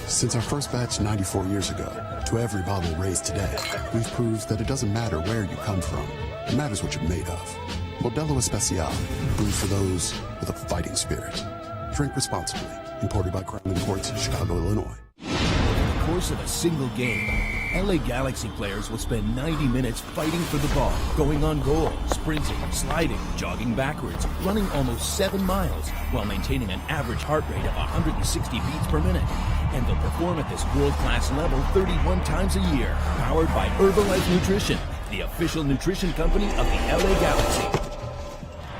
Since our first batch 94 years ago, to every bottle raised today, we've proved that it doesn't matter where you come from. It matters what you're made of. Modelo Especial, brewed for those with a fighting spirit. Drink responsibly. Imported by Crown Imports, Chicago, Illinois. Over the course of a single game, LA Galaxy players will spend 90 minutes fighting for the ball, going on goal, sprinting, sliding, jogging backwards, running almost 7 miles, while maintaining an average heart rate of 160 beats per minute. And they'll perform at this world-class level 31 times a year, powered by Herbalife Nutrition, the official nutrition company of the LA Galaxy.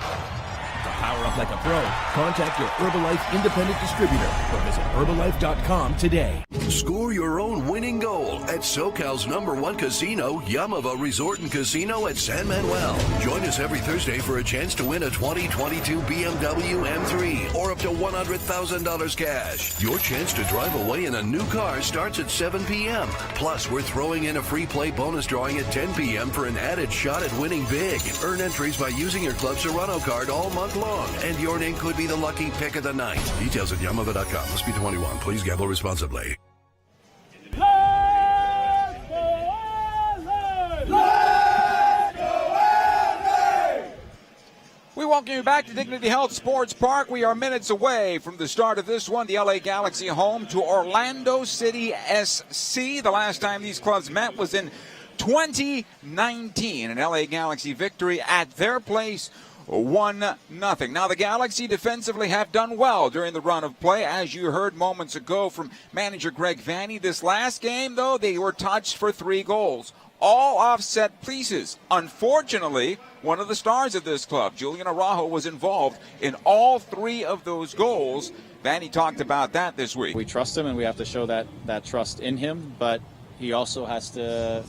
To power up like a pro, contact your Herbalife independent distributor or visit Herbalife.com today. Score your own winning goal at SoCal's #1 casino, Yamava Resort and Casino at San Manuel. Join us every Thursday for a chance to win a 2022 BMW M3 or up to $100,000 cash. Your chance to drive away in a new car starts at 7 p.m. Plus, we're throwing in a free play bonus drawing at 10 p.m. for an added shot at winning big. Earn entries by using your Club Serrano card all month long, and your name could be the lucky pick of the night. Details at Yamava.com. Must be 21. Please gamble responsibly. We welcome you back to Dignity Health Sports Park. We are minutes away from the start of this one. The LA Galaxy home to Orlando City SC. The last time these clubs met was in 2019. An LA Galaxy victory at their place, 1-0. Now, the Galaxy defensively have done well during the run of play, as you heard moments ago from manager Greg Vanney. This last game, though, they were touched for 3 goals. All offset pieces. Unfortunately, one of the stars of this club, Julian Araujo, was involved in all 3 of those goals. Vanney talked about that this week. We trust him, and we have to show that trust in him, but he also has to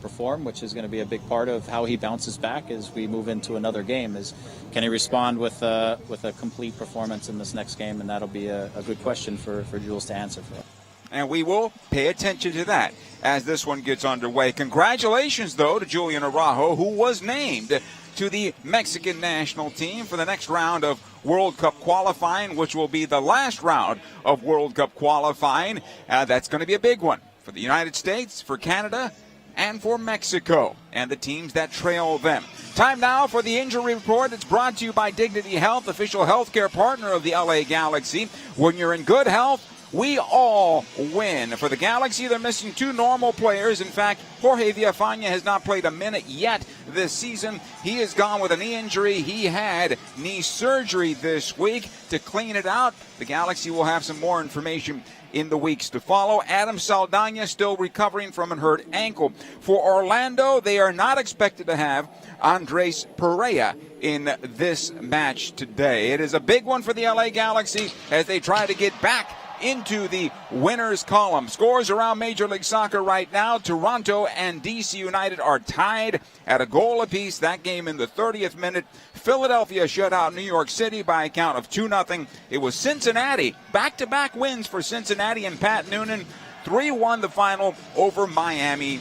perform, which is going to be a big part of how he bounces back as we move into another game. Is can he respond with a complete performance in this next game? And that'll be a good question for Jules to answer for. And we will pay attention to that as this one gets underway. Congratulations, though, to Julian Araujo, who was named to the Mexican national team for the next round of World Cup qualifying, which will be the last round of World Cup qualifying. That's going to be a big one for the United States, for Canada, and for Mexico, and the teams that trail them. Time now for the injury report. It's brought to you by Dignity Health, official healthcare partner of the LA Galaxy. When you're in good health, we all win. For the Galaxy, they're missing 2 normal players. In fact, Jorge Villafaña has not played a minute yet this season. He is gone with a knee injury. He had knee surgery this week to clean it out. The Galaxy will have some more information in the weeks to follow. Adam Saldana still recovering from an hurt ankle. For Orlando, they are not expected to have Andres Perea in this match today. It is a big one for the LA Galaxy as they try to get back into the winners column. Scores around Major League Soccer right now. Toronto and DC United are tied at a goal apiece. That game in the 30th minute. Philadelphia shut out New York City by a count of 2-0. It was Cincinnati. Back-to-back wins for Cincinnati and Pat Noonan. 3-1 the final over Miami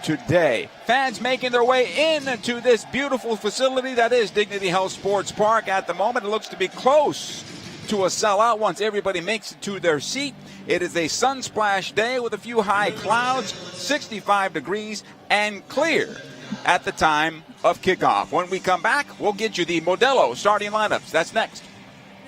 today. Fans making their way into this beautiful facility that is Dignity Health Sports Park. At the moment, it looks to be close to a sellout once everybody makes it to their seat. It is a sunsplash day with a few high clouds, 65 degrees, and clear at the time of kickoff. When we come back, we'll get you the Modelo starting lineups. That's next.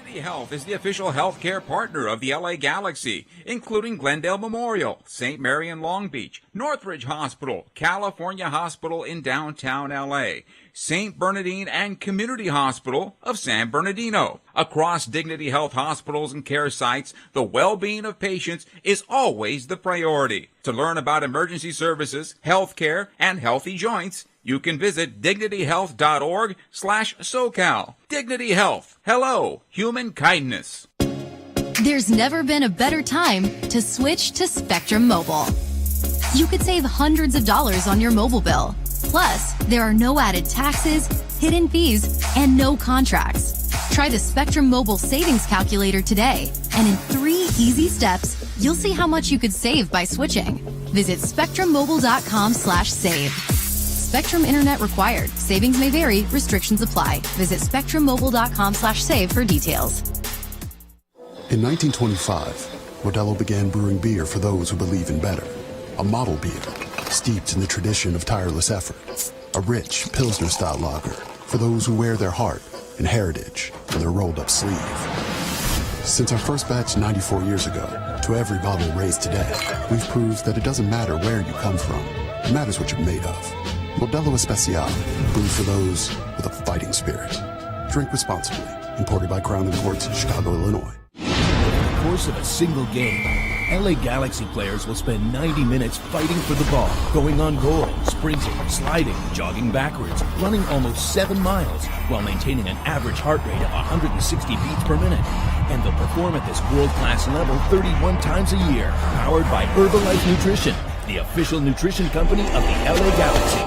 Dignity Health is the official healthcare partner of the LA Galaxy, including Glendale Memorial, St. Mary in Long Beach, Northridge Hospital, California Hospital in downtown LA, St. Bernardine and Community Hospital of San Bernardino. Across Dignity Health hospitals and care sites, the well-being of patients is always the priority. To learn about emergency services, health care, and healthy joints, you can visit dignityhealth.org/SoCal. Dignity Health. Hello, human kindness. There's never been a better time to switch to Spectrum Mobile. You could save hundreds of dollars on your mobile bill. Plus, there are no added taxes, hidden fees, and no contracts. Try the Spectrum Mobile Savings Calculator today, and in 3 easy steps, you'll see how much you could save by switching. Visit spectrummobile.com/save. Spectrum Internet required. Savings may vary. Restrictions apply. Visit spectrummobile.com/save for details. In 1925, Modelo began brewing beer for those who believe in better. A model beer, steeped in the tradition of tireless effort. A rich Pilsner-style lager for those who wear their heart and heritage in their rolled-up sleeve. Since our first batch 94 years ago, to every bottle raised today, we've proved that it doesn't matter where you come from. It matters what you're made of. Modelo Especial, brewed for those with a fighting spirit. Drink responsibly. Imported by Crown Imports in Chicago, Illinois. Over the course of a single game, LA Galaxy players will spend 90 minutes fighting for the ball, going on goal, sprinting, sliding, jogging backwards, running almost 7 miles, while maintaining an average heart rate of 160 beats per minute. And they'll perform at this world-class level 31 times a year, powered by Herbalife Nutrition, the official nutrition company of the LA Galaxy.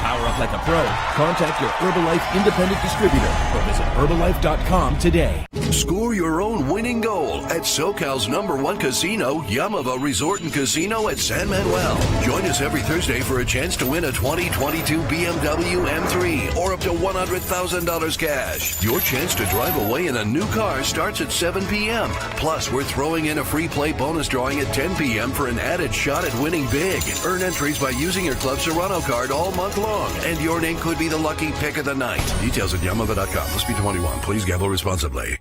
Power up like a pro. Contact your Herbalife independent distributor or visit Herbalife.com today. Score your own winning goal at SoCal's #1 casino, Yamava Resort and Casino at San Manuel. Join us every Thursday for a chance to win a 2022 BMW M3 or up to $100,000 cash. Your chance to drive away in a new car starts at 7 p.m. Plus, we're throwing in a free play bonus drawing at 10 p.m. for an added shot at winning big. Earn entries by using your Club Serrano card all month long, and your name could be the lucky pick of the night. Details at Yamava.com. Must be 21. Please gamble responsibly.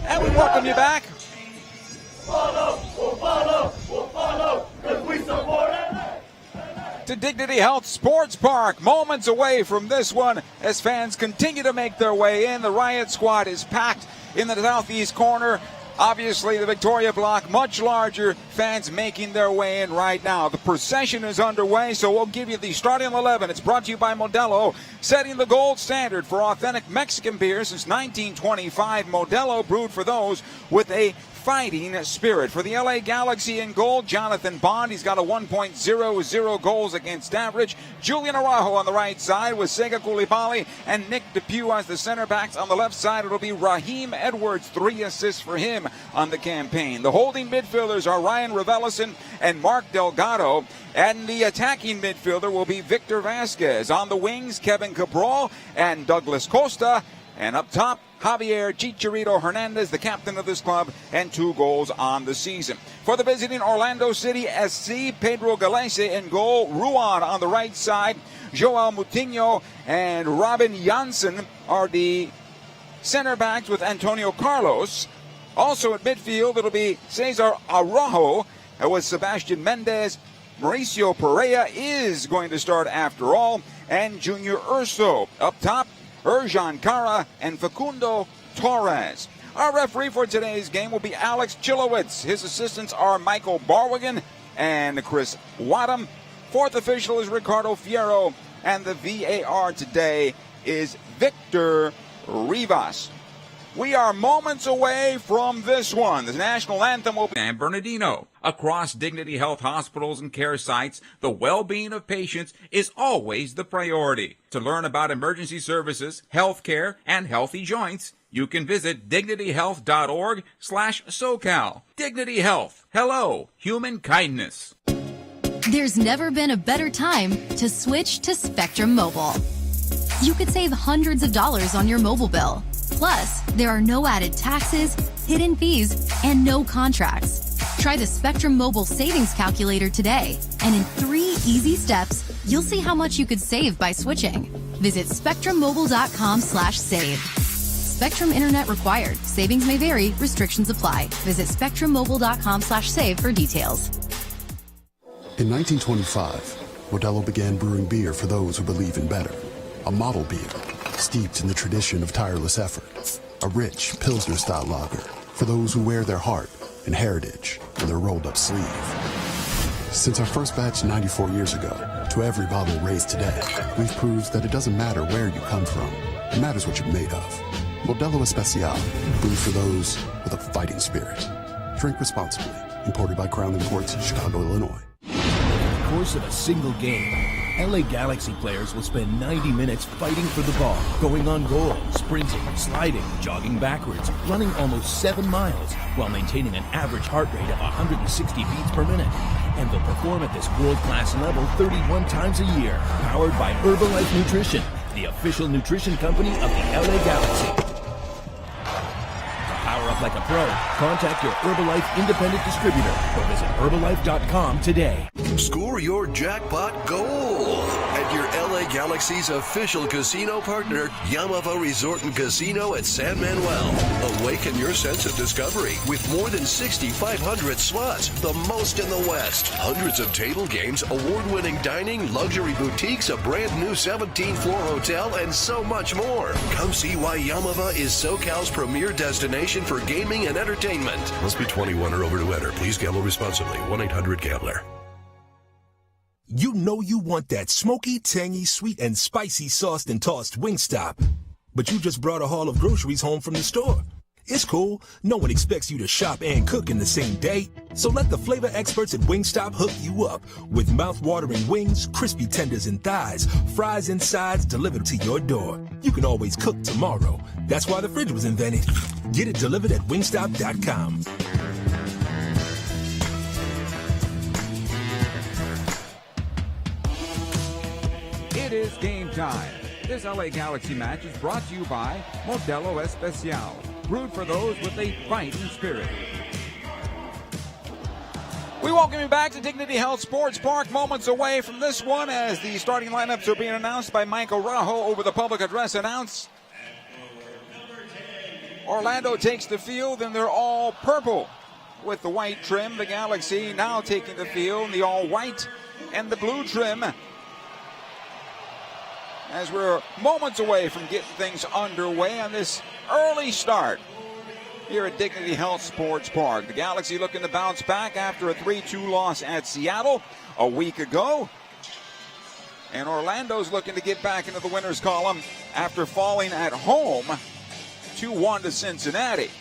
And we welcome you back. To Dignity Health Sports Park, moments away from this one as fans continue to make their way in. The Riot Squad is packed in the southeast corner. Obviously, the Victoria block, much larger, fans making their way in right now. The procession is underway, so we'll give you the starting 11. It's brought to you by Modelo, setting the gold standard for authentic Mexican beer since 1925. Modelo, brewed for those with a fighting spirit. For the LA Galaxy in goal, Jonathan Bond. He's got a 1.00 goals against average. Julian Araujo on the right side with Sega Koulibaly and Nick DePuy as the center backs. On the left side, it'll be Raheem Edwards. 3 assists for him on the campaign. The holding midfielders are Ryan Raveloson and Mark Delgado. And the attacking midfielder will be Victor Vasquez. On the wings, Kevin Cabral and Douglas Costa. And up top, Javier Chicharito Hernandez, the captain of this club, and 2 goals on the season. For the visiting Orlando City SC, Pedro Galese in goal. Ruan on the right side. Joel Moutinho and Robin Janssen are the center backs with Antonio Carlos. Also at midfield, it'll be Cesar Araujo with Sebastian Mendez. Mauricio Pereira is going to start after all. And Junior Urso. Up top, Erjan Kara and Facundo Torres. Our referee for today's game will be Alex Chilowitz. His assistants are Michael Barwigan and Chris Wadham. Fourth official is Ricardo Fierro. And the VAR today is Victor Rivas. We are moments away from this one. The national anthem will be San Bernardino. Across Dignity Health hospitals and care sites, the well-being of patients is always the priority. To learn about emergency services, health care, and healthy joints, you can visit dignityhealth.org/SoCal. Dignity Health. Hello, human kindness. There's never been a better time to switch to Spectrum Mobile. You could save hundreds of dollars on your mobile bill. Plus, there are no added taxes, hidden fees, and no contracts. Try the Spectrum Mobile Savings Calculator today, and in 3 easy steps, you'll see how much you could save by switching. Visit spectrummobile.com/save. Spectrum Internet required. Savings may vary. Restrictions apply. Visit spectrummobile.com/save for details. In 1925, Modelo began brewing beer for those who believe in better. A model beer, steeped in the tradition of tireless effort. A rich Pilsner-style lager for those who wear their heart and heritage in their rolled-up sleeve. Since our first batch 94 years ago, to every bottle raised today, we've proved that it doesn't matter where you come from. It matters what you're made of. Modelo Especial, brewed for those with a fighting spirit. Drink responsibly. Imported by Crown Imports in Chicago, Illinois. Over the course of a single game, LA Galaxy players will spend 90 minutes fighting for the ball, going on goal, sprinting, sliding, jogging backwards, running almost 7 miles, while maintaining an average heart rate of 160 beats per minute. And they'll perform at this world-class level 31 times a year, powered by Herbalife Nutrition, the official nutrition company of the LA Galaxy. up like a pro, contact your Herbalife independent distributor or visit Herbalife.com today. Score your jackpot goal at your LA Galaxy's official casino partner, Yamava Resort and Casino at San Manuel. Awaken your sense of discovery with more than 6,500 slots, the most in the West. Hundreds of table games, award-winning dining, luxury boutiques, a brand new 17th-floor hotel, and so much more. Come see why Yamava is SoCal's premier destination for gaming and entertainment. Must be 21 or over to enter. Please gamble responsibly. 1-800-GAMBLER. You know you want that smoky, tangy, sweet, and spicy sauced and tossed Wingstop. But you just brought a haul of groceries home from the store. It's cool. No one expects you to shop and cook in the same day. So let the flavor experts at Wingstop hook you up with mouth-watering wings, crispy tenders and thighs, fries and sides delivered to your door. You can always cook tomorrow. That's why the fridge was invented. Get it delivered at Wingstop.com. It is game time. This LA Galaxy match is brought to you by Modelo Especial, brewed for those with a fighting spirit. We welcome you back to Dignity Health Sports Park. Moments away from this one as the starting lineups are being announced by Mike Araujo over the public address announce. Orlando takes the field and they're all purple with the white trim. The Galaxy now taking the field in the all white and the blue trim, as we're moments away from getting things underway on this early start here at Dignity Health Sports Park. The Galaxy looking to bounce back after a 3-2 loss at Seattle a week ago. And Orlando's looking to get back into the winner's column after falling at home 2-1 to Cincinnati.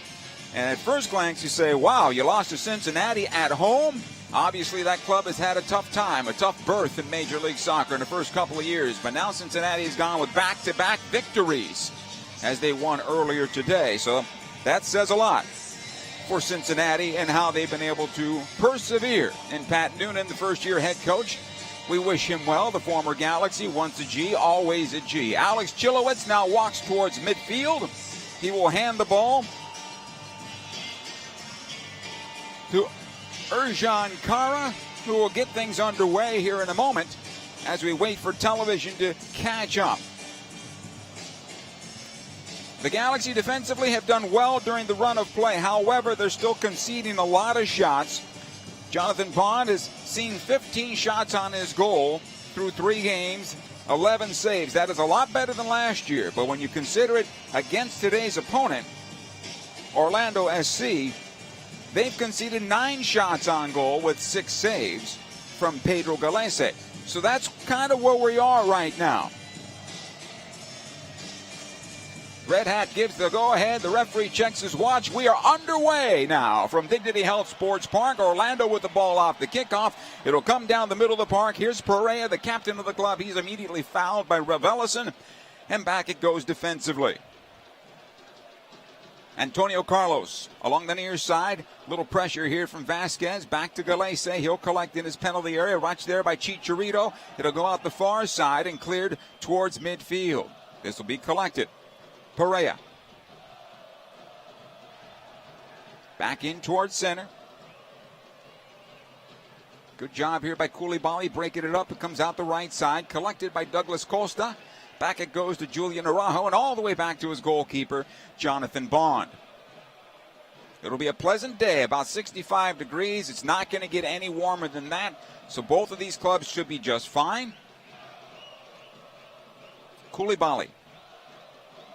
And at first glance you say, wow, you lost to Cincinnati at home? Obviously, that club has had a tough time, a tough berth in Major League Soccer in the first couple of years. But now Cincinnati has gone with back-to-back victories as they won earlier today. So that says a lot for Cincinnati and how they've been able to persevere. And Pat Noonan, the first-year head coach, we wish him well. The former Galaxy, once a G, always a G. Alex Chilowitz now walks towards midfield. He will hand the ball to Erjan Kara, who will get things underway here in a moment as we wait for television to catch up. The Galaxy defensively have done well during the run of play. However, they're still conceding a lot of shots. Jonathan Bond has seen 15 shots on his goal through 3 games, 11 saves. That is a lot better than last year. But when you consider it against today's opponent, Orlando SC, they've conceded 9 shots on goal with 6 saves from Pedro Galese. So that's kind of where we are right now. Red Hat gives the go-ahead. The referee checks his watch. We are underway now from Dignity Health Sports Park. Orlando with the ball off the kickoff. It'll come down the middle of the park. Here's Perea, the captain of the club. He's immediately fouled by Ravelison. And back it goes defensively. Antonio Carlos along the near side. Little pressure here from Vasquez. Back to Galese. He'll collect in his penalty area. Watched there by Chicharito. It'll go out the far side and cleared towards midfield. This will be collected. Perea. Back in towards center. Good job here by Koulibaly breaking it up. It comes out the right side. Collected by Douglas Costa. Back it goes to Julian Araujo and all the way back to his goalkeeper, Jonathan Bond. It'll be a pleasant day, about 65 degrees. It's not going to get any warmer than that. So both of these clubs should be just fine. Koulibaly.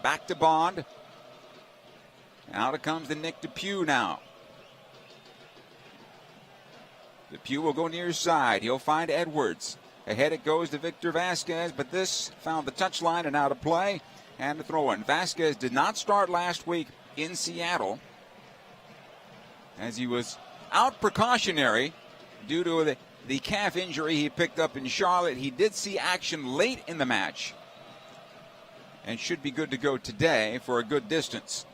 Back to Bond. Out it comes to Nick DePuy now. DePuy will go near side. He'll find Edwards. Ahead it goes to Victor Vasquez, but this found the touchline and out of play. And the throw-in. Vasquez did not start last week in Seattle, as he was out precautionary due to the calf injury he picked up in Charlotte. He did see action late in the match and should be good to go today for a good distance.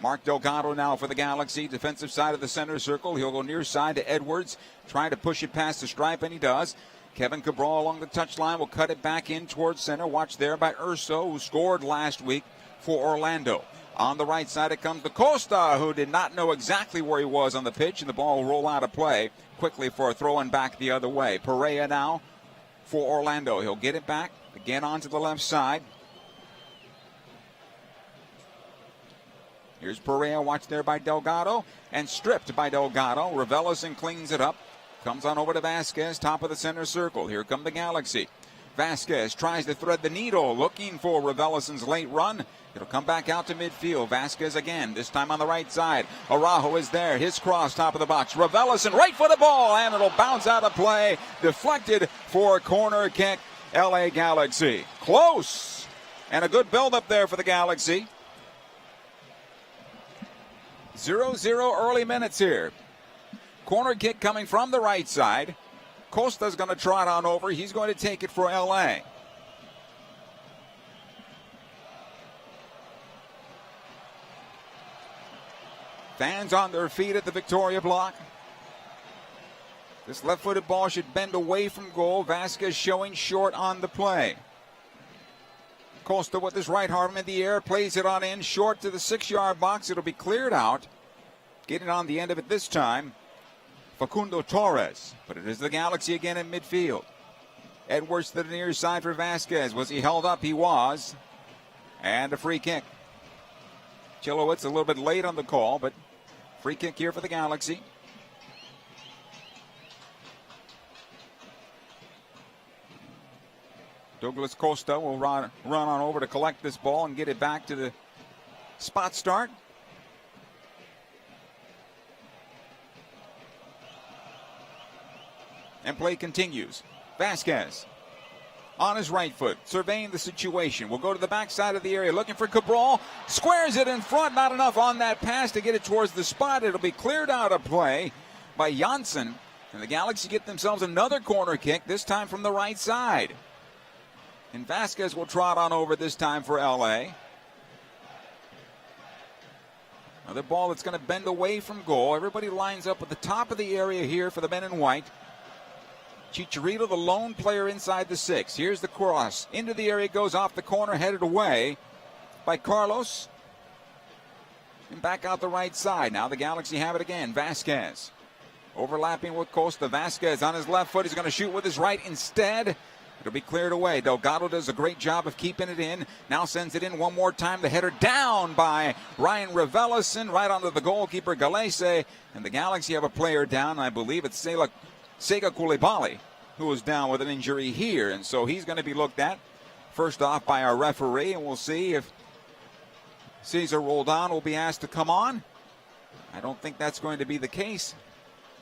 Mark Delgado now for the Galaxy, defensive side of the center circle. He'll go near side to Edwards, trying to push it past the stripe, and he does. Kevin Cabral along the touchline will cut it back in towards center. Watch there by Urso, who scored last week for Orlando. On the right side, it comes to Costa, who did not know exactly where he was on the pitch, and the ball will roll out of play quickly for a throw and back the other way. Perea now for Orlando. He'll get it back again onto the left side. Here's Perea, watched there by Delgado, and stripped by Delgado. Raveloson cleans it up. Comes on over to Vasquez, top of the center circle. Here come the Galaxy. Vasquez tries to thread the needle, looking for Raveloson's late run. It'll come back out to midfield. Vasquez again, this time on the right side. Araujo is there. His cross, top of the box. Raveloson right for the ball, and it'll bounce out of play. Deflected for a corner kick. LA Galaxy. Close. And a good build-up there for the Galaxy. 0-0 early minutes here. Corner kick coming from the right side. Costa's going to trot on over. He's going to take it for LA. Fans on their feet at the Victoria block. This left-footed ball should bend away from goal. Vasquez showing short on the play. Costa with his right arm in the air, plays it on in, short to the 6-yard box. It'll be cleared out. Getting on the end of it this time, Facundo Torres. But it is the Galaxy again in midfield. Edwards to the near side for Vasquez. Was he held up? He was. And a free kick. Chilowitz a little bit late on the call, but free kick here for the Galaxy. Douglas Costa will run on over to collect this ball and get it back to the spot start. And play continues. Vasquez on his right foot, surveying the situation. We'll go to the backside of the area, looking for Cabral. Squares it in front. Not enough on that pass to get it towards the spot. It'll be cleared out of play by Janssen. And the Galaxy get themselves another corner kick, this time from the right side. And Vasquez will trot on over this time for LA. Another ball that's going to bend away from goal. Everybody lines up at the top of the area here for the men in white. Chicharito, the lone player inside the 6. Here's the cross. Into the area, goes off the corner, headed away by Carlos. And back out the right side. Now the Galaxy have it again. Vasquez overlapping with Costa. Vasquez on his left foot. He's going to shoot with his right instead. It'll be cleared away. Delgado does a great job of keeping it in. Now sends it in one more time. The header down by Ryan Raveloson right onto the goalkeeper, Galese. And the Galaxy have a player down. I believe it's Sega Koulibaly, who was down with an injury here. And so he's going to be looked at first off by our referee. And we'll see if Cesar Roldan will be asked to come on. I don't think that's going to be the case.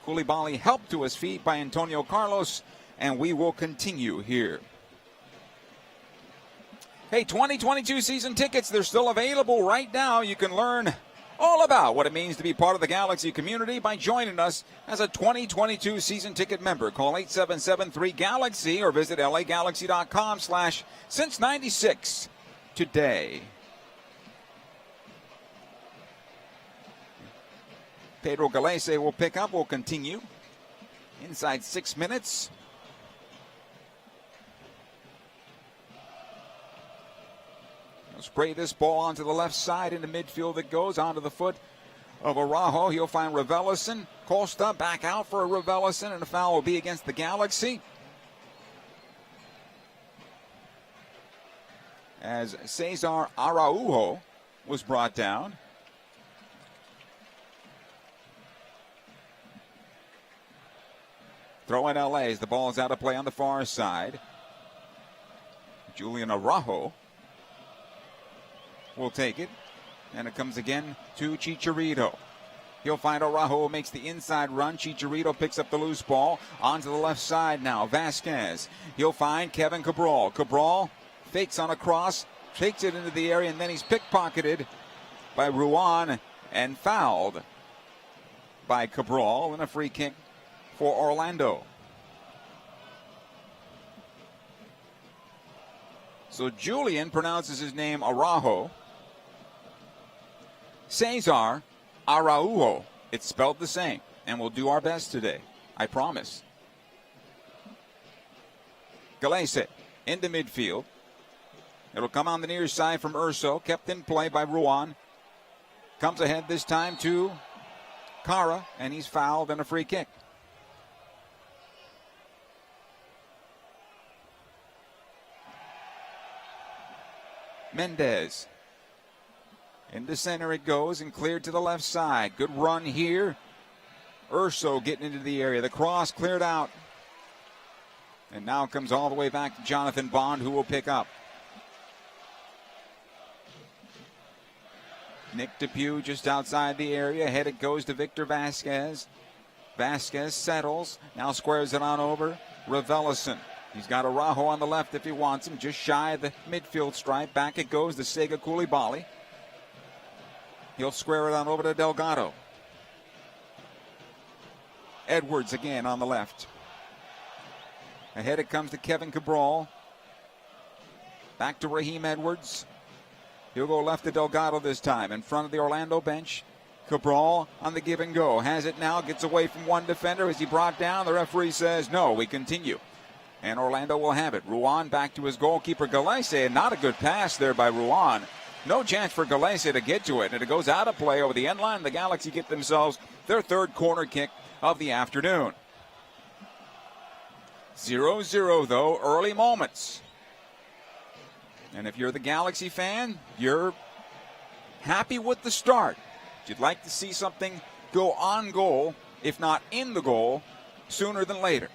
Koulibaly helped to his feet by Antonio Carlos. And we will continue here. Hey, 2022 season tickets, they're still available right now. You can learn all about what it means to be part of the Galaxy community by joining us as a 2022 season ticket member. Call 877-3-GALAXY or visit lagalaxy.com/since96 today. Pedro Galese will pick up. We'll continue inside 6 minutes. Spray this ball onto the left side into midfield. It goes onto the foot of Araujo. He'll find Raveloson. Costa back out for a Raveloson, and a foul will be against the Galaxy. As Cesar Araujo was brought down. Throw in LA as the ball is out of play on the far side. Julian Araujo will take it, and it comes again to Chicharito. He'll find Araujo, who makes the inside run. Chicharito picks up the loose ball onto the left side now. Vasquez. He'll find Kevin Cabral. Cabral fakes on a cross, takes it into the area, and then he's pickpocketed by Ruan and fouled by Cabral, and a free kick for Orlando. So Julian pronounces his name Araujo. Cesar Araujo. It's spelled the same, and we'll do our best today. I promise. Galese into midfield. It'll come on the near side from Urso, kept in play by Ruan. Comes ahead this time to Kara, and he's fouled and a free kick. Mendez. Into center it goes and cleared to the left side. Good run here. Urso getting into the area. The cross cleared out. And now comes all the way back to Jonathan Bond, who will pick up. Nick Depew just outside the area. Ahead it goes to Victor Vasquez. Vasquez settles. Now squares it on over. Raveloson. He's got Araujo on the left if he wants him. Just shy of the midfield stripe. Back it goes to Sega Coulibaly. He'll square it on over to Delgado. Edwards again on the left. Ahead it comes to Kevin Cabral. Back to Raheem Edwards. He'll go left to Delgado this time. In front of the Orlando bench. Cabral on the give and go. Has it now. Gets away from one defender. Is he brought down? The referee says no. We continue. And Orlando will have it. Ruan back to his goalkeeper Galese. Not a good pass there by Ruan. No chance for Galese to get to it. And it goes out of play over the end line. The Galaxy get themselves their third corner kick of the afternoon. 0-0 though, early moments. And if you're the Galaxy fan, you're happy with the start. You'd like to see something go on goal, if not in the goal, sooner than later.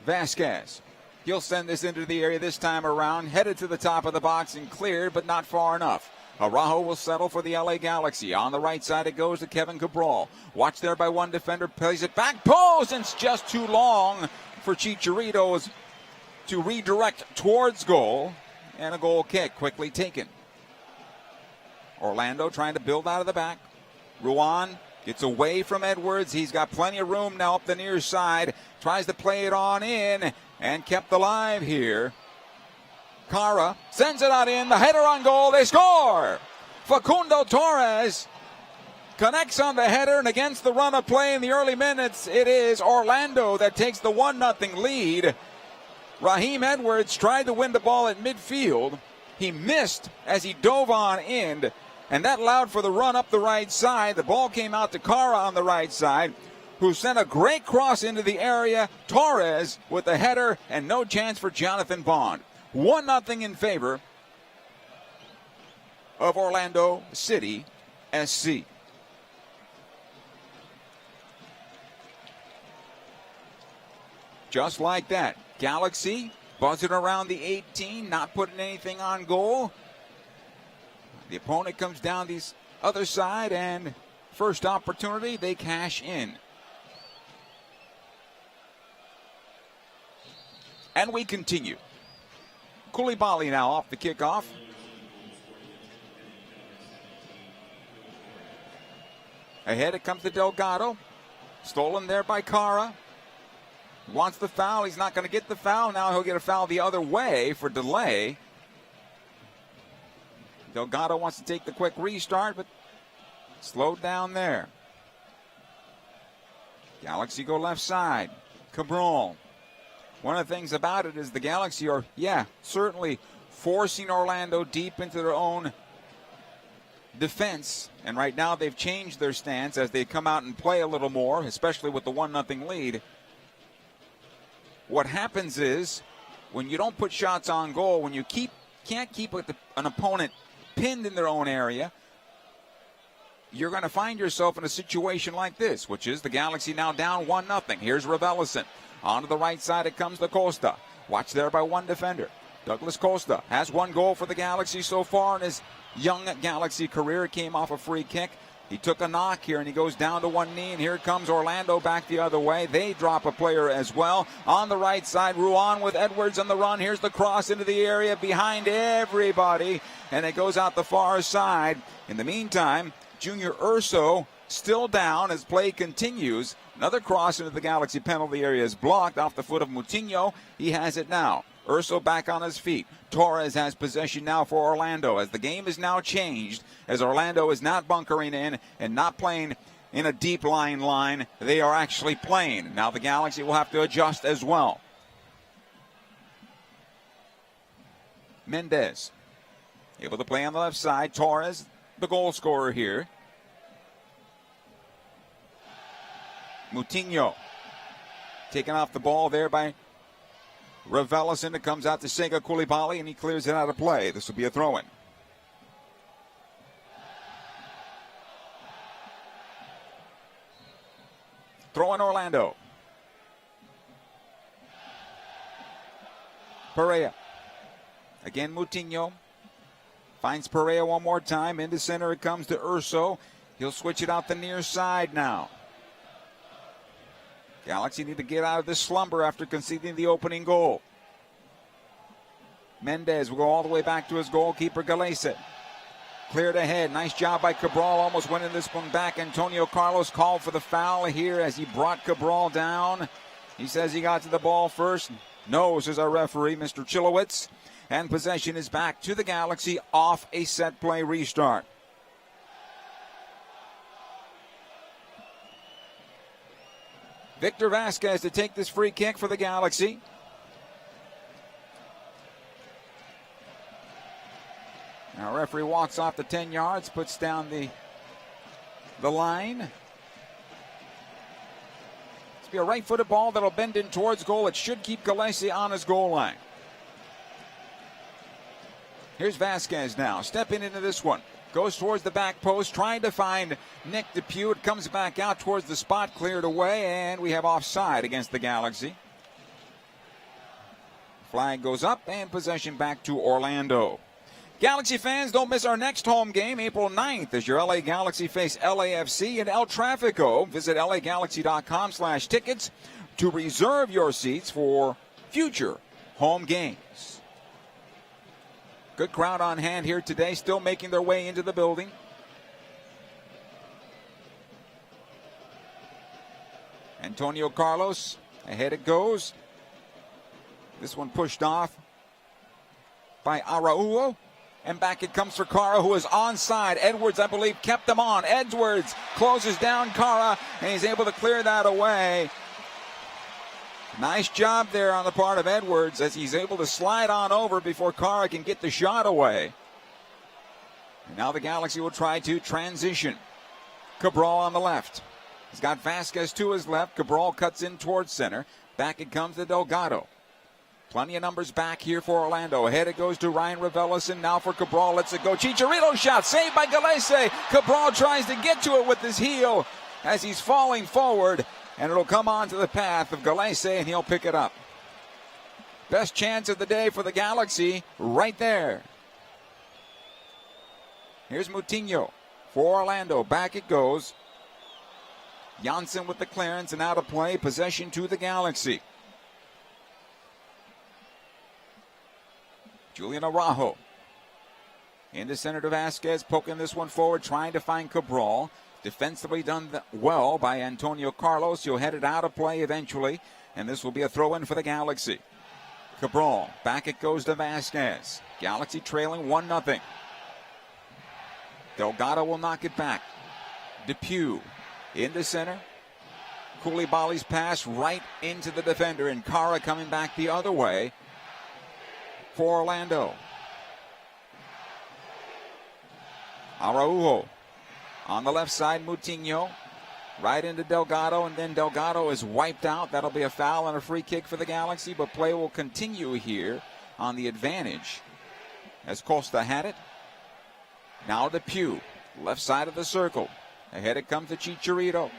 Vasquez. He'll send this into the area this time around. Headed to the top of the box and cleared, but not far enough. Araujo will settle for the LA Galaxy. On the right side it goes to Kevin Cabral. Watched there by one defender. Plays it back post, and it's just too long for Chicharito to redirect towards goal. And a goal kick quickly taken. Orlando trying to build out of the back. Ruan gets away from Edwards. He's got plenty of room now up the near side. Tries to play it on in and kept alive here. Kara sends it out in. The header on goal. They score. Facundo Torres connects on the header, and against the run of play in the early minutes, it is Orlando that takes the 1-0 lead. Raheem Edwards tried to win the ball at midfield. He missed as he dove on in, and that allowed for the run up the right side. The ball came out to Kara on the right side, who sent a great cross into the area. Torres with the header, and no chance for Jonathan Bond. 1-0 in favor of Orlando City SC. Just like that, Galaxy buzzing around the 18, not putting anything on goal. The opponent comes down the other side, and first opportunity, they cash in. And we continue. Coulibaly now off the kickoff. Ahead it comes to Delgado. Stolen there by Kara. Wants the foul. He's not going to get the foul. Now he'll get a foul the other way for delay. Delgado wants to take the quick restart, but slowed down there. Galaxy go left side. Cabral. One of the things about it is the Galaxy are, certainly forcing Orlando deep into their own defense. And right now they've changed their stance as they come out and play a little more, especially with the 1-0 lead. What happens is when you don't put shots on goal, when you can't keep an opponent pinned in their own area, you're going to find yourself in a situation like this, which is the Galaxy now down 1-0. Here's Raveloson. On to the right side it comes to Costa. Watched there by one defender. Douglas Costa has one goal for the Galaxy so far in his young Galaxy career. It came off a free kick. He took a knock here, and he goes down to one knee, and here comes Orlando back the other way. They drop a player as well. On the right side, Ruan with Edwards on the run. Here's the cross into the area behind everybody, and it goes out the far side. In the meantime, Junior Urso still down as play continues. Another cross into the Galaxy penalty area is blocked off the foot of Moutinho. He has it now. Urso back on his feet. Torres has possession now for Orlando as the game is now changed, as Orlando is not bunkering in and not playing in a deep line. They are actually playing. Now the Galaxy will have to adjust as well. Mendez Able to play on the left side. Torres, the goal scorer here. Moutinho taken off the ball there by Raveloson. It comes out to Sega Koulibaly, and he clears it out of play. This will be a throw-in. Throw-in Orlando. Pereira. Again, Moutinho. Finds Pereira one more time. Into center it comes to Urso. He'll switch it out the near side now. Galaxy need to get out of this slumber after conceding the opening goal. Mendez will go all the way back to his goalkeeper, Galese. Cleared ahead. Nice job by Cabral. Almost winning this one back. Antonio Carlos called for the foul here as he brought Cabral down. He says he got to the ball first. No, says our referee, Mr. Chilowitz. And possession is back to the Galaxy off a set play restart. Victor Vasquez to take this free kick for the Galaxy. Now referee walks off the 10 yards, puts down the line. It's be a right-footed ball that'll bend in towards goal. It should keep Galese on his goal line. Here's Vasquez now, stepping into this one. Goes towards the back post, trying to find Nick Depew. It comes back out towards the spot, cleared away, and we have offside against the Galaxy. Flag goes up, and possession back to Orlando. Galaxy fans, don't miss our next home game, April 9th, as your LA Galaxy face LAFC in El Trafico. Visit lagalaxy.com/tickets to reserve your seats for future home games. Good crowd on hand here today, still making their way into the building. Antonio Carlos, ahead it goes. This one pushed off by Araujo. And back it comes for Cara, who is onside. Edwards, I believe, kept them on. Edwards closes down Cara, and he's able to clear that away. Nice job there on the part of Edwards as he's able to slide on over before Cara can get the shot away. And now the Galaxy will try to transition. Cabral on the left. He's got Vasquez to his left. Cabral cuts in towards center. Back it comes to Delgado. Plenty of numbers back here for Orlando. Ahead it goes to Ryan Raveloson. Now for Cabral. Lets it go. Chicharito shot. Saved by Galese. Cabral tries to get to it with his heel as he's falling forward. And it'll come onto the path of Galese, and he'll pick it up. Best chance of the day for the Galaxy right there. Here's Moutinho for Orlando. Back it goes. Janssen with the clearance and out of play. Possession to the Galaxy. Julian Araujo. Into center to Vasquez, poking this one forward, trying to find Cabral. Defensively done well by Antonio Carlos. He'll head it out of play eventually, and this will be a throw-in for the Galaxy. Cabral, back it goes to Vasquez. Galaxy trailing 1-0. Delgado will knock it back. Depew into center. Koulibaly's pass right into the defender, and Cara coming back the other way for Orlando. Araujo. On the left side, Moutinho. Right into Delgado, and then Delgado is wiped out. That'll be a foul and a free kick for the Galaxy, but play will continue here on the advantage as Costa had it. Now Depew, left side of the circle. Ahead it comes to Chicharito.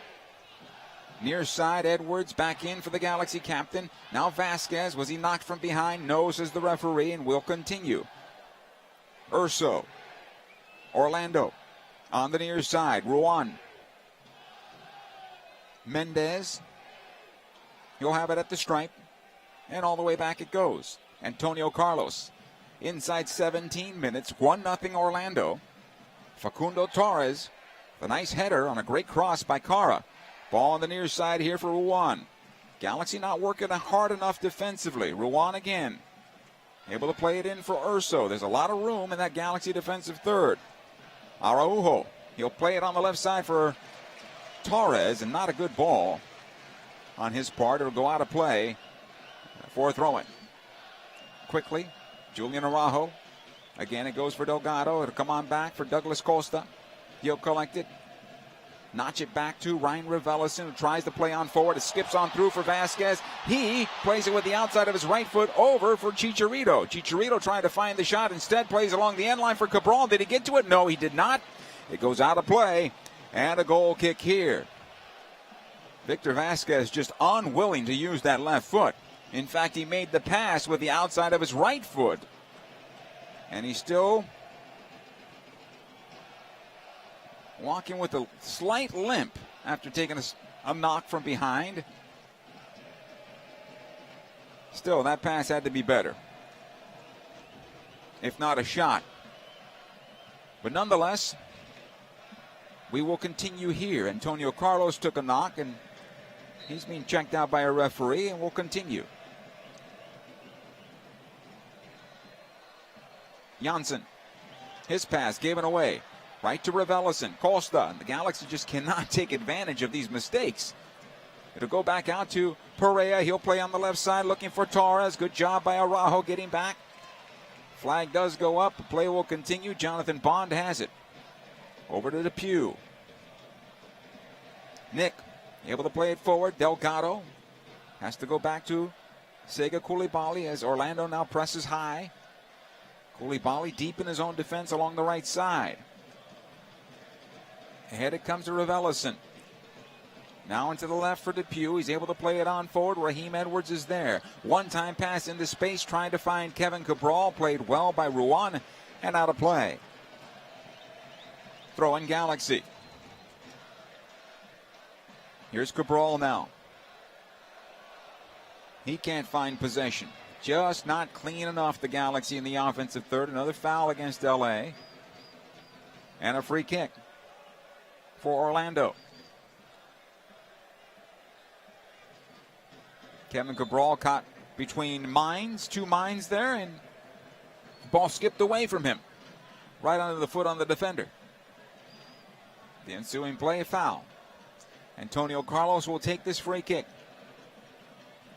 Near side, Edwards back in for the Galaxy captain. Now Vasquez, was he knocked from behind? No, says the referee, and will continue. Urso. Orlando. On the near side, Ruan. Mendez. He'll have it at the stripe. And all the way back it goes. Antonio Carlos. Inside 17 minutes, 1-0 Orlando. Facundo Torres. The nice header on a great cross by Cara. Ball on the near side here for Ruan. Galaxy not working hard enough defensively. Ruan again. Able to play it in for Urso. There's a lot of room in that Galaxy defensive third. Araujo, he'll play it on the left side for Torres, and not a good ball on his part. It'll go out of play for a throw-in. Quickly, Julian Araujo Again, it goes for Delgado. It'll come on back for Douglas Costa. He'll collect it. Notch it back to Ryan Raveloson, who tries to play on forward. It skips on through for Vasquez. He plays it with the outside of his right foot over for Chicharito. Chicharito trying to find the shot. Instead, plays along the end line for Cabral. Did he get to it? No, he did not. It goes out of play. And a goal kick here. Victor Vasquez just unwilling to use that left foot. In fact, he made the pass with the outside of his right foot. And he's still walking with a slight limp after taking a knock from behind. Still, that pass had to be better, if not a shot. But nonetheless, we will continue here. Antonio Carlos took a knock, and he's being checked out by a referee, and we'll continue. Janssen, his pass given away. Right to Raveloson. Costa. And the Galaxy just cannot take advantage of these mistakes. It'll go back out to Perea. He'll play on the left side looking for Torres. Good job by Araujo getting back. Flag does go up. The play will continue. Jonathan Bond has it. Over to Depew. Nick able to play it forward. Delgado has to go back to Sega Koulibaly as Orlando now presses high. Koulibaly deep in his own defense along the right side. Ahead it comes to Raveloson. Now into the left for Depew. He's able to play it on forward. Raheem Edwards is there. One-time pass into space trying to find Kevin Cabral. Played well by Ruan and out of play. Throw in Galaxy. Here's Cabral now. He can't find possession. Just not clean enough, the Galaxy in the offensive third. Another foul against LA. And a free kick for Orlando. Kevin Cabral caught between two mines there, and the ball skipped away from him. Right under the foot on the defender. The ensuing play, a foul. Antonio Carlos will take this free kick.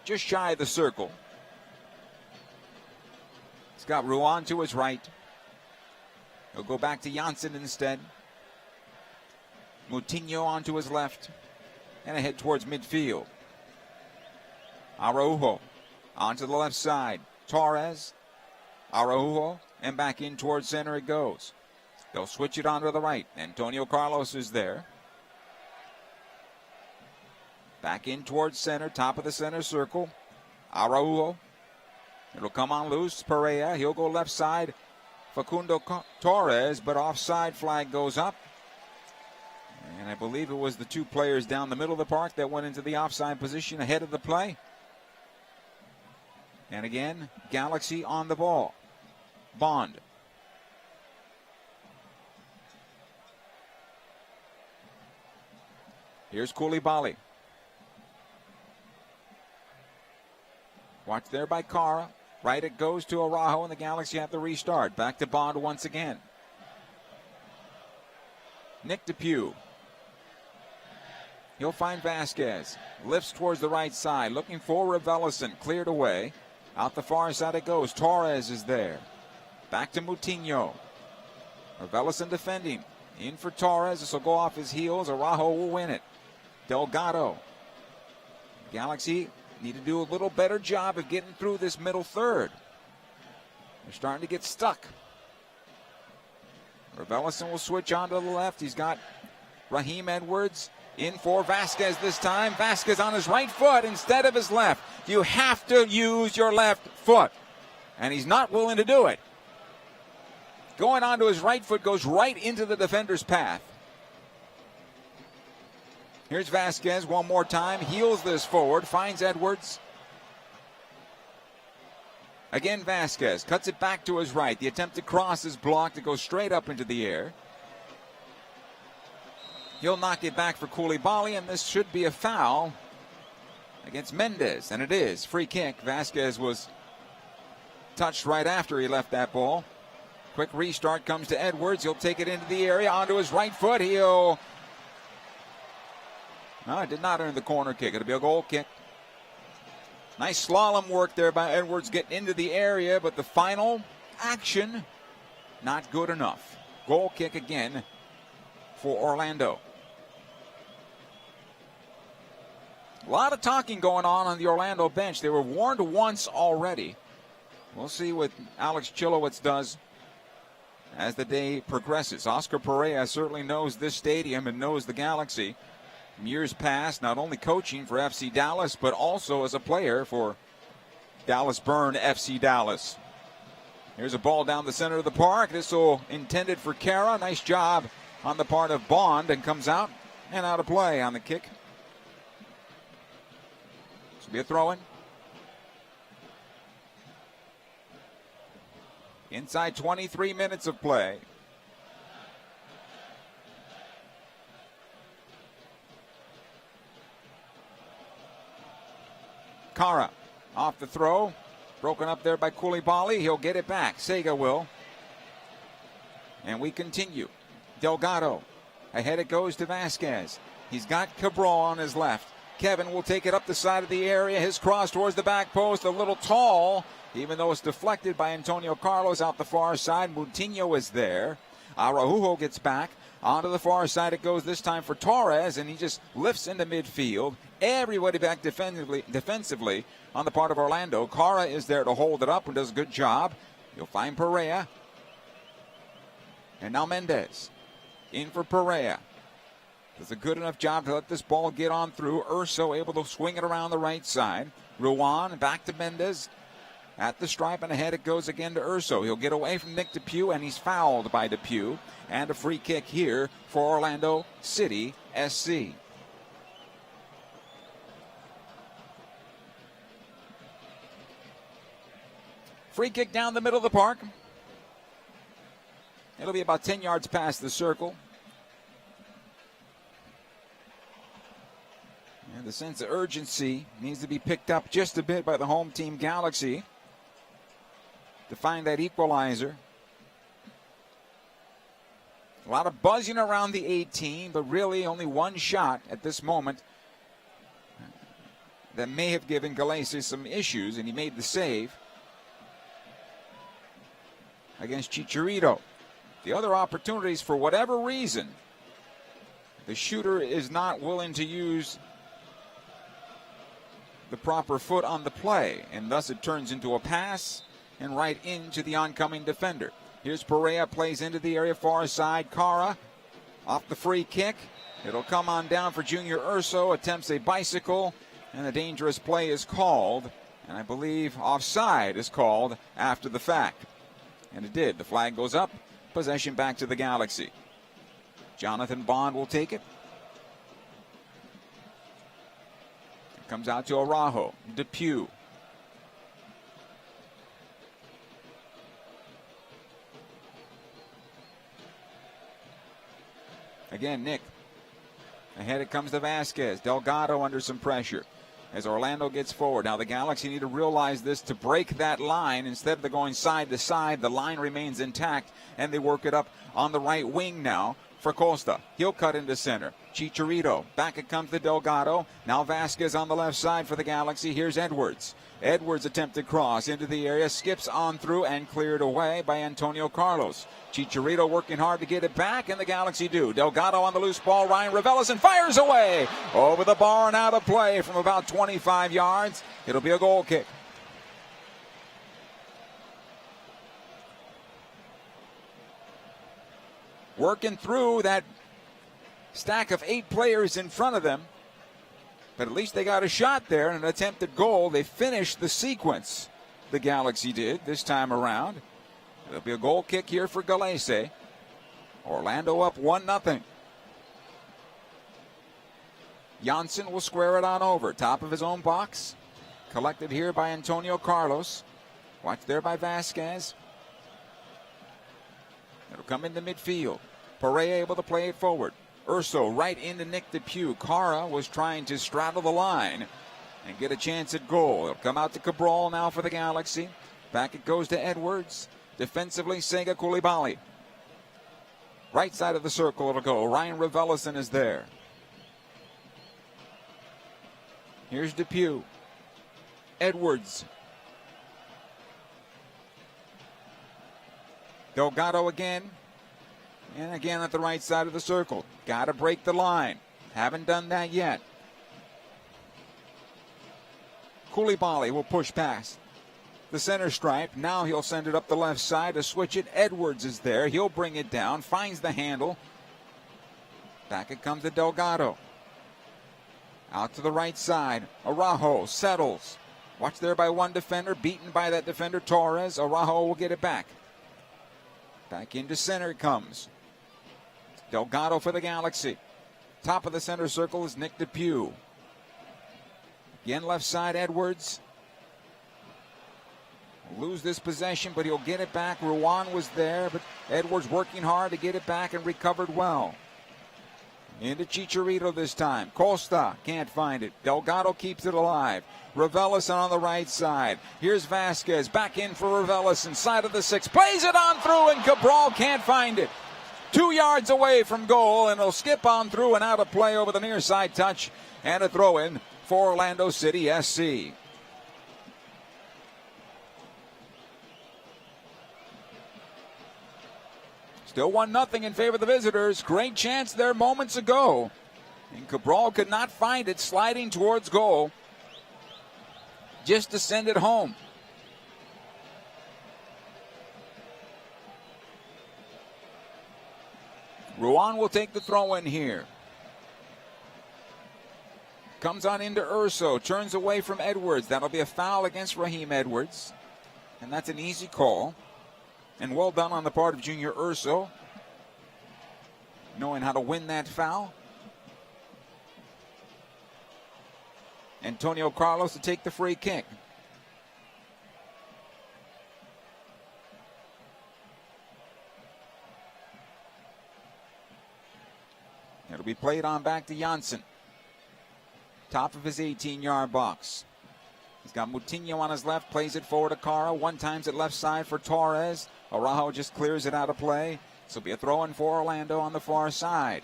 Just shy of the circle. He's got Ruan to his right. He'll go back to Janssen instead. Moutinho onto his left. And ahead towards midfield. Araujo onto the left side. Torres. Araujo. And back in towards center it goes. They'll switch it onto the right. Antonio Carlos is there. Back in towards center. Top of the center circle. Araujo. It'll come on loose. Perea. He'll go left side. Facundo Torres, but offside flag goes up. And I believe it was the two players down the middle of the park that went into the offside position ahead of the play. And again, Galaxy on the ball. Bond. Here's Koulibaly. Watched there by Cara. Right it goes to Araujo, and the Galaxy have to restart. Back to Bond once again. Nick Depew. He'll find Vasquez. Lifts towards the right side. Looking for Raveloson. Cleared away. Out the far side it goes. Torres is there. Back to Moutinho. Raveloson defending. In for Torres. This will go off his heels. Araujo will win it. Delgado. Galaxy need to do a little better job of getting through this middle third. They're starting to get stuck. Raveloson will switch onto the left. He's got Raheem Edwards in for Vasquez this time. Vasquez on his right foot instead of his left. You have to use your left foot. And he's not willing to do it. Going onto his right foot goes right into the defender's path. Here's Vasquez one more time. Heels this forward. Finds Edwards. Again, Vasquez cuts it back to his right. The attempted cross is blocked. It goes straight up into the air. He'll knock it back for Koulibaly, and this should be a foul against Mendez. And it is. Free kick. Vasquez was touched right after he left that ball. Quick restart comes to Edwards. He'll take it into the area onto his right foot. No, it did not earn the corner kick. It'll be a goal kick. Nice slalom work there by Edwards getting into the area, but the final action not good enough. Goal kick again for Orlando. A lot of talking going on the Orlando bench. They were warned once already. We'll see what Alex Chilowitz does as the day progresses. Oscar Perea certainly knows this stadium and knows the Galaxy. In years past, not only coaching for FC Dallas, but also as a player for Dallas Burn FC Dallas. Here's a ball down the center of the park. This will intended for Kara. Nice job on the part of Bond, and comes out and out of play on the kick. This will be a throw-in. Inside 23 minutes of play. Kara off the throw. Broken up there by Koulibaly. He'll get it back. Sega will. And we continue. Delgado. Ahead it goes to Vasquez. He's got Cabral on his left. Kevin will take it up the side of the area. His cross towards the back post. A little tall, even though it's deflected by Antonio Carlos out the far side. Moutinho is there. Araujo gets back. Onto the far side it goes this time for Torres, and he just lifts into midfield. Everybody back defensively on the part of Orlando. Kara is there to hold it up and does a good job. You'll find Perea. And now Mendez. In for Perea. Does a good enough job to let this ball get on through. Urso able to swing it around the right side. Ruan back to Mendez. At the stripe, and ahead it goes again to Urso. He'll get away from Nick Depew, and he's fouled by Depew. And a free kick here for Orlando City SC. Free kick down the middle of the park. It'll be about 10 yards past the circle. And the sense of urgency needs to be picked up just a bit by the home team Galaxy to find that equalizer. A lot of buzzing around the 18, but really only one shot at this moment that may have given Galese some issues, and he made the save against Chicharito. The other opportunities, for whatever reason, the shooter is not willing to use the proper foot on the play, and thus it turns into a pass and right into the oncoming defender. Here's Perea, plays into the area far side. Kara off the free kick. It'll come on down for Junior Urso, attempts a bicycle, and a dangerous play is called, and I believe offside is called after the fact. And it did. The flag goes up, possession back to the Galaxy. Jonathan Bond will take it. It comes out to Araujo. Depew. Again, Nick. Ahead it comes to Vasquez. Delgado under some pressure as Orlando gets forward. Now the Galaxy need to realize this to break that line. Instead of going side to side, the line remains intact, and they work it up on the right wing now for Costa. He'll cut into center. Chicharito. Back it comes to Delgado. Now Vasquez on the left side for the Galaxy. Here's Edwards. Edwards attempted cross into the area. Skips on through and cleared away by Antonio Carlos. Chicharito working hard to get it back, and the Galaxy do. Delgado on the loose ball. Ryan Raveloson fires away over the bar and out of play from about 25 yards. It'll be a goal kick. Working through that stack of 8 players in front of them. But at least they got a shot there and an attempted goal. They finished the sequence, the Galaxy did this time around. It'll be a goal kick here for Galese. Orlando up 1-0. Janssen will square it on over. Top of his own box. Collected here by Antonio Carlos. Watched there by Vasquez. It'll come into midfield. Perea able to play it forward. Urso right into Nick Depew. Kara was trying to straddle the line and get a chance at goal. It'll come out to Cabral now for the Galaxy. Back it goes to Edwards. Defensively, Sega Koulibaly. Right side of the circle it'll go. Ryan Raveloson is there. Here's Depew. Edwards. Delgado again. And again at the right side of the circle. Got to break the line. Haven't done that yet. Koulibaly will push past the center stripe. Now he'll send it up the left side to switch it. Edwards is there. He'll bring it down. Finds the handle. Back it comes to Delgado. Out to the right side. Araujo settles. Watched there by one defender. Beaten by that defender, Torres. Araujo will get it back. Back into center it comes. Delgado for the Galaxy. Top of the center circle is Nick DePuy. Again, left side, Edwards. Lose this possession, but he'll get it back. Ruan was there, but Edwards working hard to get it back and recovered well. Into Chicharito this time. Costa can't find it. Delgado keeps it alive. Ravelis on the right side. Here's Vasquez back in for Ravelis inside of the 6. Plays it on through, and Cabral can't find it. 2 yards away from goal, and it'll skip on through and out of play over the near side touch. And a throw in for Orlando City SC. Still 1-0 in favor of the visitors. Great chance there moments ago. And Cabral could not find it, sliding towards goal just to send it home. Ruan will take the throw in here. Comes on into Urso, turns away from Edwards. That'll be a foul against Raheem Edwards. And that's an easy call. And well done on the part of Junior Urso, knowing how to win that foul. Antonio Carlos to take the free kick. It'll be played on back to Janssen. Top of his 18-yard box. He's got Moutinho on his left, plays it forward to Cara. One times it left side for Torres. Araujo just clears it out of play. This will be a throw-in for Orlando on the far side.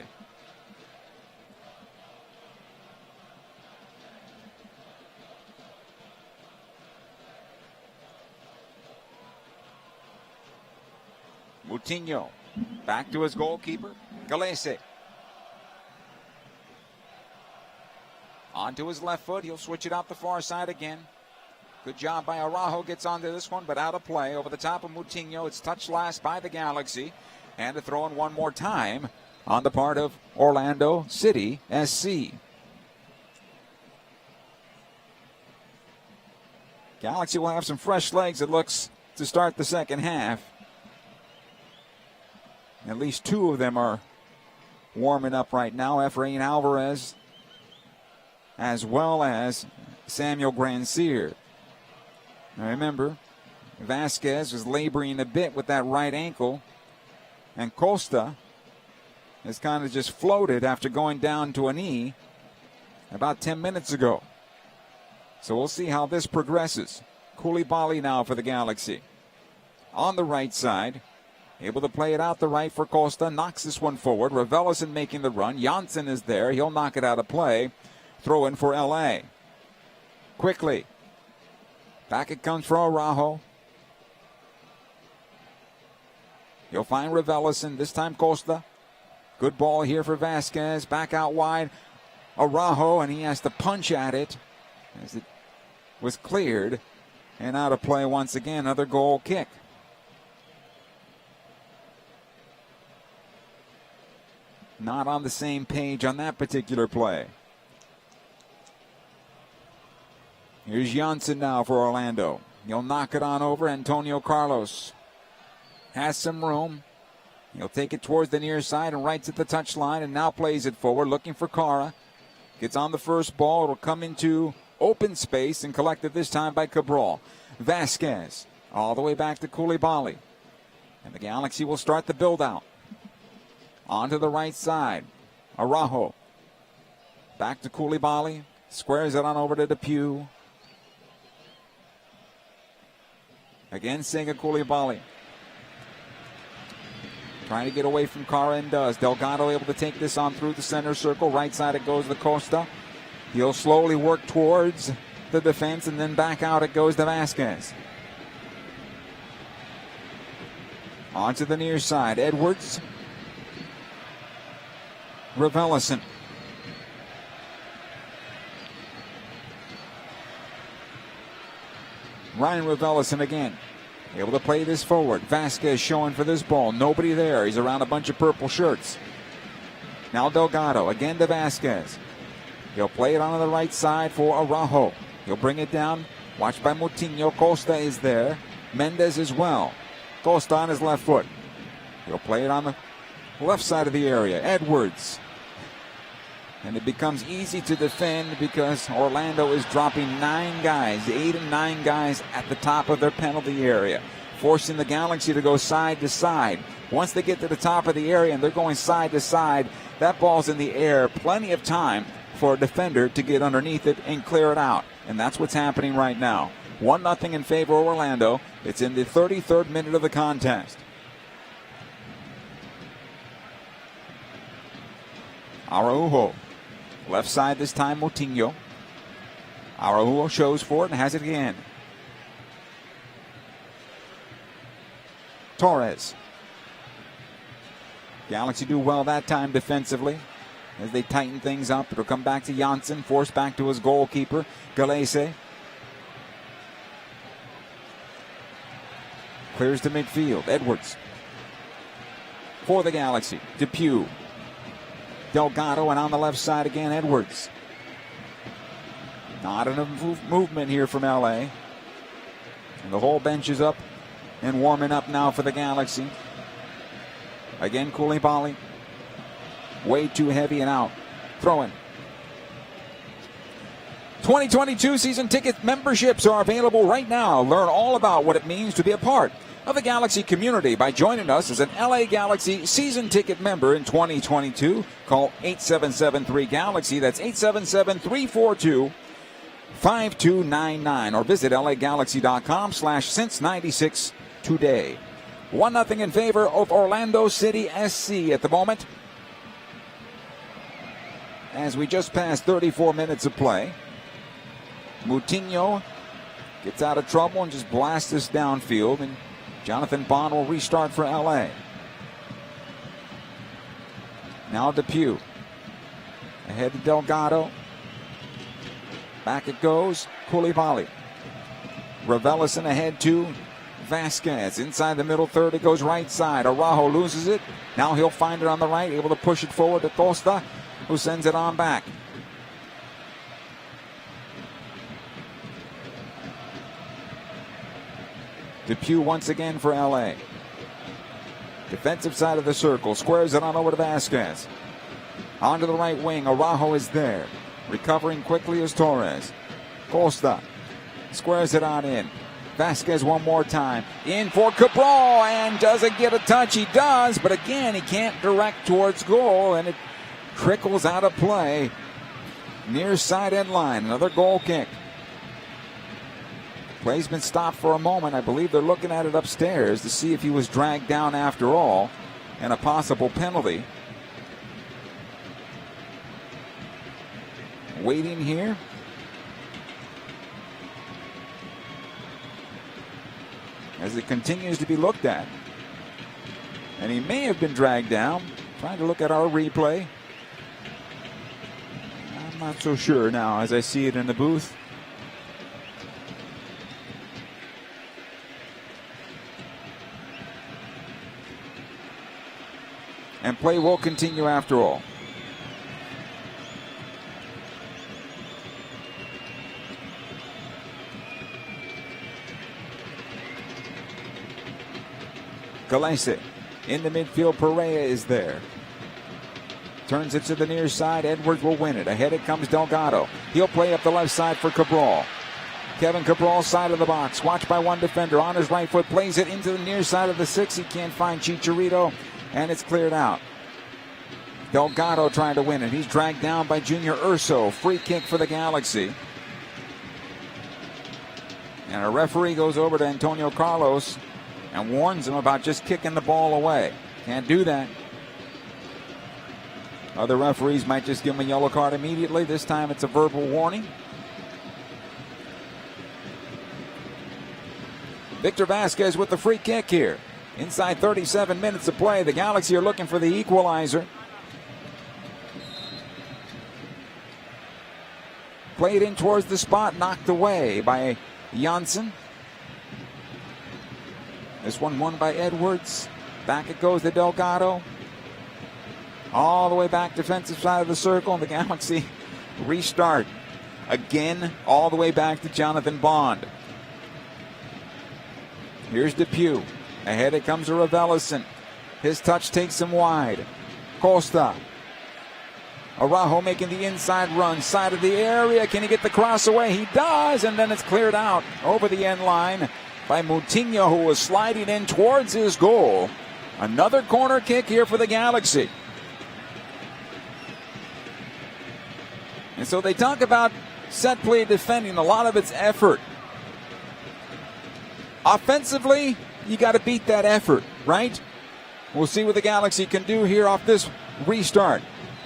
Moutinho back to his goalkeeper, Galese. Onto his left foot, he'll switch it out the far side again. Good job by Araujo, gets onto this one, but out of play. Over the top of Moutinho, it's touched last by the Galaxy. And a throw in one more time on the part of Orlando City SC. Galaxy will have some fresh legs, it looks, to start the second half. At least two of them are warming up right now. Efrain Alvarez, as well as Samuel Grandsir. Now remember, Vasquez was laboring a bit with that right ankle, and Costa has kind of just floated after going down to a knee about 10 minutes ago. So we'll see how this progresses. Koulibaly now for the Galaxy. On the right side, able to play it out the right for Costa, knocks this one forward. Ravelis making the run. Janssen is there. He'll knock it out of play. Throw in for LA. Quickly. Back it comes for Araujo. He'll find Ravelis, this time Costa. Good ball here for Vasquez. Back out wide. Araujo, and he has to punch at it as it was cleared. And out of play once again. Another goal kick. Not on the same page on that particular play. Here's Janssen now for Orlando. He'll knock it on over. Antonio Carlos has some room. He'll take it towards the near side and right at the touchline, and now plays it forward, looking for Cara. Gets on the first ball. It'll come into open space and collected this time by Cabral. Vasquez all the way back to Koulibaly. And the Galaxy will start the build-out. Onto the right side. Araujo. Back to Koulibaly. Squares it on over to DePuy. Again, Sega Koulibaly. Trying to get away from Cara and does. Delgado able to take this on through the center circle. Right side it goes to Costa. He'll slowly work towards the defense, and then back out it goes to Vasquez. Onto the near side. Edwards. Raveloson. Ryan Raveloson again. Able to play this forward. Vasquez showing for this ball. Nobody there. He's around a bunch of purple shirts. Now Delgado. Again to Vasquez. He'll play it on the right side for Araujo. He'll bring it down. Watched by Moutinho. Costa is there. Mendez as well. Costa on his left foot. He'll play it on the left side of the area. Edwards. And it becomes easy to defend because Orlando is dropping 9 guys, 8 and 9 guys at the top of their penalty area, forcing the Galaxy to go side to side. Once they get to the top of the area and they're going side to side, that ball's in the air. Plenty of time for a defender to get underneath it and clear it out. And that's what's happening right now. 1-0 in favor of Orlando. It's in the 33rd minute of the contest. Araujo. Left side this time, Moutinho. Araujo shows for it and has it again. Torres. Galaxy do well that time defensively as they tighten things up. It'll come back to Janssen, forced back to his goalkeeper, Galese. Clears to midfield. Edwards. For the Galaxy. Depew. Delgado, and on the left side again, Edwards. Not enough movement here from LA. And the whole bench is up and warming up now for the Galaxy. Again, Koulibaly. Way too heavy and out. Throw-in. 2022 season ticket memberships are available right now. Learn all about what it means to be a part of the Galaxy community by joining us as an LA Galaxy season ticket member in 2022. Call 877-3GALAXY. That's 877-342-5299 or visit lagalaxy.com/since96 today. 1-0 in favor of Orlando City SC at the moment, as we just passed 34 minutes of play. Moutinho gets out of trouble and just blasts this downfield, and Jonathan Bond will restart for LA. Now Depew. Ahead to Delgado. Back it goes. Koulibaly. Raveloson ahead to Vasquez. Inside the middle third, it goes right side. Araujo loses it. Now he'll find it on the right, able to push it forward to Costa, who sends it on back. Depew once again for LA. Defensive side of the circle. Squares it on over to Vasquez. Onto the right wing. Araujo is there. Recovering quickly is Torres. Costa squares it on in. Vasquez one more time. In for Cabral, and doesn't get a touch. He does, but again, he can't direct towards goal, and it trickles out of play. Near side end line. Another goal kick. Play's been stopped for a moment. I believe they're looking at it upstairs to see if he was dragged down after all, and a possible penalty. Waiting here. As it continues to be looked at. And he may have been dragged down. Trying to look at our replay. I'm not so sure now as I see it in the booth. And play will continue after all. Galese in the midfield. Perea is there. Turns it to the near side. Edwards will win it. Ahead it comes Delgado. He'll play up the left side for Cabral. Kevin Cabral, side of the box. Watched by one defender. On his right foot. Plays it into the near side of the 6. He can't find Chicharito. And it's cleared out. Delgado trying to win it. He's dragged down by Junior Urso. Free kick for the Galaxy. And a referee goes over to Antonio Carlos and warns him about just kicking the ball away. Can't do that. Other referees might just give him a yellow card immediately. This time it's a verbal warning. Victor Vasquez with the free kick here. Inside 37 minutes of play, the Galaxy are looking for the equalizer. Played in towards the spot, knocked away by Janssen. This one won by Edwards. Back it goes to Delgado. All the way back defensive side of the circle. The Galaxy restart. Again, all the way back to Jonathan Bond. Here's Depew. Ahead it comes to Raveloson. His touch takes him wide. Costa. Araujo making the inside run. Side of the area. Can he get the cross away? He does. And then it's cleared out over the end line by Moutinho, who was sliding in towards his goal. Another corner kick here for the Galaxy. And so they talk about set play defending, a lot of it's effort. Offensively, you got to beat that effort, right? We'll see what the Galaxy can do here off this restart.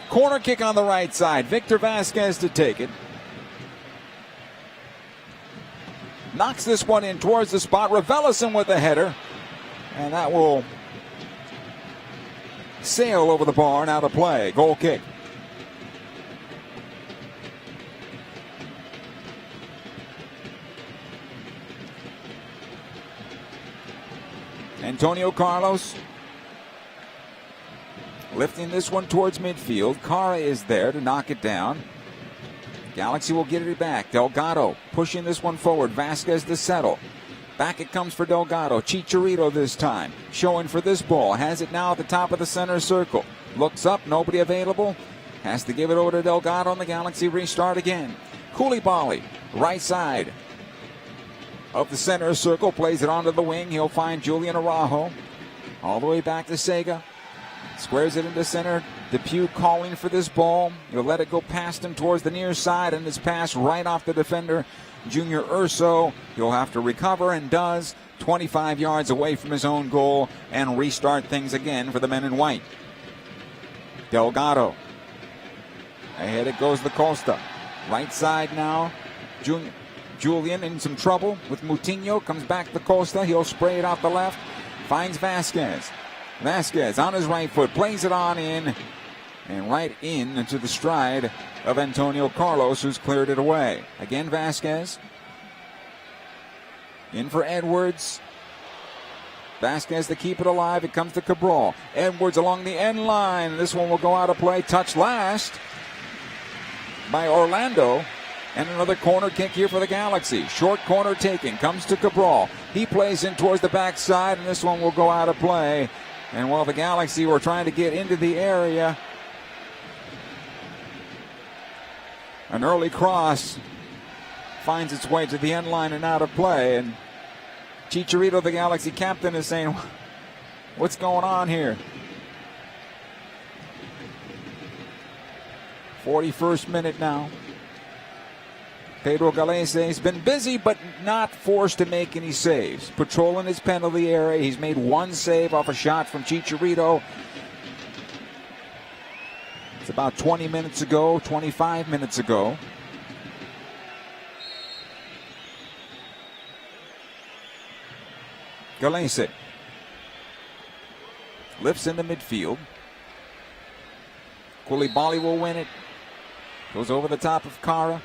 Corner kick on the right side. Victor Vasquez to take it. Knocks this one in towards the spot. Raveloson with a header. And that will sail over the bar and out of play. Goal kick. Antonio Carlos lifting this one towards midfield. Cara is there to knock it down. Galaxy will get it back. Delgado pushing this one forward. Vasquez to settle. Back it comes for Delgado. Chicharito this time. Showing for this ball. Has it now at the top of the center circle. Looks up. Nobody available. Has to give it over to Delgado, and the Galaxy restart again. Koulibaly, right side of the center circle, plays it onto the wing. He'll find Julian Araujo. All the way back to Sega. Squares it into center. Depew calling for this ball. He'll let it go past him towards the near side, and it's passed right off the defender, Junior Urso. He'll have to recover, and does. 25 yards away from his own goal, and restart things again for the men in white. Delgado. Ahead it goes to Costa. Right side now. Julian in some trouble with Moutinho. Comes back to Costa. He'll spray it out the left. Finds Vasquez. Vasquez on his right foot. Plays it on in. And right into the stride of Antonio Carlos, who's cleared it away. Again, Vasquez. In for Edwards. Vasquez to keep it alive. It comes to Cabral. Edwards along the end line. This one will go out of play. Touch last by Orlando. And another corner kick here for the Galaxy. Short corner taken. Comes to Cabral. He plays in towards the backside, and this one will go out of play. And while the Galaxy were trying to get into the area, an early cross finds its way to the end line and out of play. And Chicharito, the Galaxy captain, is saying, what's going on here? 41st minute now. Pedro Galese has been busy but not forced to make any saves. Patrolling his penalty area. He's made one save off a shot from Chicharito. It's about 20 minutes ago, 25 minutes ago. Galese lifts into midfield. Koulibaly will win it. Goes over the top of Cara.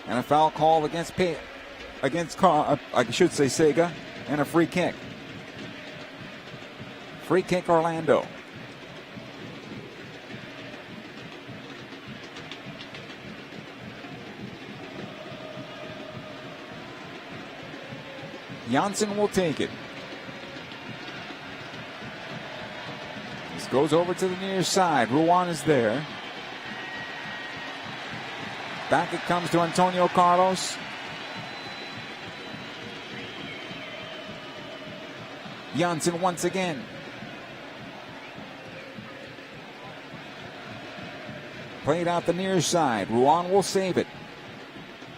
And a foul call against Sega, and a free kick. Free kick, Orlando. Janssen will take it. This goes over to the near side. Ruan is there. Back it comes to Antonio Carlos. Janssen once again. Played out the near side. Ruan will save it.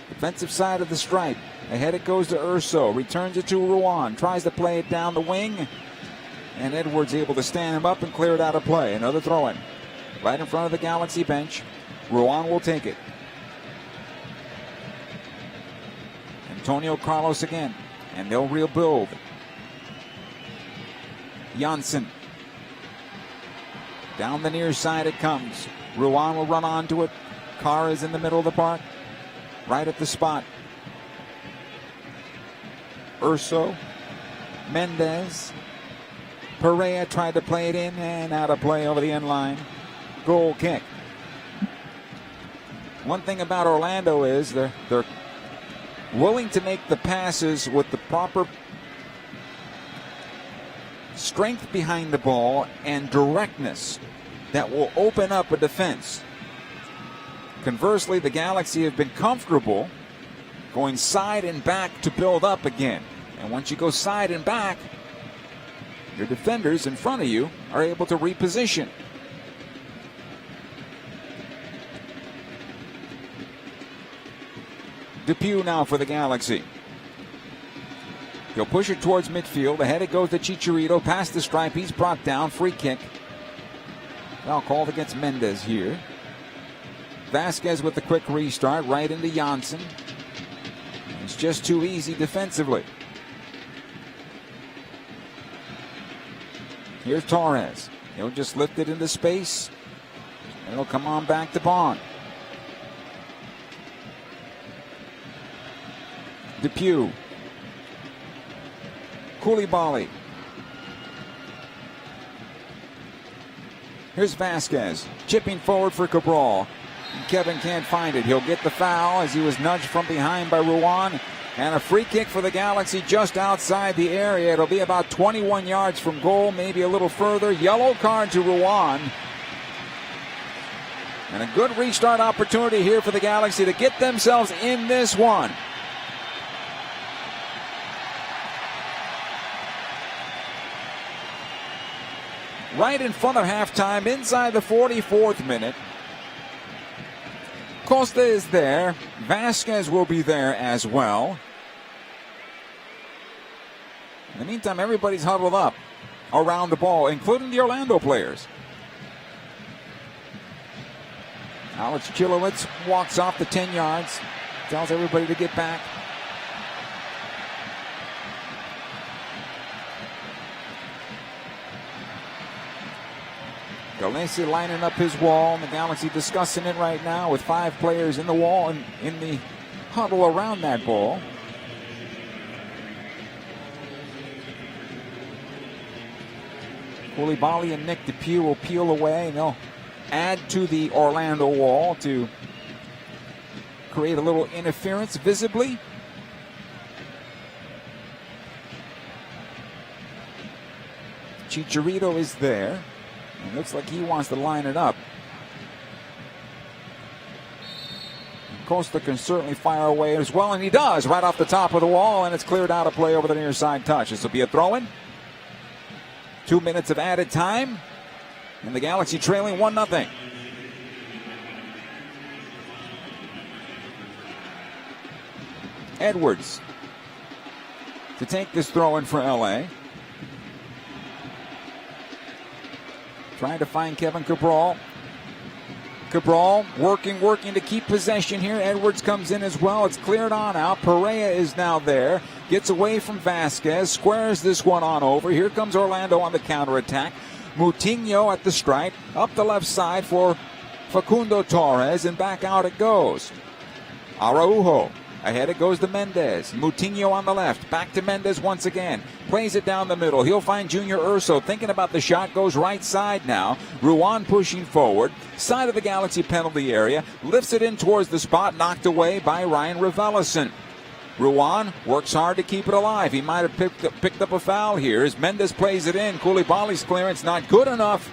Defensive side of the stripe. Ahead it goes to Urso. Returns it to Ruan. Tries to play it down the wing. And Edwards able to stand him up and clear it out of play. Another throw-in. Right in front of the Galaxy bench. Ruan will take it. Antonio Carlos again, and they'll rebuild. Janssen. Down the near side it comes. Ruan will run onto it. Carr is in the middle of the park. Right at the spot. Urso. Mendez. Perea tried to play it in and out of play over the end line. Goal kick. One thing about Orlando is they're willing to make the passes with the proper strength behind the ball and directness that will open up a defense. Conversely, the Galaxy have been comfortable going side and back to build up again. And once you go side and back, your defenders in front of you are able to reposition. Depew now for the Galaxy. He'll push it towards midfield. Ahead it goes to Chicharito. Past the stripe. He's brought down. Free kick. Now called against Mendez here. Vasquez with the quick restart. Right into Janssen. It's just too easy defensively. Here's Torres. He'll just lift it into space. And it'll come on back to Bond. Depew. Koulibaly. Here's Vasquez. Chipping forward for Cabral. Kevin can't find it. He'll get the foul as he was nudged from behind by Ruan. And a free kick for the Galaxy just outside the area. It'll be about 21 yards from goal, maybe a little further. Yellow card to Ruan. And a good restart opportunity here for the Galaxy to get themselves in this one. Right in front of halftime, inside the 44th minute. Costa is there. Vasquez will be there as well. In the meantime, everybody's huddled up around the ball, including the Orlando players. Alex Chilowitz walks off the 10 yards, tells everybody to get back. Galesi lining up his wall, and the Galaxy discussing it right now with 5 players in the wall and in the huddle around that ball. Koulibaly and Nick Depew will peel away, and they'll add to the Orlando wall to create a little interference visibly. Chicharito is there. It looks like he wants to line it up. Costa can certainly fire away as well, and he does right off the top of the wall, and it's cleared out of play over the near side touch. This will be a throw-in. 2 minutes of added time, and the Galaxy trailing 1-0. Edwards to take this throw-in for LA. Trying to find Kevin Cabral. Cabral working to keep possession here. Edwards comes in as well. It's cleared on out. Perea is now there. Gets away from Vasquez. Squares this one on over. Here comes Orlando on the counterattack. Moutinho at the stripe. Up the left side for Facundo Torres. And back out it goes. Araujo. Ahead it goes to Mendez. Moutinho on the left. Back to Mendez once again. Plays it down the middle. He'll find Junior Urso. Thinking about the shot. Goes right side now. Ruan pushing forward. Side of the Galaxy penalty area. Lifts it in towards the spot. Knocked away by Ryan Raveloson. Ruan works hard to keep it alive. He might have picked up a foul here as Mendez plays it in. Koulibaly's clearance not good enough.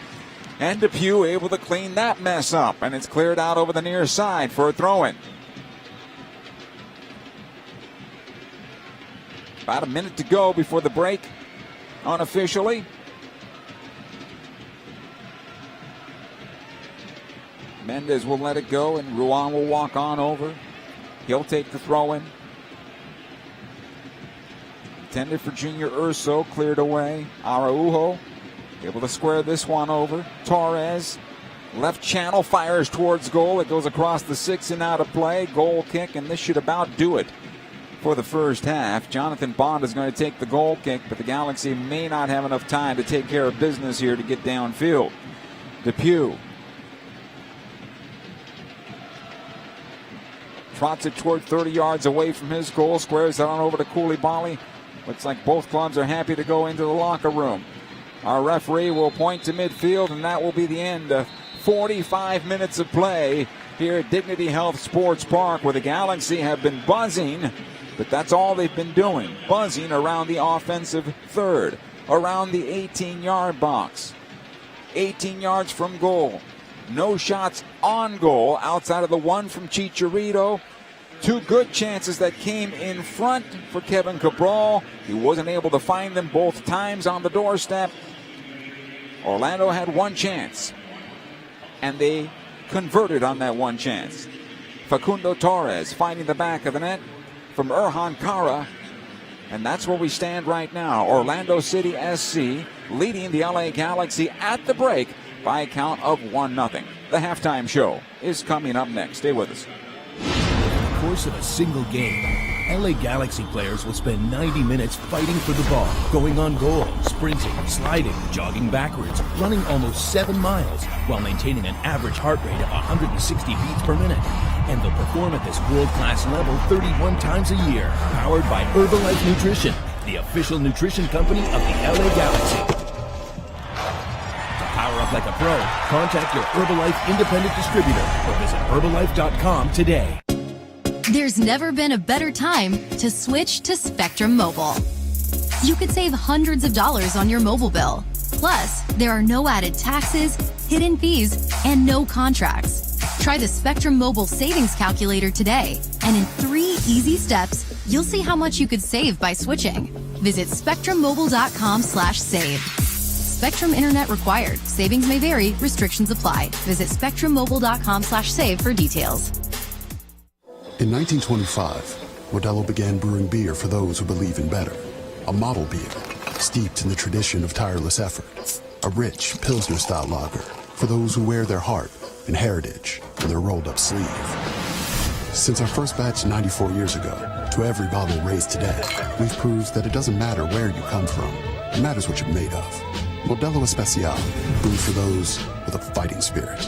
And Depew able to clean that mess up. And it's cleared out over the near side for a throw-in. About a minute to go before the break, unofficially. Mendez will let it go, and Ruan will walk on over. He'll take the throw-in. Intended for Junior Urso, cleared away. Araujo able to square this one over. Torres, left channel, fires towards goal. It goes across the 6 and out of play. Goal kick, and this should about do it for the first half. Jonathan Bond is going to take the goal kick, but the Galaxy may not have enough time to take care of business here to get downfield. Depew trots it toward 30 yards away from his goal, squares it on over to Koulibaly. Looks like both clubs are happy to go into the locker room. Our referee will point to midfield, and that will be the end of 45 minutes of play here at Dignity Health Sports Park, where the Galaxy have been buzzing, but that's all they've been doing, buzzing around the offensive third, around the 18-yard box. 18 yards from goal. No shots on goal outside of the one from Chicharito. Two good chances that came in front for Kevin Cabral. He wasn't able to find them both times on the doorstep. Orlando had one chance, and they converted on that one chance. Facundo Torres finding the back of the net from Erhan Kara. And that's where we stand right now. Orlando City SC leading the LA Galaxy at the break by a count of 1-0. The halftime show is coming up next. Stay with us. Over the course of a single game, LA Galaxy players will spend 90 minutes fighting for the ball, going on goal, sprinting, sliding, jogging backwards, running almost 7 miles while maintaining an average heart rate of 160 beats per minute. And they'll perform at this world-class level 31 times a year, powered by Herbalife Nutrition, the official nutrition company of the LA Galaxy. To power up like a pro, contact your Herbalife independent distributor or visit Herbalife.com today. There's never been a better time to switch to Spectrum Mobile. You could save hundreds of dollars on your mobile bill. Plus, there are no added taxes, hidden fees, and no contracts. Try the Spectrum Mobile Savings Calculator today, and in 3 easy steps, you'll see how much you could save by switching. Visit spectrummobile.com/save. Spectrum Internet required. Savings may vary. Restrictions apply. Visit spectrummobile.com/save for details. In 1925, Modelo began brewing beer for those who believe in better. A model beer, steeped in the tradition of tireless effort. A rich Pilsner-style lager for those who wear their heart and heritage in their rolled-up sleeve. Since our first batch 94 years ago, to every bottle raised today, we've proved that it doesn't matter where you come from. It matters what you're made of. Modelo Especial, brewed for those with a fighting spirit.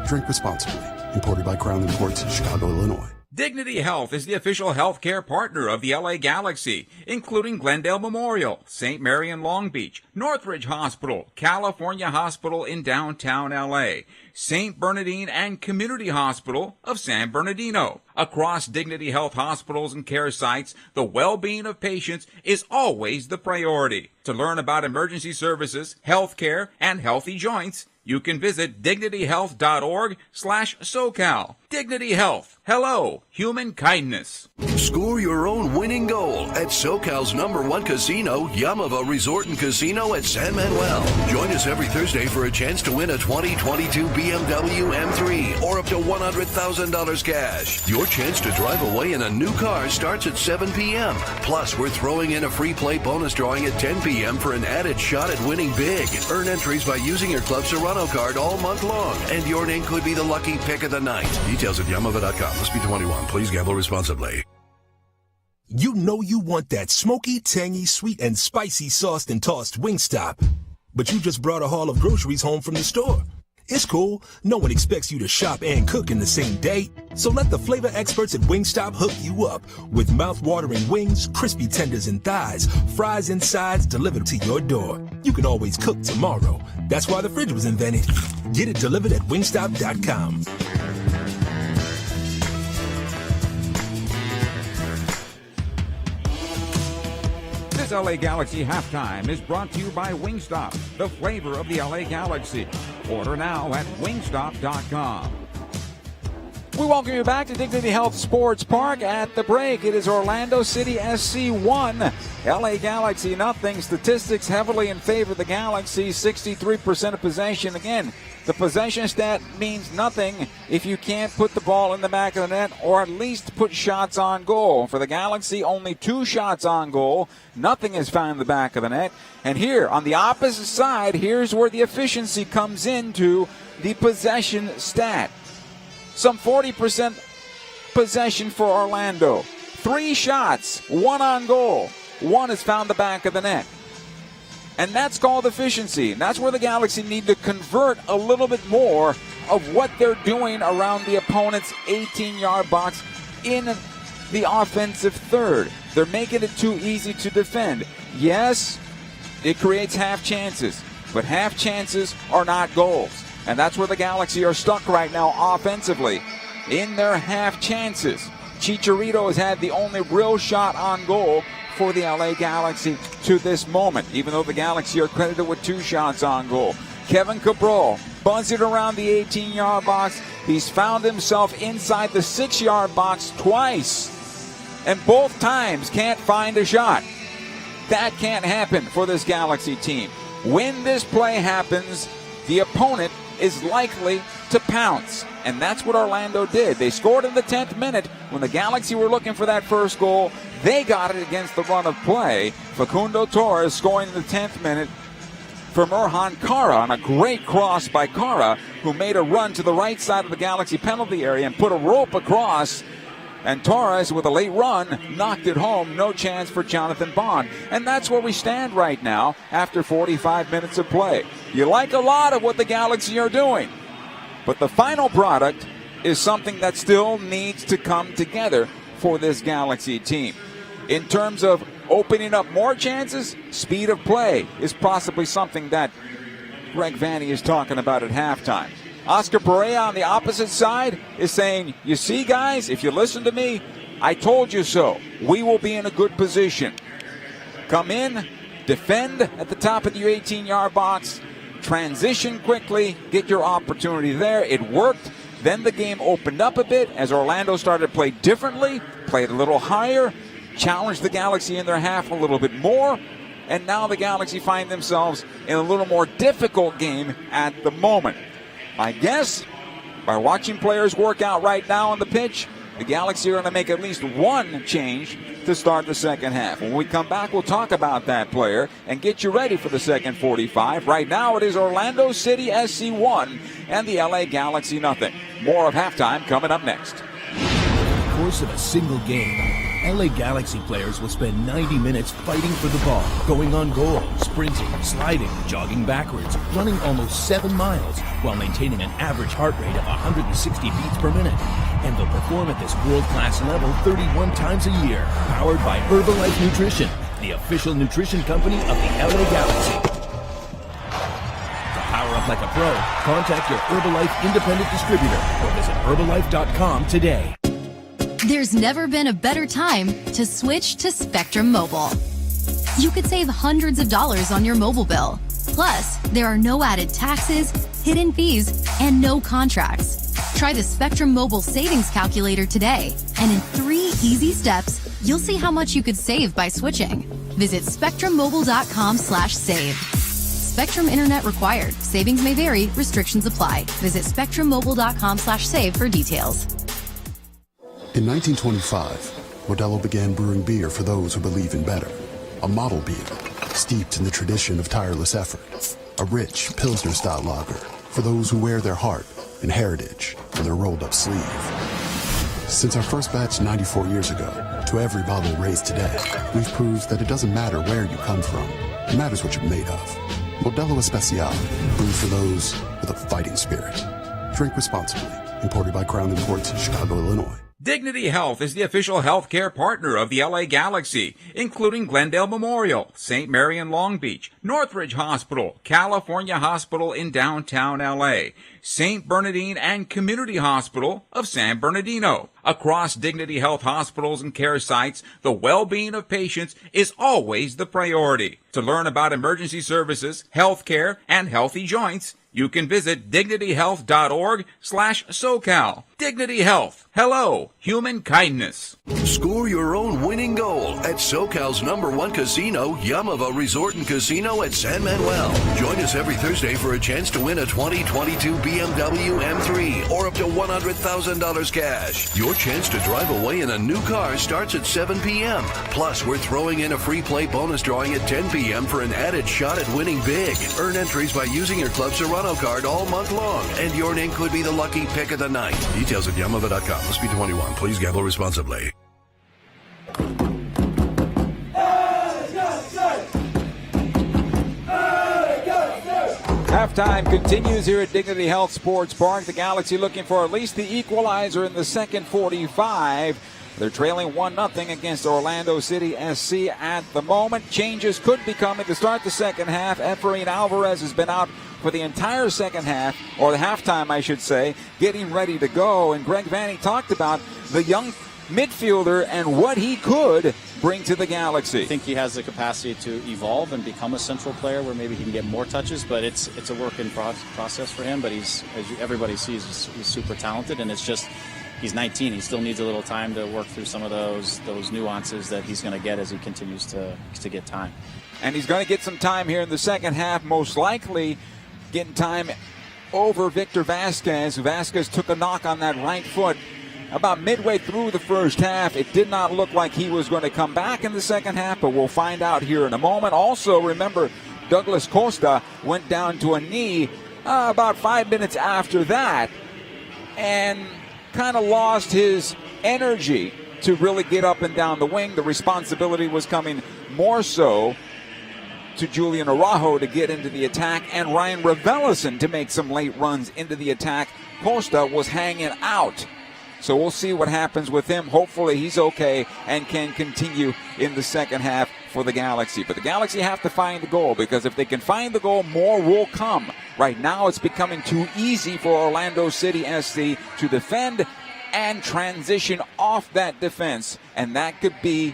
Drink responsibly. Imported by Crown Imports, Chicago, Illinois. Dignity Health is the official healthcare partner of the LA Galaxy, including Glendale Memorial, St. Mary in Long Beach, Northridge Hospital, California Hospital in downtown LA, St. Bernardine and Community Hospital of San Bernardino. Across Dignity Health hospitals and care sites, the well-being of patients is always the priority. To learn about emergency services, healthcare, and healthy joints, you can visit dignityhealth.org/SoCal. Dignity Health. Hello, human kindness. Score your own winning goal at SoCal's #1 casino, Yamava Resort and Casino at San Manuel. Join us every Thursday for a chance to win a 2022 BMW M3 or up to $100,000 cash. Your chance to drive away in a new car starts at 7 p.m. Plus, we're throwing in a free play bonus drawing at 10 p.m. for an added shot at winning big. Earn entries by using your Club Serrano card all month long, and your name could be the lucky pick of the night. Details at Yamava.com. Must be 21. Please gamble responsibly. You know you want that smoky, tangy, sweet, and spicy sauced and tossed Wingstop, but you just brought a haul of groceries home from the store. It's cool. No one expects you to shop and cook in the same day. So let the flavor experts at Wingstop hook you up with mouth-watering wings, crispy tenders and thighs, fries and sides delivered to your door. You can always cook tomorrow. That's why the fridge was invented. Get it delivered at Wingstop.com. This LA Galaxy halftime is brought to you by Wingstop, the flavor of the LA Galaxy. Order now at wingstop.com. We welcome you back to Dignity Health Sports Park. At the break, it is Orlando City SC 1, LA Galaxy nothing. Statistics heavily in favor of the Galaxy, 63% of possession. Again, the possession stat means nothing if you can't put the ball in the back of the net or at least put shots on goal. For the Galaxy, only 2 shots on goal. Nothing is found in the back of the net. And here, on the opposite side, here's where the efficiency comes into the possession stat. Some 40% possession for Orlando, 3 shots, 1 on goal. 1 has found the back of the net. And that's called efficiency. And that's where the Galaxy need to convert a little bit more of what they're doing around the opponent's 18-yard box in the offensive third. They're making it too easy to defend. Yes, it creates half chances, but half chances are not goals. And that's where the Galaxy are stuck right now offensively, in their half chances. Chicharito has had the only real shot on goal for the LA Galaxy to this moment, even though the Galaxy are credited with 2 shots on goal. Kevin Cabral buzzing around the 18-yard box. He's found himself inside the 6-yard box twice, and both times can't find a shot. That can't happen for this Galaxy team. When this play happens, the opponent is likely to pounce. And that's what Orlando did. They scored in the 10th minute when the Galaxy were looking for that first goal. They got it against the run of play. Facundo Torres scoring in the 10th minute for Merhan Kara on a great cross by Kara, who made a run to the right side of the Galaxy penalty area and put a rope across. And Torres, with a late run, knocked it home. No chance for Jonathan Bond. And that's where we stand right now after 45 minutes of play. You like a lot of what the Galaxy are doing, but the final product is something that still needs to come together for this Galaxy team. In terms of opening up more chances, speed of play is possibly something that Greg Vanney is talking about at halftime. Oscar Perea on the opposite side is saying, you see, guys, if you listen to me, I told you so. We will be in a good position. Come in, defend at the top of your 18-yard box, transition quickly, get your opportunity there. It worked. Then the game opened up a bit as Orlando started to play differently, played a little higher, challenged the Galaxy in their half a little bit more, and now the Galaxy find themselves in a little more difficult game at the moment. I guess by watching players work out right now on the pitch, the Galaxy are going to make at least one change to start the second half. When we come back, we'll talk about that player and get you ready for the second 45. Right now, it is Orlando City SC 1 and the LA Galaxy nothing. More of halftime coming up next. Over the course of a single game, LA Galaxy players will spend 90 minutes fighting for the ball, going on goal, sprinting, sliding, jogging backwards, running almost 7 miles, while maintaining an average heart rate of 160 beats per minute. And they'll perform at this world-class level 31 times a year, powered by Herbalife Nutrition, the official nutrition company of the LA Galaxy. To power up like a pro, contact your Herbalife independent distributor or visit Herbalife.com today. There's never been a better time to switch to Spectrum Mobile. You could save hundreds of dollars on your mobile bill. Plus, there are no added taxes, hidden fees, and no contracts. Try the Spectrum Mobile Savings Calculator today, and in 3 easy steps, you'll see how much you could save by switching. Visit spectrummobile.com/save. Spectrum Internet required. Savings may vary. Restrictions apply. Visit spectrummobile.com/save for details. In 1925, Modelo began brewing beer for those who believe in better. A model beer, steeped in the tradition of tireless effort. A rich Pilsner-style lager for those who wear their heart and heritage on their rolled-up sleeve. Since our first batch 94 years ago, to every bottle raised today, we've proved that it doesn't matter where you come from. It matters what you're made of. Modelo Especial, brewed for those with a fighting spirit. Drink responsibly. Imported by Crown Imports, Chicago, Illinois. Dignity Health is the official healthcare partner of the LA Galaxy, including Glendale Memorial, St. Mary in Long Beach, Northridge Hospital, California Hospital in downtown LA, St. Bernardine and Community Hospital of San Bernardino. Across Dignity Health hospitals and care sites, the well-being of patients is always the priority. To learn about emergency services, healthcare, and healthy joints, you can visit dignityhealth.org/SoCal. Dignity Health. Hello, human kindness. Score your own winning goal at SoCal's #1 casino, Yamava Resort and Casino at San Manuel. Join us every Thursday for a chance to win a 2022 BMW M3 or up to $100,000 cash. Your chance to drive away in a new car starts at 7 p.m. Plus, we're throwing in a free play bonus drawing at 10 p.m. for an added shot at winning big. Earn entries by using your Club Serrano card all month long, and your name could be the lucky pick of the night. Details at Yamava.com. Must be 21. Please gamble responsibly. Halftime continues here at Dignity Health Sports Park. The Galaxy looking for at least the equalizer in the second 45. They're trailing 1-0 against Orlando City SC at the moment. Changes could be coming to start the second half. Efrain Alvarez has been out for the entire second half, or the halftime, I should say, getting ready to go. And Greg Vanney talked about the young midfielder and what he could bring to the Galaxy. I think he has the capacity to evolve and become a central player where maybe he can get more touches, but it's a work in process for him. But he's, as everybody sees, he's super talented, and it's just he's 19. He still needs a little time to work through some of those nuances that he's going to get as he continues to get time. And he's going to get some time here in the second half, most likely getting time over Victor Vasquez. Vasquez took a knock on that right foot about midway through the first half. It did not look like he was going to come back in the second half, but we'll find out here in a moment. Also, remember, Douglas Costa went down to a knee about 5 minutes after that and kind of lost his energy to really get up and down the wing. The responsibility was coming more so to Julian Araujo to get into the attack and Ryan Raveloson to make some late runs into the attack. Costa was hanging out. So we'll see what happens with him. Hopefully he's okay and can continue in the second half for the Galaxy. But the Galaxy have to find the goal, because if they can find the goal, more will come. Right now it's becoming too easy for Orlando City SC to defend and transition off that defense. And that could be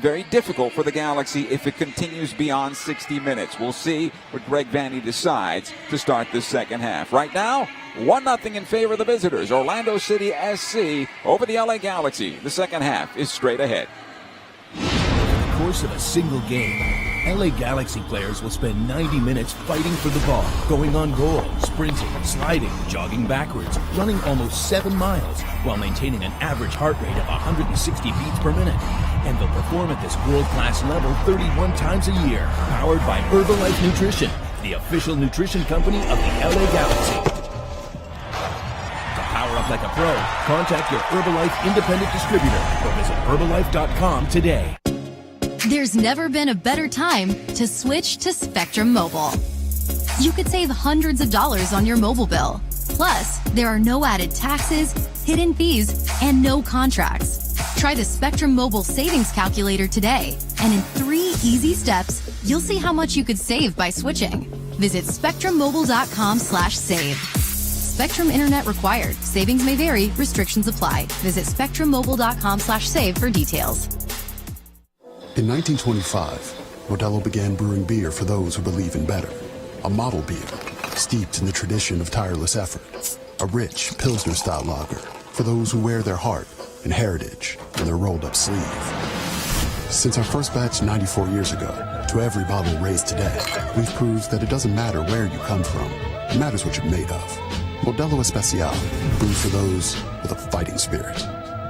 very difficult for the Galaxy if it continues beyond 60 minutes. We'll see what Greg Vanney decides to start this second half. Right now, 1-0 in favor of the visitors. Orlando City SC over the LA Galaxy. The second half is straight ahead. Over the course of a single game, LA Galaxy players will spend 90 minutes fighting for the ball, going on goal, sprinting, sliding, jogging backwards, running almost 7 miles, while maintaining an average heart rate of 160 beats per minute. And they'll perform at this world-class level 31 times a year, powered by Herbalife Nutrition, the official nutrition company of the LA Galaxy. To power up like a pro, contact your Herbalife independent distributor or visit Herbalife.com today. There's never been a better time to switch to Spectrum Mobile. You could save hundreds of dollars on your mobile bill. Plus, there are no added taxes, hidden fees, and no contracts. Try the Spectrum Mobile Savings Calculator today, and in 3 easy steps, you'll see how much you could save by switching. Visit spectrummobile.com/save. Spectrum Internet required. Savings may vary. Restrictions apply. Visit spectrummobile.com/save for details. In 1925, Modelo began brewing beer for those who believe in better. A model beer, steeped in the tradition of tireless effort. A rich Pilsner-style lager for those who wear their heart and heritage in their rolled-up sleeve. Since our first batch 94 years ago, to every bottle raised today, we've proved that it doesn't matter where you come from. It matters what you're made of. Modelo Especial, brewed for those with a fighting spirit.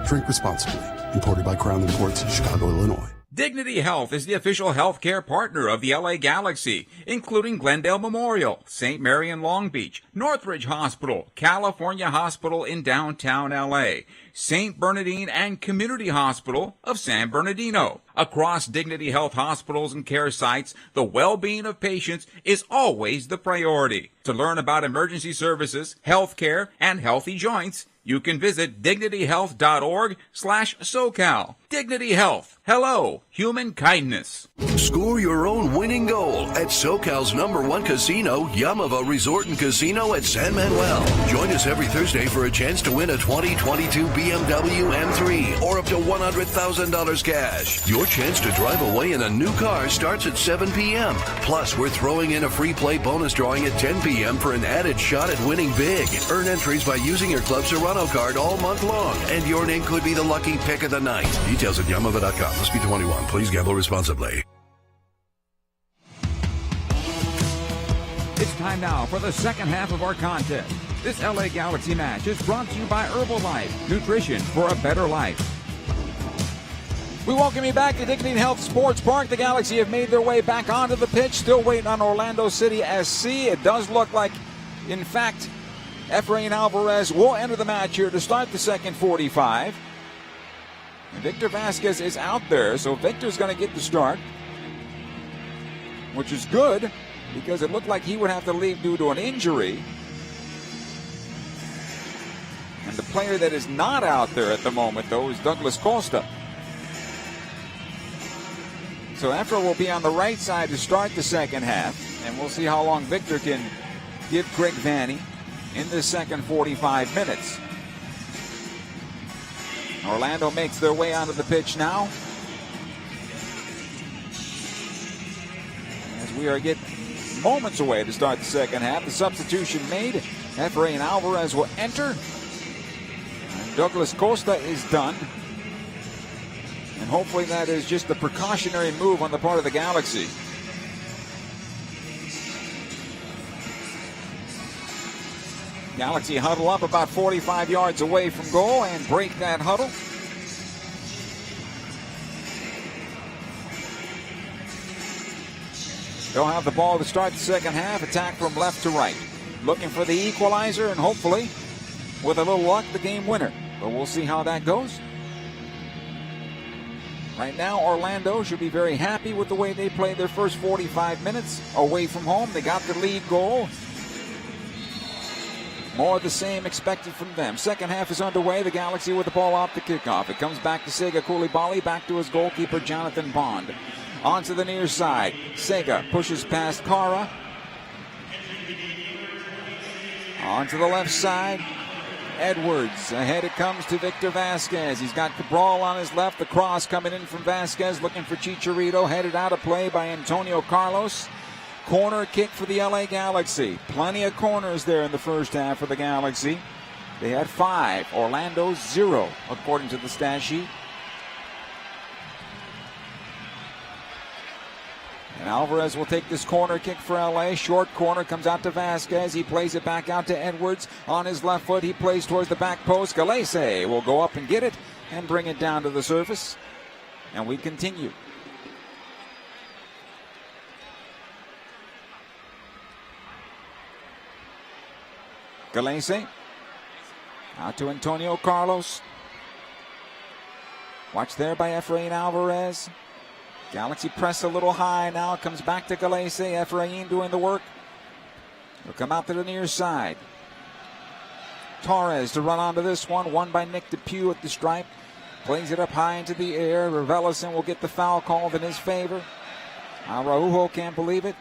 Drink responsibly. Imported by Crown Imports, Chicago, Illinois. Dignity Health is the official healthcare partner of the LA Galaxy, including Glendale Memorial, St. Mary in Long Beach, Northridge Hospital, California Hospital in downtown LA, St. Bernardine and Community Hospital of San Bernardino. Across Dignity Health hospitals and care sites, the well-being of patients is always the priority. To learn about emergency services, healthcare, and healthy joints, you can visit dignityhealth.org/SoCal. Dignity Health. Hello, human kindness. Score your own winning goal at SoCal's #1 casino, Yamava Resort and Casino at San Manuel. Join us every Thursday for a chance to win a 2022 BMW M3 or up to $100,000 cash. Your chance to drive away in a new car starts at 7 p.m. Plus, we're throwing in a free play bonus drawing at 10 p.m. for an added shot at winning big. Earn entries by using your Club Serrano card all month long, and your name could be the lucky pick of the night. Details at Yamava.com. Must be 21. Please gamble responsibly. It's time now for the second half of our contest. This LA Galaxy match is brought to you by Herbalife, nutrition for a better life. We welcome you back to Dignity Health Sports Park. The Galaxy have made their way back onto the pitch, still waiting on Orlando City SC. It does look like, in fact, Efrain Alvarez will enter the match here to start the second 45. And Victor Vasquez is out there, so Victor's going to get the start, which is good. because it looked like he would have to leave due to an injury. And the player that is not out there at the moment, though, is Douglas Costa. So Efra will be on the right side to start the second half, and we'll see how long Victor can give Greg Vanny in the second 45 minutes. Orlando makes their way onto the pitch now, as we are getting moments away to start the second half. The substitution made. Efrain Alvarez will enter. And Douglas Costa is done. And hopefully that is just a precautionary move on the part of the Galaxy. Galaxy huddle up about 45 yards away from goal and break that huddle. They'll have the ball to start the second half. Attack from left to right. Looking for the equalizer and hopefully, with a little luck, the game winner. But we'll see how that goes. Right now, Orlando should be very happy with the way they played their first 45 minutes away from home. They got the lead goal. More of the same expected from them. Second half is underway. The Galaxy with the ball off the kickoff. It comes back to Sega Coulibaly, back to his goalkeeper, Jonathan Bond. Onto the near side. Sega pushes past Kara. Onto the left side. Edwards. Ahead it comes to Victor Vasquez. He's got Cabral on his left. The cross coming in from Vasquez, looking for Chicharito. Headed out of play by Antonio Carlos. Corner kick for the LA Galaxy. Plenty of corners there in the first half for the Galaxy. They had 5. Orlando 0, according to the stat sheet. And Alvarez will take this corner kick for LA. Short corner comes out to Vasquez. He plays it back out to Edwards. On his left foot, he plays towards the back post. Galese will go up and get it and bring it down to the surface. And we continue. Galese out to Antonio Carlos. Watched there by Efrain Alvarez. Galaxy press a little high now. Comes back to Galese. Efrain doing the work. He'll come out to the near side. Torres to run onto this one. Won by Nick DePue at the stripe. Plays it up high into the air. Raveloson will get the foul called in his favor. Araujo can't believe it.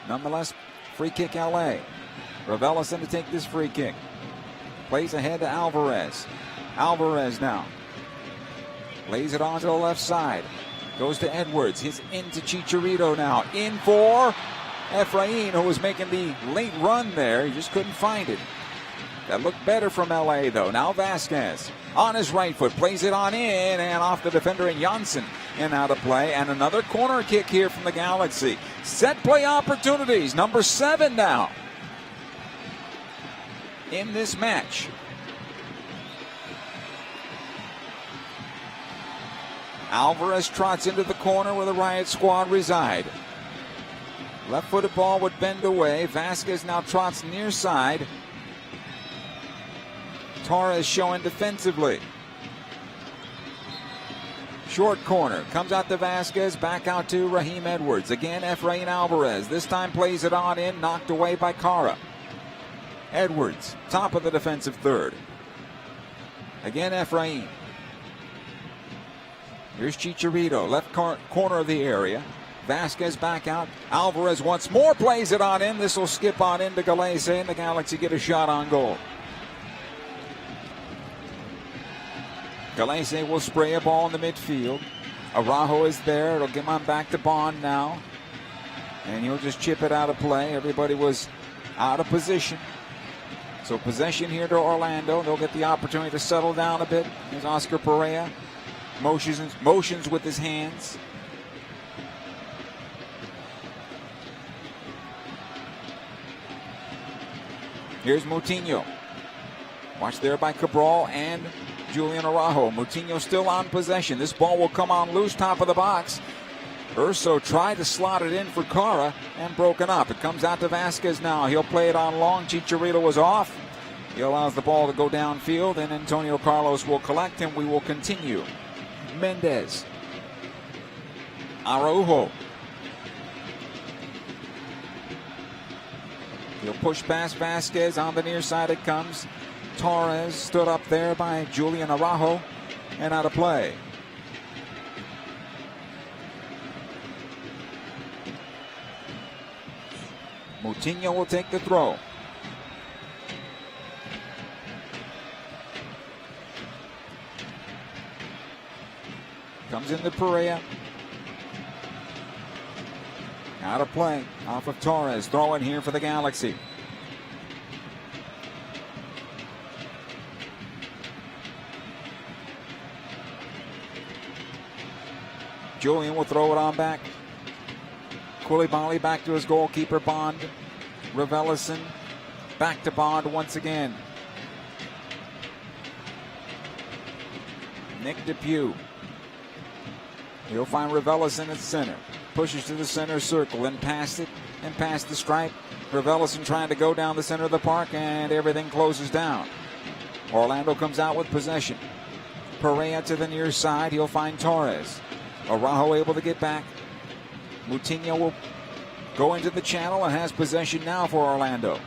Nonetheless, free kick LA. Raveloson to take this free kick. Plays ahead to Alvarez. Alvarez now. Lays it onto the left side. Goes to Edwards. He's into Chicharito now. In for Efrain, who was making the late run there. He just couldn't find it. That looked better from LA, though. Now Vasquez on his right foot. Plays it on in and off the defender and Janssen in out of play. And another corner kick here from the Galaxy. Set play opportunities. Number 7 now in this match. Alvarez trots into the corner where the Riot Squad reside. Left-footed ball would bend away. Vasquez now trots near side. Torres showing defensively. Short corner. Comes out to Vasquez. Back out to Raheem Edwards. Again, Efrain Alvarez. This time plays it on in. Knocked away by Kara. Edwards, top of the defensive third. Again, Efrain. Here's Chicharito, left corner of the area. Vasquez back out. Alvarez once more plays it on in. This will skip on into Galese, and the Galaxy get a shot on goal. Galese will spray a ball in the midfield. Araujo is there. It'll get on back to Bond now. And he'll just chip it out of play. Everybody was out of position. So possession here to Orlando. They'll get the opportunity to settle down a bit. Here's Oscar Perea. Motions with his hands. Here's Moutinho. Watch there by Cabral and Julian Araujo. Moutinho still on possession. This ball will come on loose, top of the box. Urso tried to slot it in for Kara and broken up. It comes out to Vasquez now. He'll play it on long. Chicharito was off. He allows the ball to go downfield, and Antonio Carlos will collect him. We will continue. Mendez Araujo. He'll push past Vasquez. On the near side it comes. Torres stood up there by Julian Araujo and out of play. Moutinho will take the throw. Comes into Perea. Out of play. Off of Torres. Throw in here for the Galaxy. Julian will throw it on back. Koulibaly back to his goalkeeper, Bond. Raveloson back to Bond once again. Nick DePuy. He'll find Raveloson at center. Pushes to the center circle and past it and past the stripe. Raveloson trying to go down the center of the park and everything closes down. Orlando comes out with possession. Perea to the near side. He'll find Torres. Araujo able to get back. Moutinho will go into the channel and has possession now for Orlando.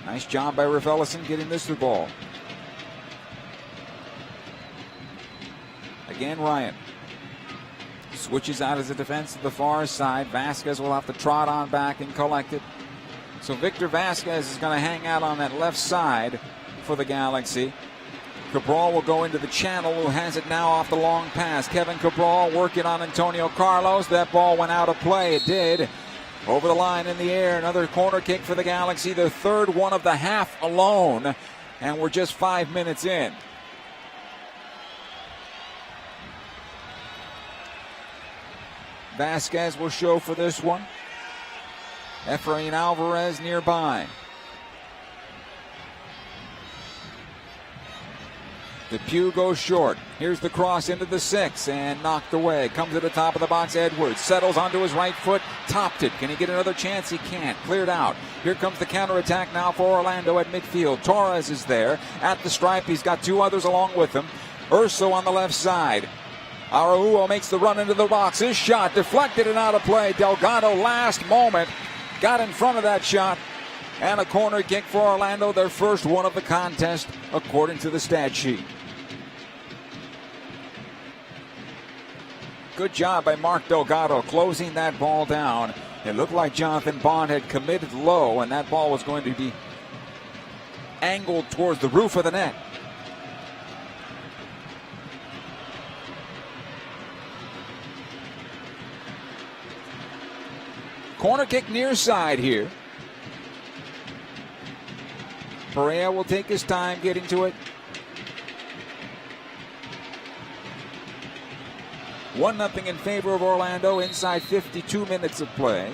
Nice job by Raveloson getting this to the ball. Again, Ryan. Switches out as a defense to the far side. Vasquez will have to trot on back and collect it. So Victor Vasquez is going to hang out on that left side for the Galaxy. Cabral will go into the channel, who has it now off the long pass. Kevin Cabral working on Antonio Carlos. That ball went out of play. It did. Over the line in the air. Another corner kick for the Galaxy. Their third one of the half alone. And we're just 5 minutes in. Vasquez will show for this one. Efrain Alvarez nearby. DePuy goes short. Here's the cross into the 6 and knocked away. Comes to the top of the box. Edwards settles onto his right foot. Topped it. Can he get another chance? He can't. Cleared out. Here comes the counterattack now for Orlando at midfield. Torres is there at the stripe. He's got two others along with him. Urso on the left side. Araujo makes the run into the box. His shot deflected and out of play. Delgado last moment got in front of that shot. And a corner kick for Orlando. Their first one of the contest according to the stat sheet. Good job by Mark Delgado closing that ball down. It looked like Jonathan Bond had committed low, and that ball was going to be angled towards the roof of the net. Corner kick near side here. Perea will take his time getting to it. 1-0 in favor of Orlando inside 52 minutes of play.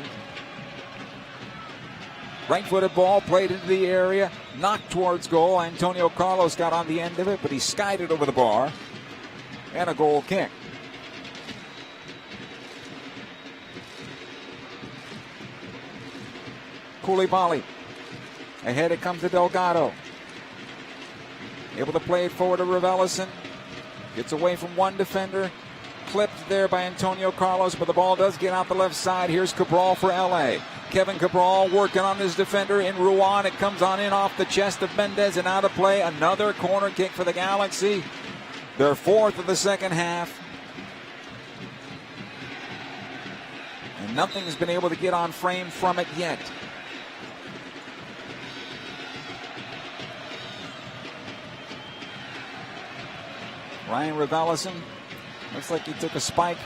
Right-footed ball played into the area, knocked towards goal. Antonio Carlos got on the end of it, but he skied it over the bar. And a goal kick. Koulibaly. Ahead it comes to Delgado. Able to play it forward to Raveloson. Gets away from one defender. Clipped there by Antonio Carlos, but the ball does get out the left side. Here's Cabral for LA. Kevin Cabral working on his defender in Ruan. It comes on in off the chest of Mendez and out of play. Another corner kick for the Galaxy. Their fourth of the second half. And nothing has been able to get on frame from it yet. Ryan Raveloson. Looks like he took a spike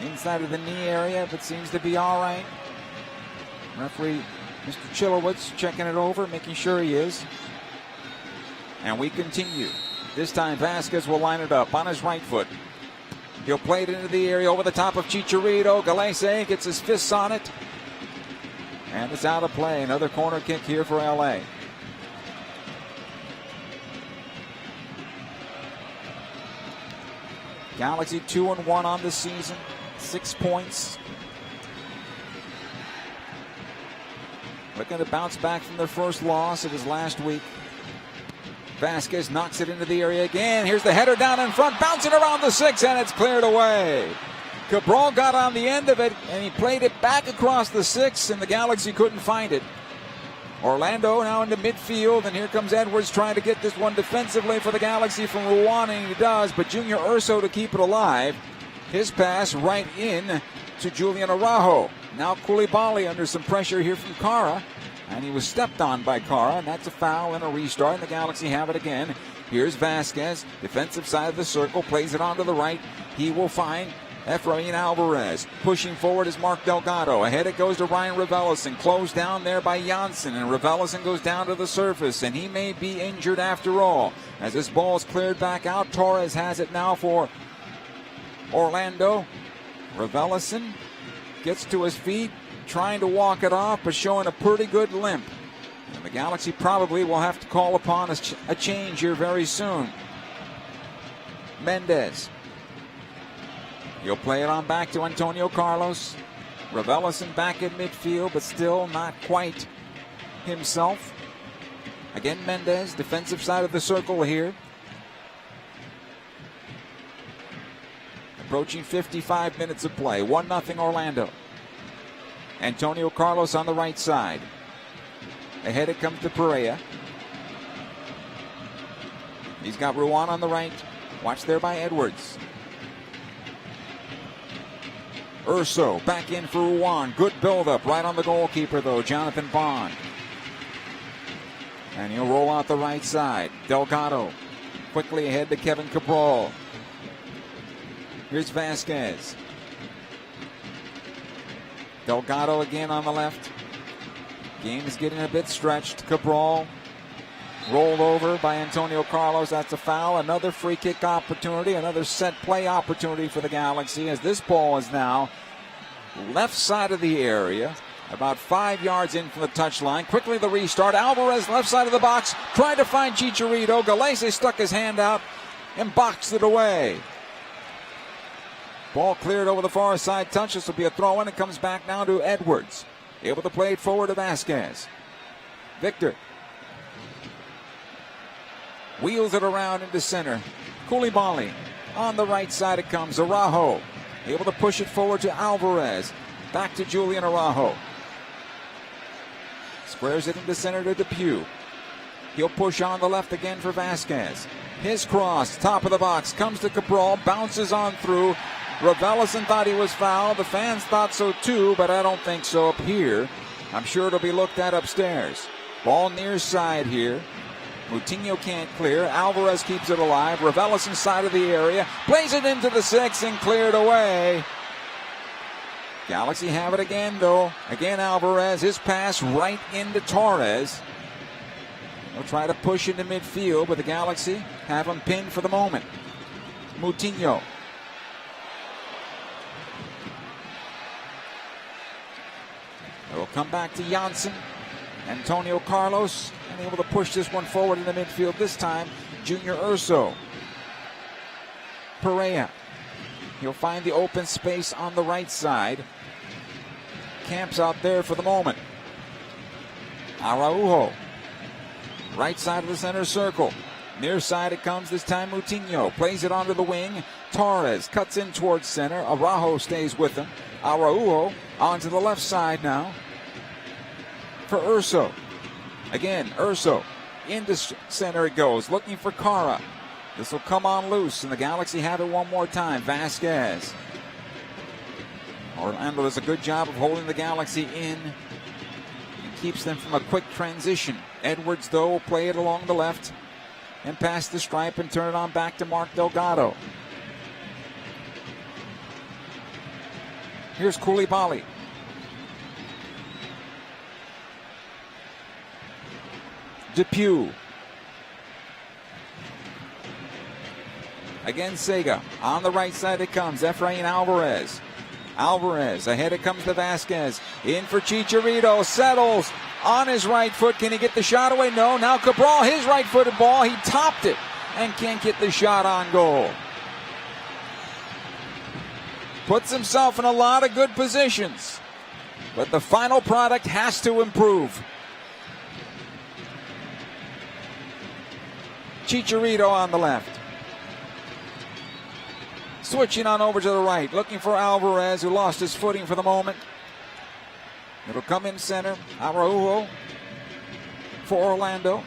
inside of the knee area, but seems to be all right. Referee Mr. Chilowitz checking it over, making sure he is. And we continue. This time Vasquez will line it up on his right foot. He'll play it into the area over the top of Chicharito. Galese gets his fists on it. And it's out of play. Another corner kick here for LA. Galaxy 2-1 on the season, 6 points. Looking to bounce back from their first loss. It was last week. Vasquez knocks it into the area again. Here's the header down in front, bouncing around the 6, and it's cleared away. Cabral got on the end of it, and he played it back across the 6, and the Galaxy couldn't find it. Orlando now into midfield, and here comes Edwards trying to get this one defensively for the Galaxy from Ruan, and he does, but Junior Urso to keep it alive. His pass right in to Julian Araujo. Now Koulibaly under some pressure here from Kara, and he was stepped on by Kara, and that's a foul and a restart, and the Galaxy have it again. Here's Vasquez, defensive side of the circle, plays it onto the right. He will find Efrain Alvarez. Pushing forward is Mark Delgado. Ahead it goes to Ryan Raveloson. Closed down there by Janssen, and Raveloson goes down to the surface, and he may be injured after all. As this ball is cleared back out, Torres has it now for Orlando. Raveloson gets to his feet, trying to walk it off, but showing a pretty good limp. And the Galaxy probably will have to call upon a change here very soon. Mendez. He'll play it on back to Antonio Carlos. Raveloson back in midfield, but still not quite himself. Again, Mendez, defensive side of the circle here. Approaching 55 minutes of play. 1-0 Orlando. Antonio Carlos on the right side. Ahead it comes to Pereira. He's got Ruan on the right. Watched there by Edwards. Urso back in for Ruan. Good build-up right on the goalkeeper, though, Jonathan Bond. And he'll roll out the right side. Delgado quickly ahead to Kevin Cabral. Here's Vasquez. Delgado again on the left. Game is getting a bit stretched. Cabral rolled over by Antonio Carlos. That's a foul. Another free kick opportunity. Another set play opportunity for the Galaxy, as this ball is now left side of the area, about 5 yards in from the touchline. Quickly the restart. Alvarez left side of the box, tried to find Chicharito. Galese stuck his hand out and boxed it away. Ball cleared over the far side touch. This will be a throw in. It comes back now to Edwards. Able to play it forward to Vasquez. Victor wheels it around into center. Koulibaly on the right side it comes. Araujo able to push it forward to Alvarez. Back to Julian Araujo. Squares it into center to Depew. He'll push on the left again for Vasquez. His cross, top of the box, comes to Cabral, bounces on through. Raveloson thought he was fouled. The fans thought so too, but I don't think so up here. I'm sure it'll be looked at upstairs. Ball near side here. Moutinho can't clear. Alvarez keeps it alive. Raveloson side of the area. Plays it into the 6 and cleared away. Galaxy have it again, though. Again, Alvarez. His pass right into Torres. They'll try to push into midfield, but the Galaxy have him pinned for the moment. Moutinho. It'll come back to Janssen. Antonio Carlos unable to push this one forward in the midfield this time. Junior Urso. Pereira. He'll find the open space on the right side. Camps out there for the moment. Araujo. Right side of the center circle. Near side it comes this time. Moutinho plays it onto the wing. Torres cuts in towards center. Araujo stays with him. Araujo onto the left side now for Urso. Again, Urso into center it goes, looking for Kara. This will come on loose, and the Galaxy have it one more time. Vasquez. Orlando does a good job of holding the Galaxy in and keeps them from a quick transition. Edwards, though, will play it along the left and pass the stripe and turn it on back to Mark Delgado. Here's Koulibaly. Depew. Again, Sega. On the right side it comes. Efrain Alvarez. Alvarez. Ahead it comes to Vasquez. In for Chicharito. Settles on his right foot. Can he get the shot away? No. Now Cabral, his right-footed ball. He topped it and can't get the shot on goal. Puts himself in a lot of good positions, but the final product has to improve. Chicharito on the left. Switching on over to the right, looking for Alvarez, who lost his footing for the moment. It'll come in center. Araujo for Orlando.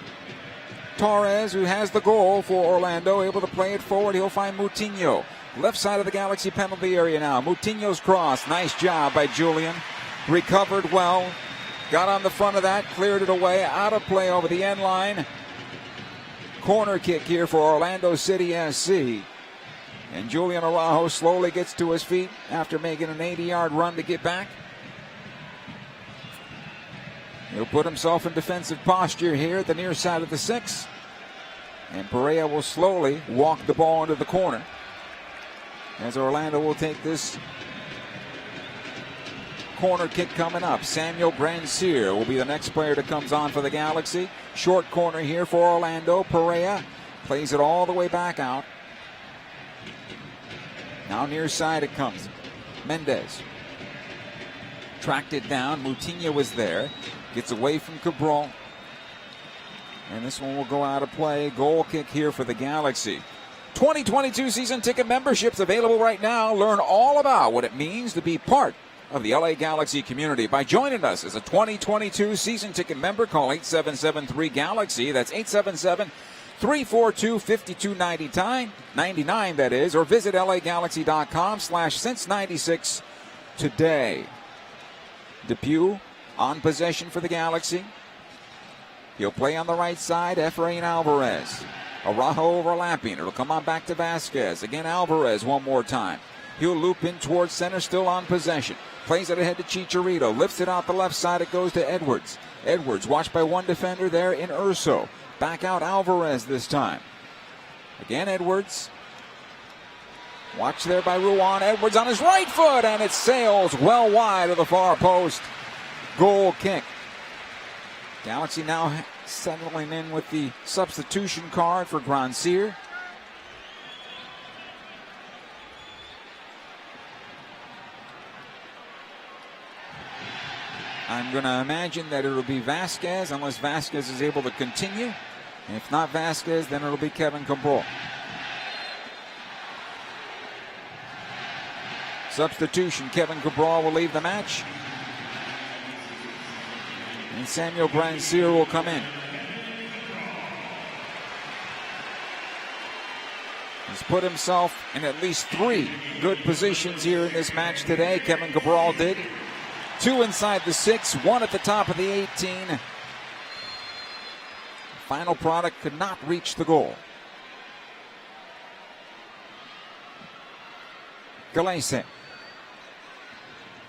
Torres, who has the goal for Orlando, able to play it forward. He'll find Moutinho. Left side of the Galaxy penalty area now. Moutinho's cross. Nice job by Julian. Recovered well. Got on the front of that. Cleared it away. Out of play over the end line. Corner kick here for Orlando City SC. And Julian Araujo slowly gets to his feet after making an 80-yard run to get back. He'll put himself in defensive posture here at the near side of the 6. And Perea will slowly walk the ball into the corner, as Orlando will take this corner kick coming up. Samuel Grandsir will be the next player that comes on for the Galaxy. Short corner here for Orlando. Perea plays it all the way back out. Now near side it comes. Mendez tracked it down. Moutinho was there. Gets away from Cabral. And this one will go out of play. Goal kick here for the Galaxy. 2022 season ticket memberships available right now. Learn all about what it means to be part of the LA Galaxy community by joining us as a 2022 season ticket member. Call 877-3-GALAXY. That's 877-342-5299, that is, or visit lagalaxy.com/since96 today. Depew on possession for the Galaxy. He'll play on the right side. Efrain Alvarez. Araujo overlapping. It'll come on back to Vasquez. Again, Alvarez one more time. He'll loop in towards center, still on possession. Plays it ahead to Chicharito. Lifts it out the left side. It goes to Edwards. Edwards watched by one defender there in Urso. Back out Alvarez this time. Again, Edwards. Watched there by Ruan. Edwards on his right foot, and it sails well wide of the far post. Goal kick. Galaxy now settling in with the substitution card for Grandsir. I'm going to imagine that it'll be Vasquez, unless Vasquez is able to continue. And if not Vasquez, then it'll be Kevin Cabral. Substitution, Kevin Cabral will leave the match. And Samuel Grandsir will come in. He's put himself in at least 3 good positions here in this match today. Kevin Cabral did. 2 inside the 6, 1 at the top of the 18. Final product could not reach the goal. Galese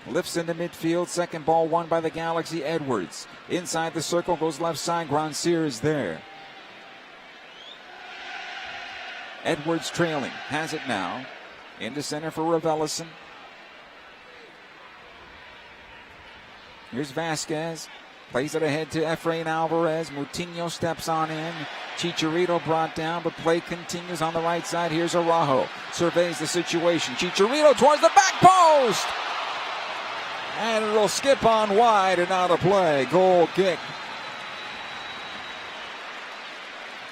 lifts into midfield. Second ball won by the Galaxy. Edwards inside the circle, goes left side. Grandsir is there. Edwards trailing, has it now. Into center for Raveloson. Here's Vasquez. Plays it ahead to Efrain Alvarez. Moutinho steps on in. Chicharito brought down, but play continues on the right side. Here's Araujo. Surveys the situation. Chicharito towards the back post. And it'll skip on wide and out of play. Goal kick.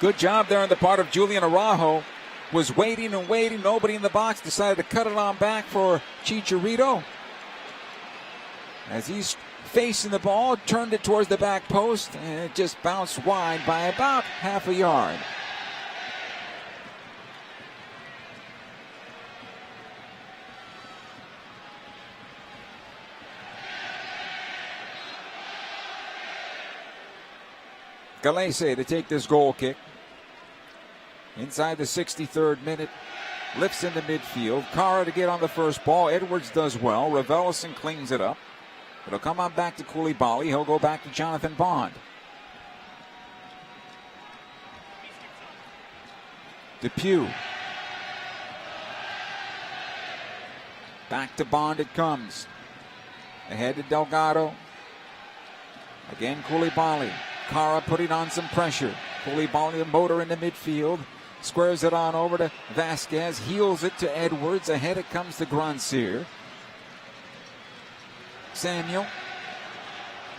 Good job there on the part of Julian Araujo. Was waiting and waiting. Nobody in the box. Decided to cut it on back for Chicharito. As he's facing the ball, turned it towards the back post, and it just bounced wide by about half a yard. Galese to take this goal kick. Inside the 63rd minute. Lifts into midfield. Cara to get on the first ball. Edwards does well. Raveloson cleans it up. It'll come on back to Koulibaly. He'll go back to Jonathan Bond. Depew. Back to Bond it comes. Ahead to Delgado. Again Koulibaly. Cara putting on some pressure. Koulibaly, the motor into midfield. Squares it on over to Vasquez. Heels it to Edwards. Ahead it comes to Grandsir. Samuel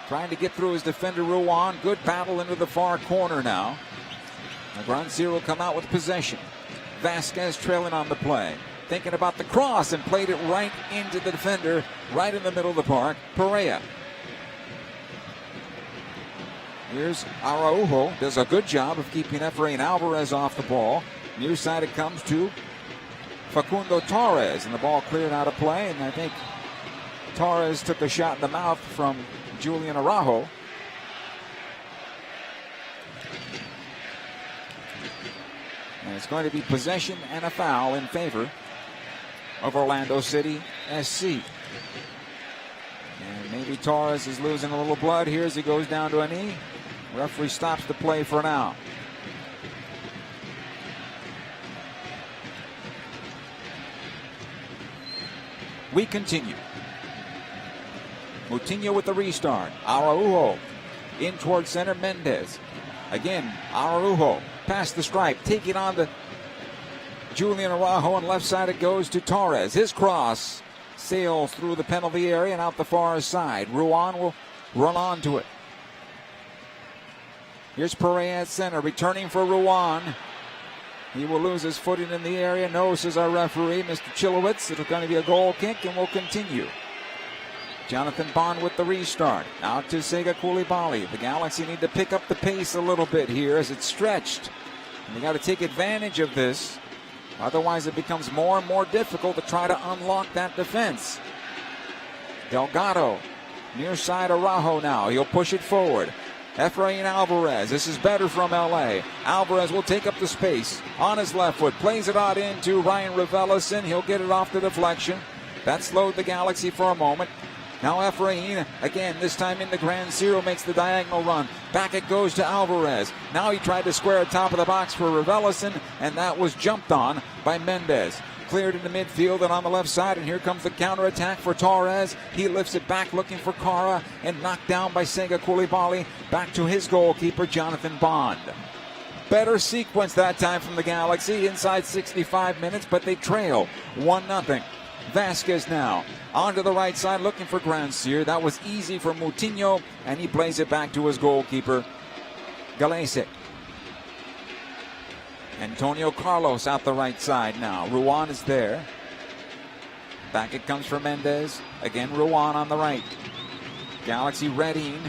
trying to get through his defender Ruan. Good battle into the far corner now. Grandsir will come out with possession. Vasquez trailing on the play. thinking about the cross and played it right into the defender, right in the middle of the park, Perea. Here's Araujo, does a good job of keeping Efrain Alvarez off the ball. Near side it comes to Facundo Torres, and the ball cleared out of play, and I think Torres took a shot in the mouth from Julian Araujo. And it's going to be possession and a foul in favor of Orlando City SC. And maybe Torres is losing a little blood here as he goes down to a knee. Referee stops the play for now. We continue. Moutinho with the restart. Araujo in towards center. Mendez. Again, Araujo past the stripe. Taking on the Julian Araujo. On left side it goes to Torres. His cross sails through the penalty area and out the far side. Ruan will run onto it. Here's Perea at center. Returning for Ruan. He will lose his footing in the area. No, says our referee, Mr. Chilowitz. It's going to be a goal kick, and we'll continue. Jonathan Bond with the restart. Out to Sega Koulibaly. The Galaxy need to pick up the pace a little bit here as it's stretched. And they got to take advantage of this. Otherwise, it becomes more and more difficult to try to unlock that defense. Delgado. Near side Araujo now. He'll push it forward. Efrain Alvarez. This is better from LA. Alvarez will take up the space on his left foot. Plays it out into Ryan Raveloson. He'll get it off the deflection. That slowed the Galaxy for a moment. Now Efrain, again, this time into Grand Zero, makes the diagonal run. Back it goes to Alvarez. Now he tried to square at top of the box for Raveloson, and that was jumped on by Mendez. Cleared into midfield and on the left side, and here comes the counterattack for Torres. He lifts it back looking for Cara and knocked down by Sega Koulibaly. Back to his goalkeeper, Jonathan Bond. Better sequence that time from the Galaxy, inside 65 minutes, but they trail 1-0. Vasquez now onto the right side looking for Grandsir. That was easy for Moutinho, and he plays it back to his goalkeeper, Galese. Antonio Carlos out the right side now. Ruan is there. Back it comes for Mendez. Again, Ruan on the right. Galaxy readying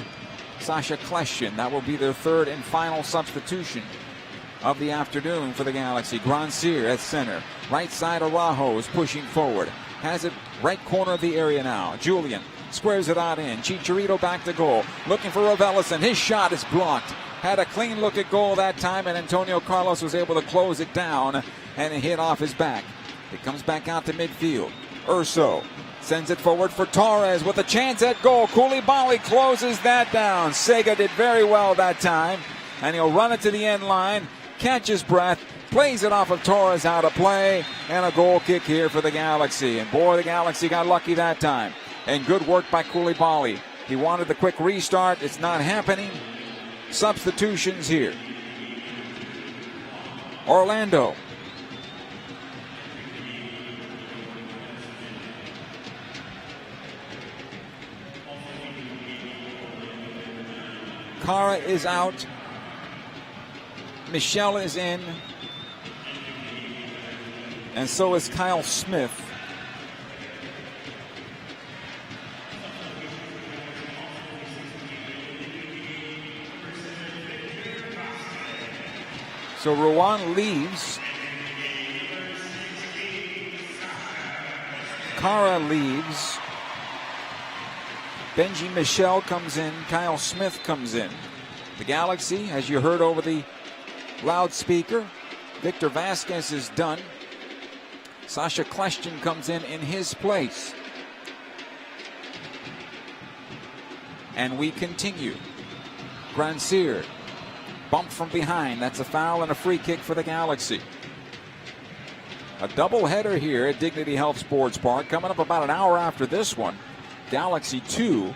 Sasha Kleshin. That will be their third and final substitution of the afternoon for the Galaxy. Grandsir at center. Right side Araujo is pushing forward. Has it right corner of the area now. Julian squares it out in. Chicharito back to goal. Looking for Raveloson. His shot is blocked. Had a clean look at goal that time, and Antonio Carlos was able to close it down, and it hit off his back. It comes back out to midfield. Urso sends it forward for Torres with a chance at goal. Koulibaly closes that down. Sega did very well that time, and he'll run it to the end line, catch his breath, plays it off of Torres out of play, and a goal kick here for the Galaxy. And boy, the Galaxy got lucky that time. And good work by Koulibaly. He wanted the quick restart. It's not happening. Substitutions here. Orlando. Cara is out. Michelle is in. And so is Kyle Smith. So Ruan leaves. Cara leaves. Benji Michel comes in. Kyle Smith comes in. The Galaxy, as you heard over the loudspeaker, Victor Vasquez is done. Sasha Kleshin comes in his place. And we continue. Grandsir. Bump from behind. That's a foul and a free kick for the Galaxy. A doubleheader here at Dignity Health Sports Park. Coming up about an hour after this one. Galaxy 2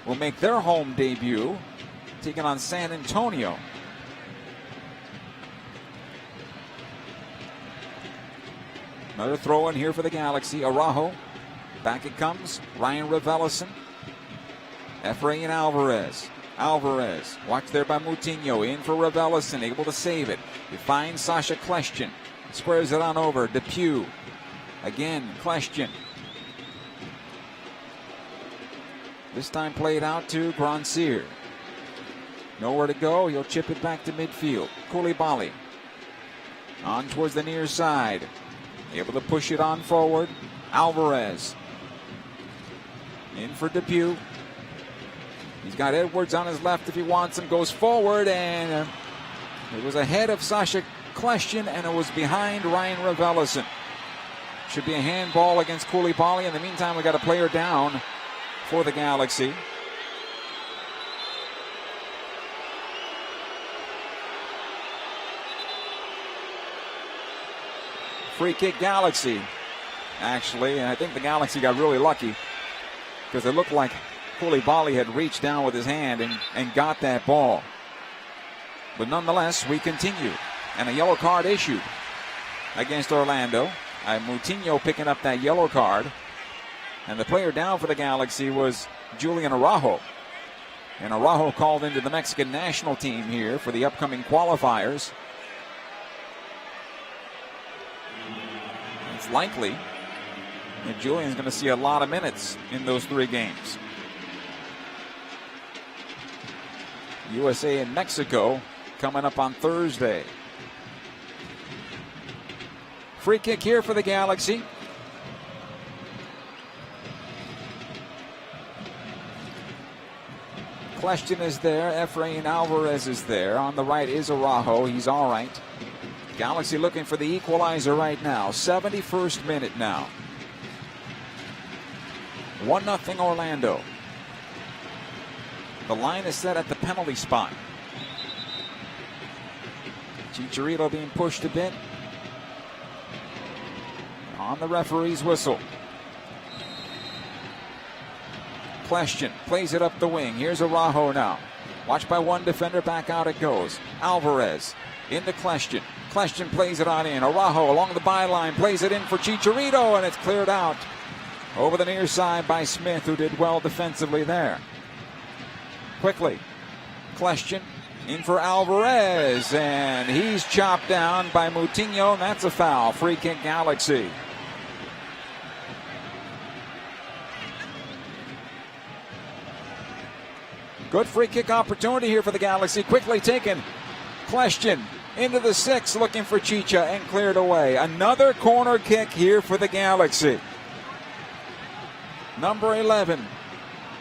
will make their home debut, taking on San Antonio. Another throw in here for the Galaxy. Araujo. Back it comes. Ryan Raveloson. Efrain Alvarez. Alvarez, watched there by Moutinho, in for Raveloson, able to save it. He finds Sasha Kleshin, squares it on over. Depew Again, question. This time played out to Grandsir. Nowhere to go. He'll chip it back to midfield. Koulibaly on towards the near side. Able to push it on forward. Alvarez in for Depew. He's got Edwards on his left if he wants him. Goes forward, and it was ahead of Sasha Kljestan, and it was behind Ryan Raveloson. Should be a handball against Koulibaly. In the meantime, we got a player down for the Galaxy. Free kick Galaxy. Actually, and I think the Galaxy got really lucky because it looked like Koulibaly had reached down with his hand and got that ball. But nonetheless, we continue. And a yellow card issued against Orlando. Moutinho picking up that yellow card. And the player down for the Galaxy was Julian Araujo. And Araujo called into the Mexican national team here for the upcoming qualifiers. It's likely that Julian's going to see a lot of minutes in those 3 games. USA and Mexico coming up on Thursday. Free kick here for the Galaxy. Kljestan is there. Efrain Alvarez is there. On the right is Araujo. He's all right. Galaxy looking for the equalizer right now. 71st minute now. 1-0 Orlando. The line is set at the penalty spot. Chicharito being pushed a bit. On the referee's whistle. Kljestan plays it up the wing. Here's Araujo now. Watched by one defender. Back out it goes. Alvarez into Kljestan. Kljestan plays it on in. Araujo along the byline plays it in for Chicharito, and it's cleared out over the near side by Smith, who did well defensively there. Quickly, Kljestan in for Alvarez, and he's chopped down by Moutinho, and that's a foul. Free kick Galaxy. Good free kick opportunity here for the Galaxy. Quickly taken. Kljestan into the 6, looking for Chicha, and cleared away. Another corner kick here for the Galaxy. Number 11,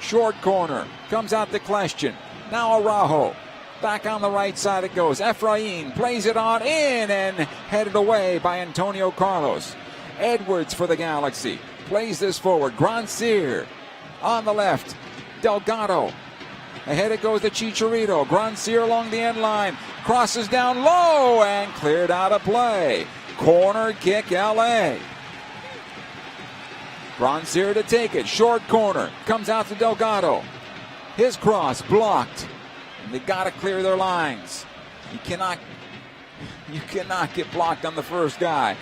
short corner, comes out to Kljestan. Now Araujo, back on the right side it goes. Efrain plays it on in and headed away by Antonio Carlos. Edwards for the Galaxy, plays this forward. Grandsir on the left, Delgado. Ahead it goes to Chicharito. Grandsir along the end line. Crosses down low and cleared out of play. Corner kick LA. Grandsir to take it. Short corner. Comes out to Delgado. His cross blocked. And they got to clear their lines. You cannot get blocked on the first guy.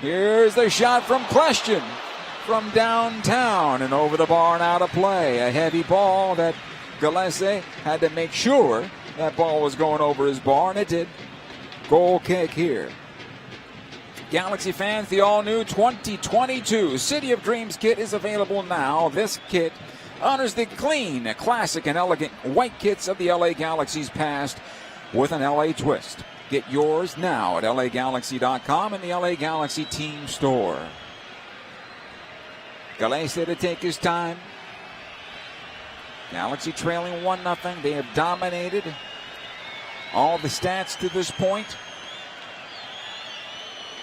Here's the shot from Kljestan from downtown and over the bar and out of play. A heavy ball that Gillespie had to make sure that ball was going over his bar, and it did. Goal kick here. Galaxy fans, the all-new 2022 City of Dreams kit is available now. This kit honors the clean, classic, and elegant white kits of the LA Galaxy's past with an LA twist. Get yours now at LAGalaxy.com and the LA Galaxy team store. Gillespie to take his time. Galaxy trailing 1-0. They have dominated all the stats to this point.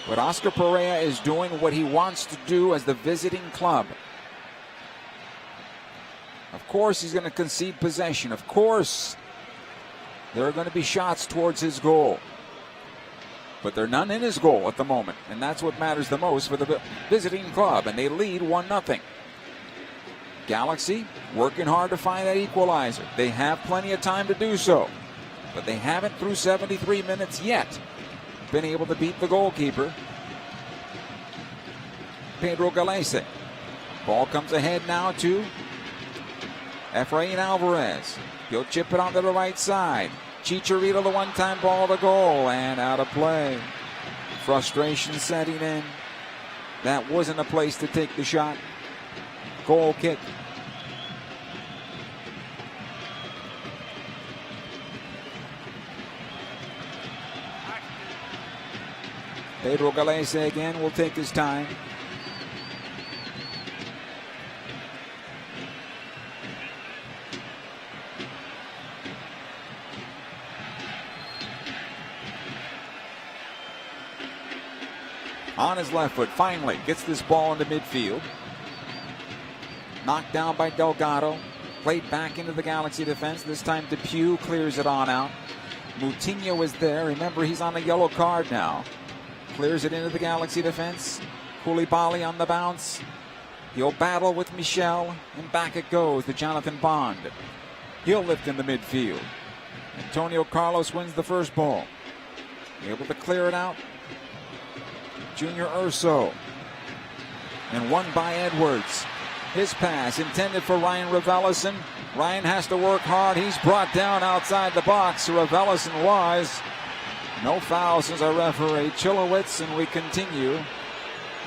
But Oscar Perea is doing what he wants to do as the visiting club. Of course, he's going to concede possession. Of course, there are going to be shots towards his goal. But there are none in his goal at the moment. And that's what matters the most for the visiting club. And they lead 1-0. Galaxy working hard to find that equalizer. They have plenty of time to do so, but they haven't through 73 minutes yet been able to beat the goalkeeper, Pedro Gallese. Ball comes ahead now to Efrain Alvarez. He'll chip it onto the right side. Chicharito, the one-time ball to goal, and out of play. Frustration setting in. That wasn't a place to take the shot. Goal kick. Pedro Gallese again will take his time. On his left foot, finally gets this ball into midfield. Knocked down by Delgado. Played back into the Galaxy defense. This time Depew clears it on out. Moutinho is there. Remember, he's on a yellow card now. Clears it into the Galaxy defense. Koulibaly on the bounce. He'll battle with Michel, and back it goes to Jonathan Bond. He'll lift in the midfield. Antonio Carlos wins the first ball. Able to clear it out. Junior Urso. And won by Edwards. His pass intended for Ryan Raveloson. Ryan has to work hard. He's brought down outside the box. Raveloson was. No foul, says our referee Chilowitz, and we continue.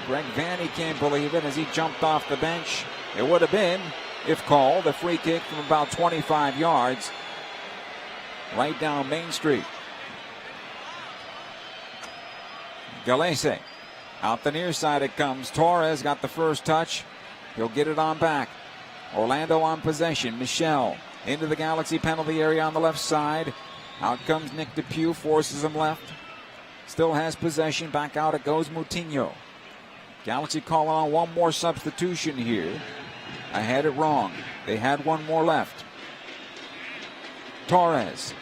Greg Vanny can't believe it as he jumped off the bench. It would have been, if called, a free kick from about 25 yards. Right down Main Street. Gallese. Out the near side it comes. Torres got the first touch. He'll get it on back. Orlando on possession. Michel into the Galaxy penalty area on the left side. Out comes Nick Depew, forces him left. Still has possession. Back out it goes Moutinho. Galaxy calling on one more substitution here. I had it wrong. They had one more left. Torres.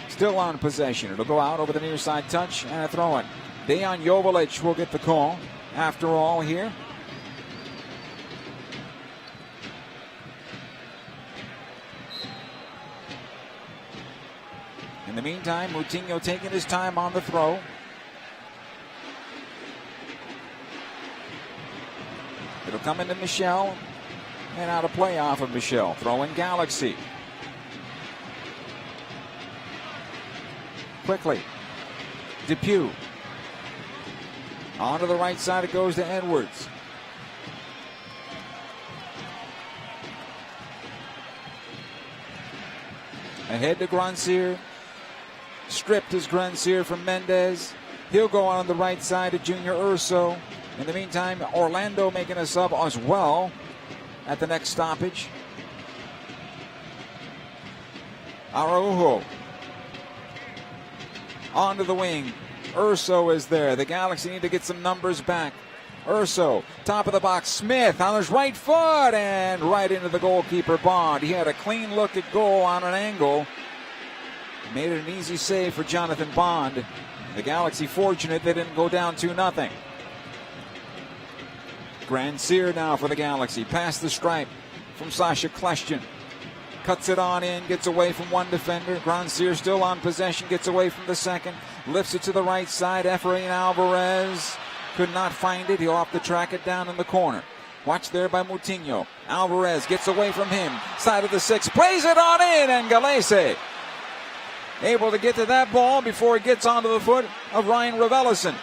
Still on possession. It'll go out over the near side touch and a throw-in. Dejan Jovalic will get the call after all here. In the meantime, Moutinho taking his time on the throw. It'll come into Michel. And out of play off of Michel. Throwing Galaxy. Quickly. Depew. On to the right side it goes to Edwards. Ahead to Grandsir. Stripped is Grandsir from Mendez. He'll go on the right side to Junior Urso. In the meantime, Orlando making a sub as well at the next stoppage. Araujo. Onto the wing. Urso is there. The Galaxy need to get some numbers back. Urso, top of the box. Smith on his right foot and right into the goalkeeper Bond. He had a clean look at goal on an angle. Made it an easy save for Jonathan Bond. The Galaxy fortunate they didn't go down 2-0. Grandsir now for the Galaxy. Past the stripe from Sasha Kleshchin. Cuts it on in, gets away from one defender. Grandsir still on possession, gets away from the second. Lifts it to the right side. Efrain Alvarez could not find it. He'll have to track it down in the corner. Watch there by Moutinho. Alvarez gets away from him. Side of the six, plays it on in, and Gallese able to get to that ball before it gets onto the foot of Ryan Raveloson.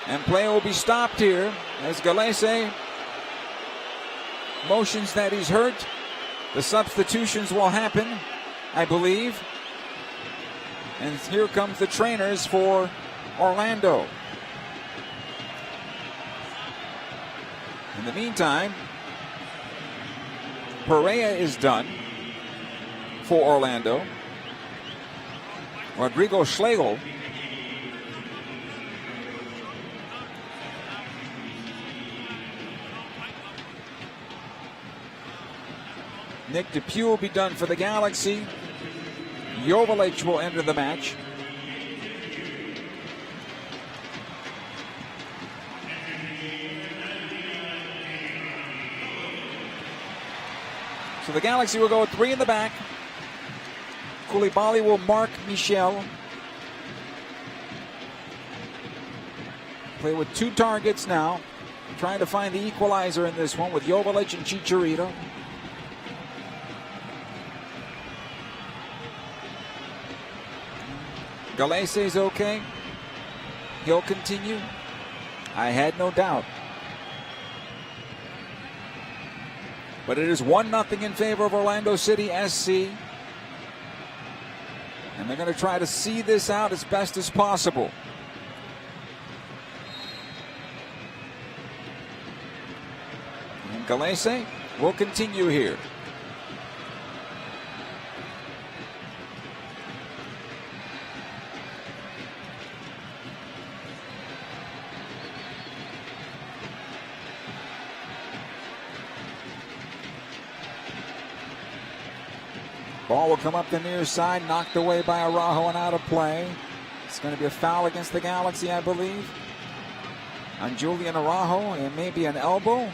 And play will be stopped here as Gallese motions that he's hurt. The substitutions will happen, I believe. And here comes the trainers for Orlando. In the meantime, Perea is done for Orlando. Rodrigo Schlegel Nick Depew will be done for the Galaxy. Jovalic will enter the match. So the Galaxy will go with three in the back. Koulibaly will mark Michel. Play with two targets now. Trying to find the equalizer in this one with Jovalic and Chicharito. Galace's okay. He'll continue. I had no doubt. But it is 1-0 in favor of Orlando City SC. And they're going to try to see this out as best as possible. And Galace will continue here. Ball will come up the near side, knocked away by Araujo and out of play. It's going to be a foul against the Galaxy, I believe, on Julian Araujo, and maybe an elbow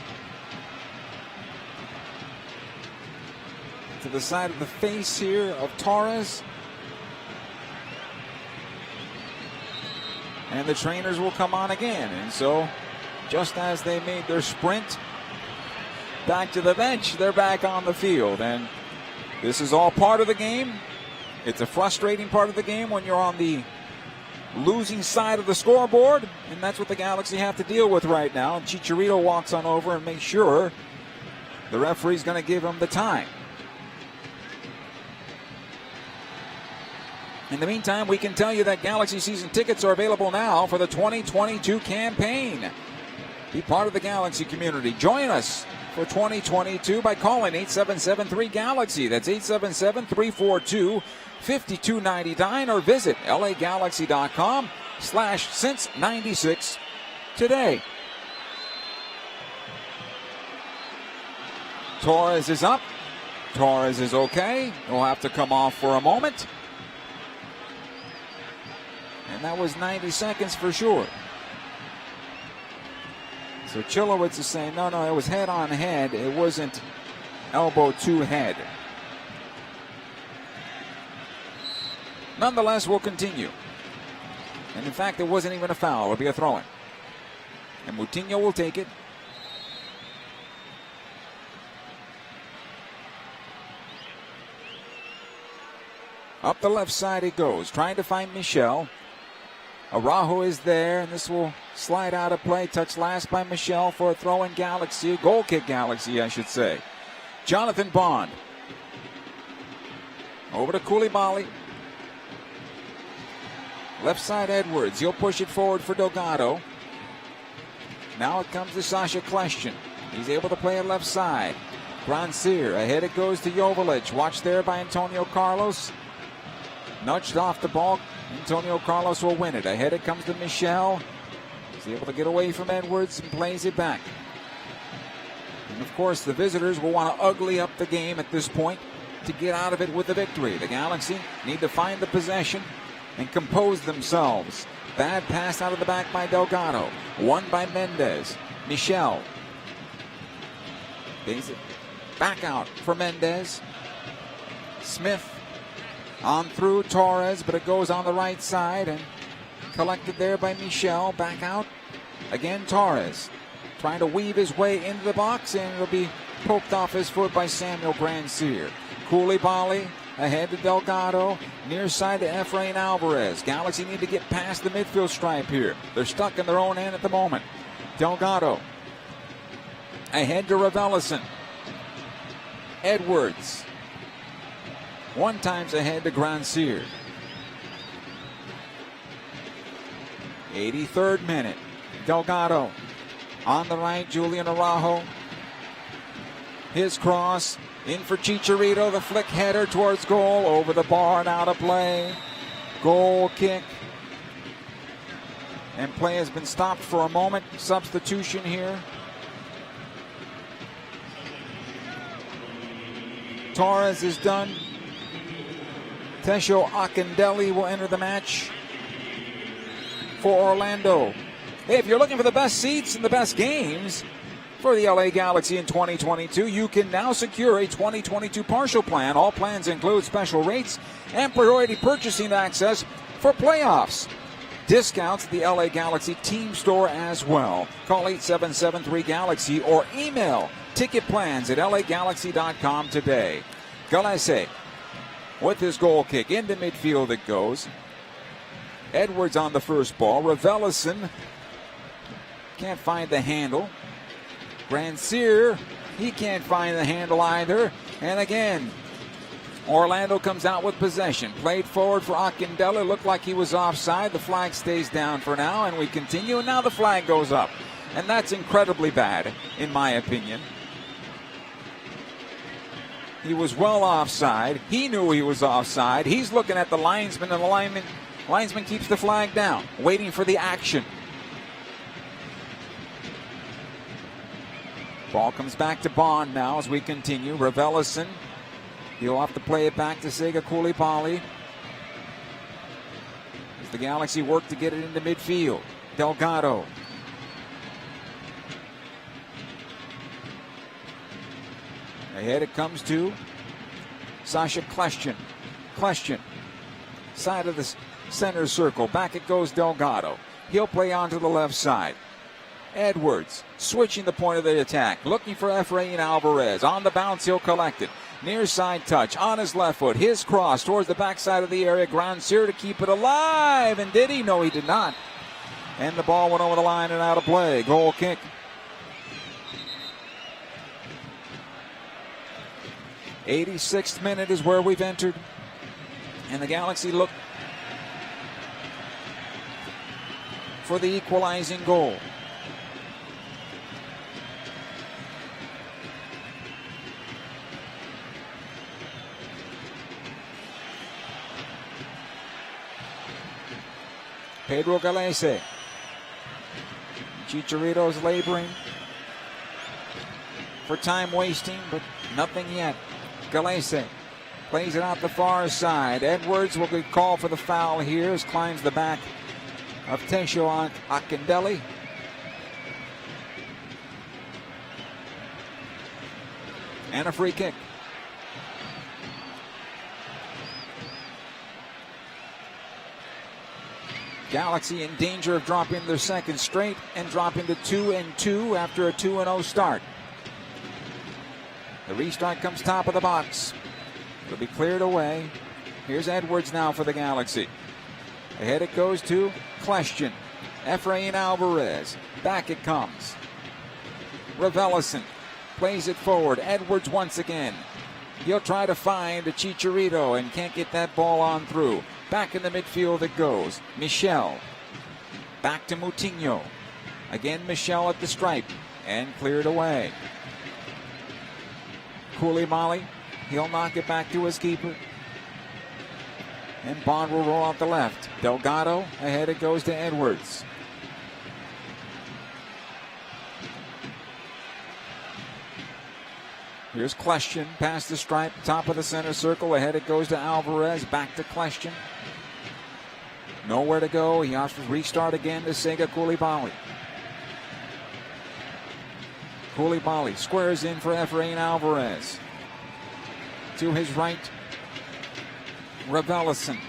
to the side of the face here of Torres. And the trainers will come on again. And so, just as they made their sprint back to the bench, they're back on the field. And this is all part of the game. It's a frustrating part of the game when you're on the losing side of the scoreboard, and that's what the Galaxy have to deal with right now. And Chicharito walks on over and makes sure the referee's going to give him the time. In the meantime, we can tell you that Galaxy season tickets are available now for the 2022 campaign. Be part of the Galaxy community. Join us for 2022 by calling 877-3GALAXY. That's 877-342-5299, or visit lagalaxy.com/since96 today. Torres is up. Torres is okay. He'll have to come off for a moment. And that was 90 seconds for sure. So Chilowitz is saying, no, it was head on head. It wasn't elbow to head. Nonetheless, we'll continue. And in fact, it wasn't even a foul. It'll be a throw-in. And Moutinho will take it. Up the left side it goes, trying to find Michel. Araujo is there, and this will slide out of play. Touched last by Michel for a throw-in Galaxy, goal kick Galaxy, I should say. Jonathan Bond. Over to Koulibaly. Left side Edwards. He'll push it forward for Delgado. Now it comes to Sasha Kljestan. He's able to play it left side. Grandsir. Ahead it goes to Joveljic. Watched there by Antonio Carlos. Nudged off the ball. Antonio Carlos will win it. Ahead it comes to Michel. He's able to get away from Edwards and plays it back. And of course, the visitors will want to ugly up the game at this point to get out of it with a victory. The Galaxy need to find the possession and compose themselves. Bad pass out of the back by Delgado. Won by Mendez. Michel. Plays it back out for Mendez. Smith on through Torres, but it goes on the right side and collected there by Michel. Back out again, Torres trying to weave his way into the box, and it'll be poked off his foot by Samuel Grandsir. Koulibaly ahead to Delgado, near side to Efrain Alvarez. Galaxy need to get past the midfield stripe here. They're stuck in their own end at the moment. Delgado ahead to Raveloson. Edwards one times ahead to Grandsir. 83rd minute. Delgado on the right. Julian Araujo. His cross in for Chicharito. The flick header towards goal. Over the bar and out of play. Goal kick. And play has been stopped for a moment. Substitution here. Torres is done. Tesho Akindele will enter the match for Orlando. Hey, if you're looking for the best seats and the best games for the LA Galaxy in 2022, you can now secure a 2022 partial plan. All plans include special rates and priority purchasing access for playoffs. Discounts at the LA Galaxy team store as well. Call 877-3GALAXY or email ticketplans at lagalaxy.com today. Galace with his goal kick into midfield it goes. Edwards on the first ball. Ravelison can't find the handle. Grandsir, he can't find the handle either. And again, Orlando comes out with possession. Played forward for Akindele. Looked like he was offside. The flag stays down for now, and we continue. And now the flag goes up. And that's incredibly bad, in my opinion. He was well offside. He knew he was offside. He's looking at the linesman, and the linesman keeps the flag down, waiting for the action. Ball comes back to Bond now as we continue. Ravelison. He'll have to play it back to Sega Koulibaly. As the Galaxy work to get it into midfield. Delgado. Ahead it comes to Sasha Kleshchin. Kleshchin. Side of the center circle. Back it goes Delgado. He'll play onto the left side. Edwards switching the point of the attack. Looking for Efrain Alvarez. On the bounce, he'll collect it. Near side touch on his left foot. His cross towards the backside of the area. Grandsir to keep it alive. And did he? No, he did not. And the ball went over the line and out of play. Goal kick. '86th minute is where we've entered. And the Galaxy look for the equalizing goal. Pedro Galese. Chicharito's laboring for time wasting, but nothing yet. Galese plays it out the far side. Edwards will be called for the foul here as climbs the back of Tesho Akindele. And a free kick. Galaxy in danger of dropping their second straight and dropping to 2-2 after a 2-0 start. The restart comes top of the box. It'll be cleared away. Here's Edwards now for the Galaxy. Ahead it goes to Kleshchin. Efrain Alvarez. Back it comes. Ravelison plays it forward. Edwards once again. He'll try to find a Chicharito and can't get that ball on through. Back in the midfield it goes. Michel. Back to Moutinho. Again Michel at the stripe. And cleared away. Koulibaly. He'll knock it back to his keeper. And Bond will roll out the left. Delgado. Ahead it goes to Edwards. Here's Kleshchin past the stripe, top of the center circle. Ahead it goes to Alvarez, back to Kleshchin. Nowhere to go. He has to restart again to Sega Koulibaly. Koulibaly squares in for Efrain Alvarez. To his right, Ravelison.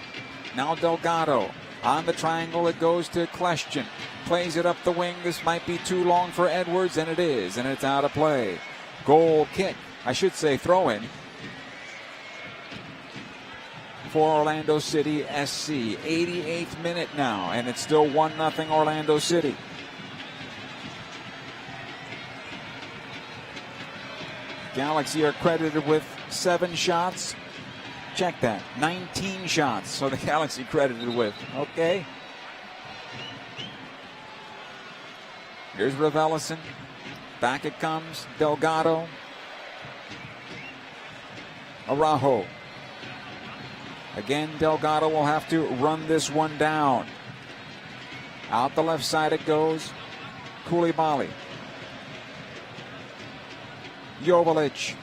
Now Delgado. On the triangle it goes to Kleshchin. Plays it up the wing. This might be too long for Edwards, and it is, and it's out of play. Goal kick. I should say throw-in for Orlando City SC. 88th minute now, and it's still 1-0 Orlando City. Galaxy are credited with 7 shots. Check that. 19 shots, so the Galaxy credited with. Okay. Here's Ravelison. Back it comes. Delgado. Araujo. Again, Delgado will have to run this one down. Out the left side it goes. Koulibaly. Joveljic.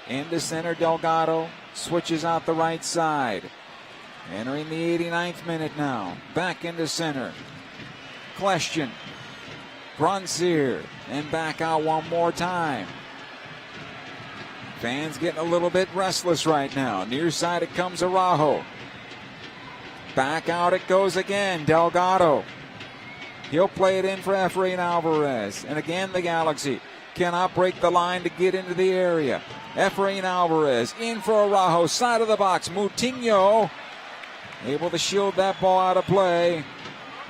Into center, Delgado. Switches out the right side. Entering the 89th minute now. Back into center. Kleshchin. Grandsir. And back out one more time. Fans getting a little bit restless right now. Near side it comes Araujo. Back out it goes again. Delgado. He'll play it in for Efrain Alvarez. And again, the Galaxy cannot break the line to get into the area. Efrain Alvarez in for Araujo, side of the box. Moutinho able to shield that ball out of play.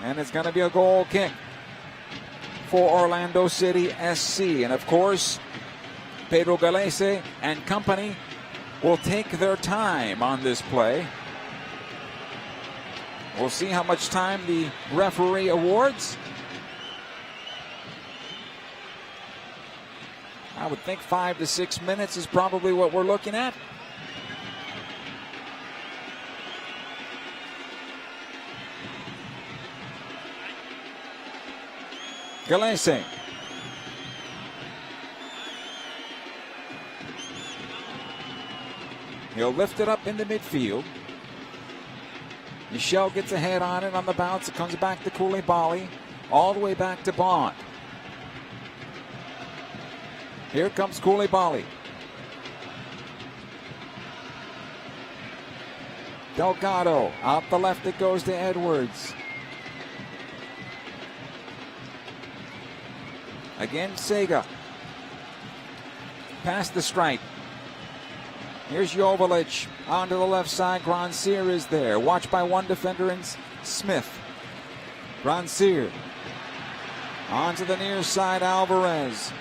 And it's going to be a goal kick for Orlando City SC. And of course, Pedro Galese and company will take their time on this play. We'll see how much time the referee awards. I would think 5 to 6 minutes is probably what we're looking at. Galese. He'll lift it up in the midfield. Michel gets a head on it on the bounce. It comes back to Koulibaly. All the way back to Bond. Here comes Koulibaly. Delgado. Out the left it goes to Edwards. Again, Sega. Past the stripe. Here's Joveljic onto the left side. Grandsir is there. Watched by one defender in Smith. Grandsir. Onto the near side, Alvarez.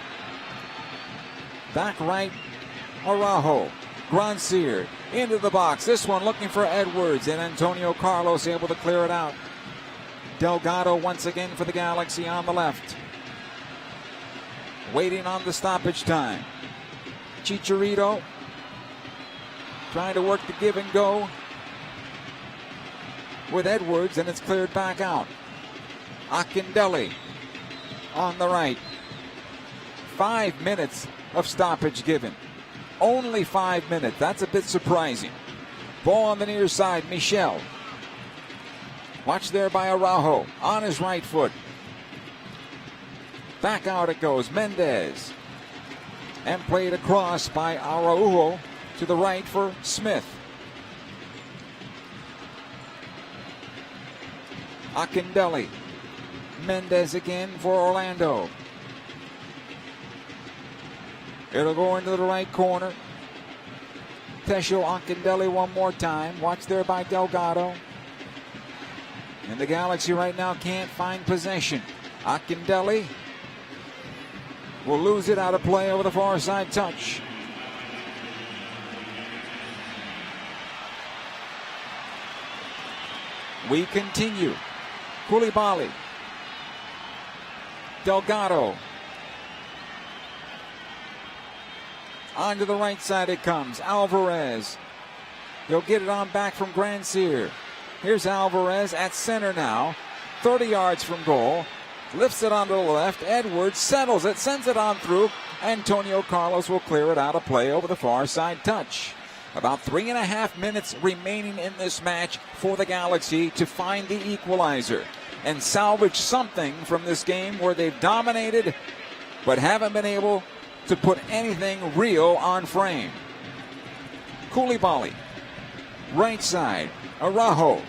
Back right, Araujo. Grandsir into the box. This one looking for Edwards, and Antonio Carlos able to clear it out. Delgado once again for the Galaxy on the left. Waiting on the stoppage time. Chicharito trying to work the give and go with Edwards, and it's cleared back out. Akindele on the right. 5 minutes of stoppage given. Only 5 minutes. That's a bit surprising. Ball on the near side, Michel. Watched there by Araujo on his right foot. Back out it goes, Mendez. And played across by Araujo to the right for Smith. Akindele. Mendez again for Orlando. It'll go into the right corner. Tesho Akindele one more time. Watched there by Delgado. And the Galaxy right now can't find possession. Akindele will lose it out of play over the far side touch. We continue. Koulibaly. Delgado. Onto the right side it comes. Alvarez. He'll get it on back from Grandsir. Here's Alvarez at center now. 30 yards from goal. Lifts it onto the left. Edwards settles it, sends it on through. Antonio Carlos will clear it out of play over the far side touch. About 3.5 minutes remaining in this match for the Galaxy to find the equalizer and salvage something from this game where they've dominated but haven't been able to put anything real on frame. Koulibaly, right side, Araujo.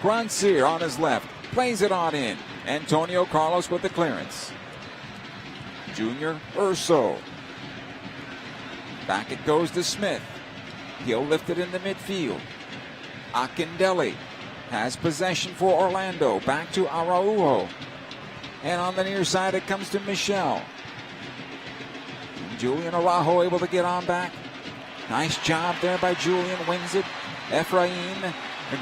Grandsir on his left, plays it on in. Antonio Carlos with the clearance. Junior Urso. Back it goes to Smith. He'll lift it in the midfield. Akindele has possession for Orlando. Back to Araujo. And on the near side it comes to Michel. Julian Araujo able to get on back. Nice job there by Julian. Wins it. Efrain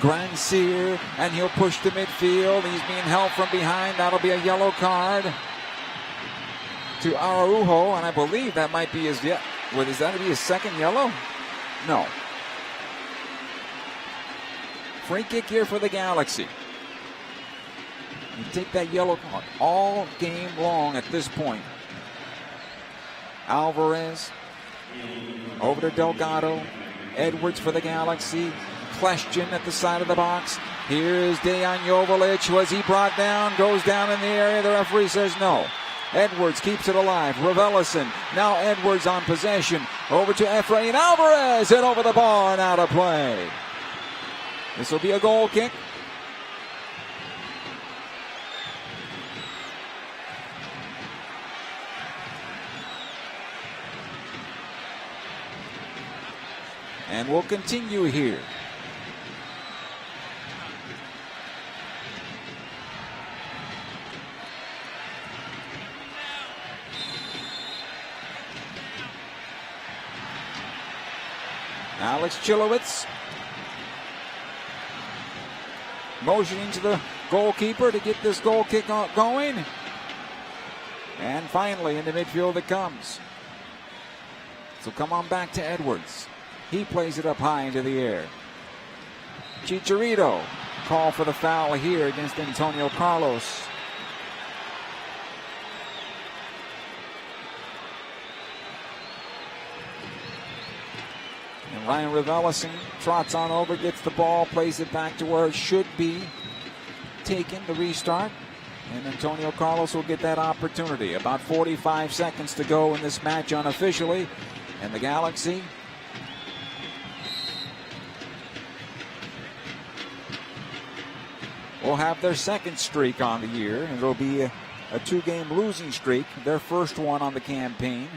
Grandsir, and he'll push to midfield. He's being held from behind. That'll be a yellow card to Araujo, and I believe that might be his. Is that to be his second yellow? No. Free kick here for the Galaxy. You take that yellow card all game long at this point. Alvarez over to Delgado. Edwards for the Galaxy. Question at the side of the box. Here's Dejan Joveljic. Was he brought down? Goes down in the area. The referee says no. Edwards keeps it alive. Raveloson. Now Edwards on possession. Over to Efrain Alvarez. And over the bar and out of play. This will be a goal kick. And we'll continue here. Alex Chilowitz motioning to the goalkeeper to get this goal kick going. And finally, into midfield it comes. So come on back to Edwards. He plays it up high into the air. Chicharito, call for the foul here against Antonio Carlos. And Ryan Ravelisson trots on over, gets the ball, plays it back to where it should be taken, the restart. And Antonio Carlos will get that opportunity. About 45 seconds to go in this match unofficially. And the Galaxy will have their second streak on the year. And it'll be a two-game losing streak, their first one on the campaign,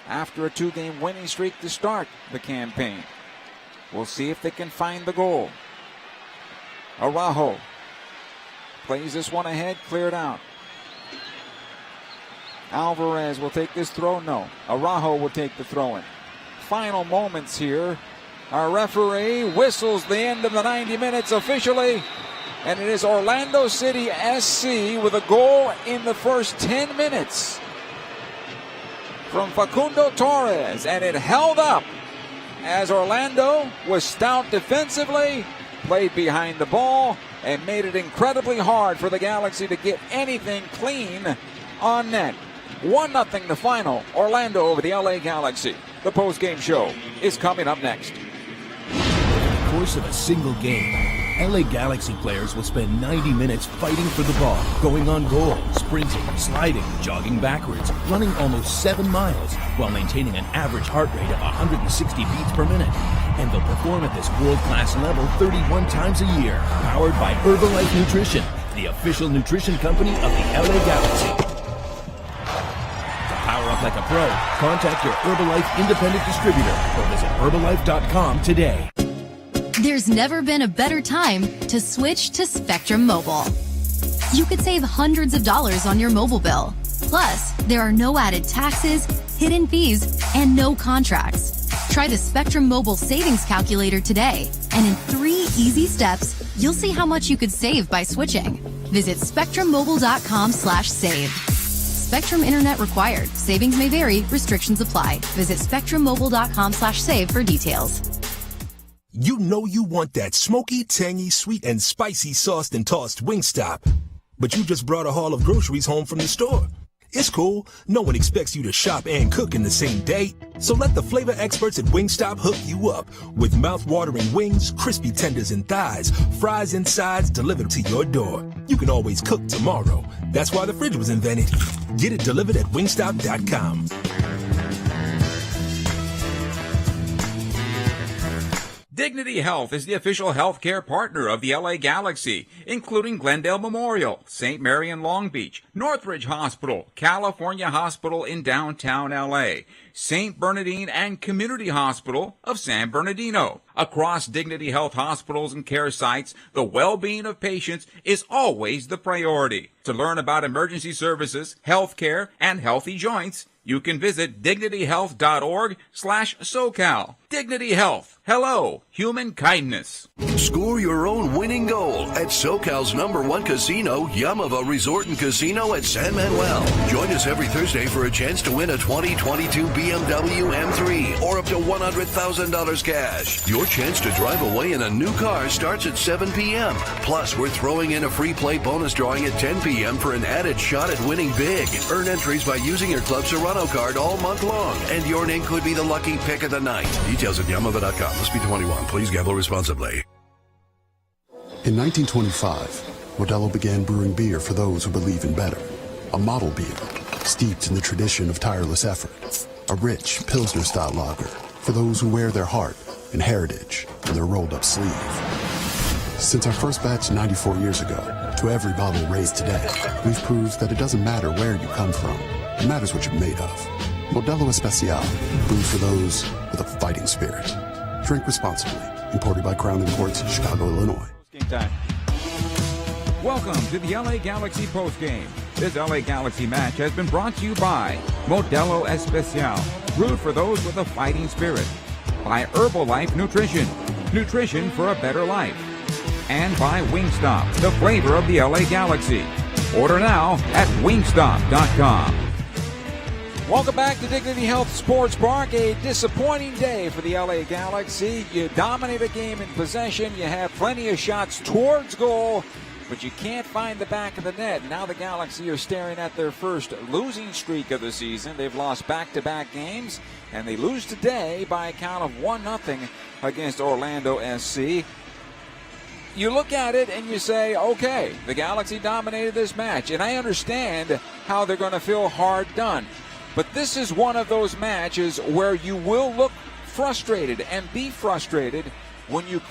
after a two-game winning streak to start the campaign. We'll see if they can find the goal. Araujo plays this one ahead, cleared out. Alvarez will take this throw. No. Araujo will take the throw in. Final moments here. Our referee whistles the end of the 90 minutes officially. And it is Orlando City SC with a goal in the first 10 minutes from Facundo Torres. And it held up as Orlando was stout defensively, played behind the ball, and made it incredibly hard for the Galaxy to get anything clean on net. 1-0 the final. Orlando over the LA Galaxy. The post-game show is coming up next. Over the course of a single game, LA Galaxy players will spend 90 minutes fighting for the ball, going on goal, sprinting, sliding, jogging backwards, running almost 7 miles, while maintaining an average heart rate of 160 beats per minute. And they'll perform at this world-class level 31 times a year, powered by Herbalife Nutrition, the official nutrition company of the LA Galaxy. To power up like a pro, contact your Herbalife independent distributor or visit Herbalife.com today. There's never been a better time to switch to Spectrum Mobile. You could save hundreds of dollars on your mobile bill. Plus, there are no added taxes, hidden fees, and no contracts. Try the Spectrum Mobile Savings Calculator today, and in 3 easy steps, you'll see how much you could save by switching. Visit spectrummobile.com/save. Spectrum Internet required. Savings may vary. Restrictions apply. Visit spectrummobile.com/save for details. You know you want that smoky, tangy, sweet, and spicy sauced and tossed Wingstop. But you just brought a haul of groceries home from the store. It's cool. No one expects you to shop and cook in the same day. So let the flavor experts at Wingstop hook you up with mouth-watering wings, crispy tenders and thighs, fries and sides delivered to your door. You can always cook tomorrow. That's why the fridge was invented. Get it delivered at wingstop.com. Dignity Health is the official healthcare partner of the LA Galaxy, including Glendale Memorial, St. Mary in Long Beach, Northridge Hospital, California Hospital in downtown LA, St. Bernardine and Community Hospital of San Bernardino. Across Dignity Health hospitals and care sites, the well-being of patients is always the priority. To learn about emergency services, healthcare, and healthy joints, you can visit dignityhealth.org/SoCal. Dignity Health. Hello, human kindness. Score your own winning goal at SoCal's #1 casino, Yamava Resort and Casino at San Manuel. Join us every Thursday for a chance to win a 2022 BMW M3 or up to $100,000 cash. Your chance to drive away in a new car starts at 7 p.m. Plus, we're throwing in a free play bonus drawing at 10 p.m. for an added shot at winning big. Earn entries by using your Club Serrano card all month long, and your name could be the lucky pick of the night. Details at Yamava.com. Must be 21. Please gamble responsibly. In 1925, Modelo began brewing beer for those who believe in better. A model beer, steeped in the tradition of tireless effort. A rich Pilsner-style lager for those who wear their heart and heritage in their rolled-up sleeve. Since our first batch 94 years ago, to every bottle raised today, we've proved that it doesn't matter where you come from. It matters what you're made of. Modelo Especial, brewed for those with a fighting spirit. Drink responsibly. Imported by Crown Imports, Chicago, Illinois. Game time. Welcome to the LA Galaxy postgame. This LA Galaxy match has been brought to you by Modelo Especial, brewed for those with a fighting spirit. By Herbalife Nutrition, nutrition for a better life. And by Wingstop, the flavor of the LA Galaxy. Order now at wingstop.com. Welcome back to Dignity Health Sports Park. A disappointing day for the LA Galaxy. You dominate a game in possession. You have plenty of shots towards goal, but you can't find the back of the net. Now the Galaxy are staring at their first losing streak of the season. They've lost back-to-back games, and they lose today by a count of 1-0 against Orlando SC. You look at it and you say, okay, the Galaxy dominated this match, and I understand how they're going to feel hard done. But this is one of those matches where you will look frustrated and be frustrated when you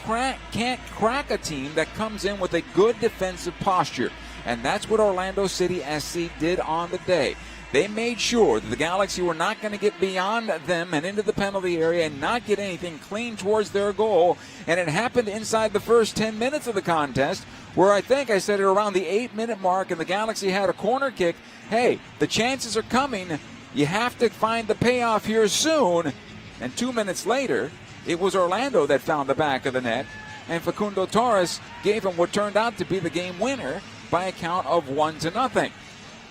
can't crack a team that comes in with a good defensive posture. And that's what Orlando City SC did on the day. They made sure that the Galaxy were not going to get beyond them and into the penalty area and not get anything clean towards their goal. And it happened inside the first 10 minutes of the contest, where I think I said it around the 8-minute mark, and the Galaxy had a corner kick. Hey, the chances are coming. You have to find the payoff here soon. And 2 minutes later, it was Orlando that found the back of the net, and Facundo Torres gave him what turned out to be the game winner by a count of 1-0.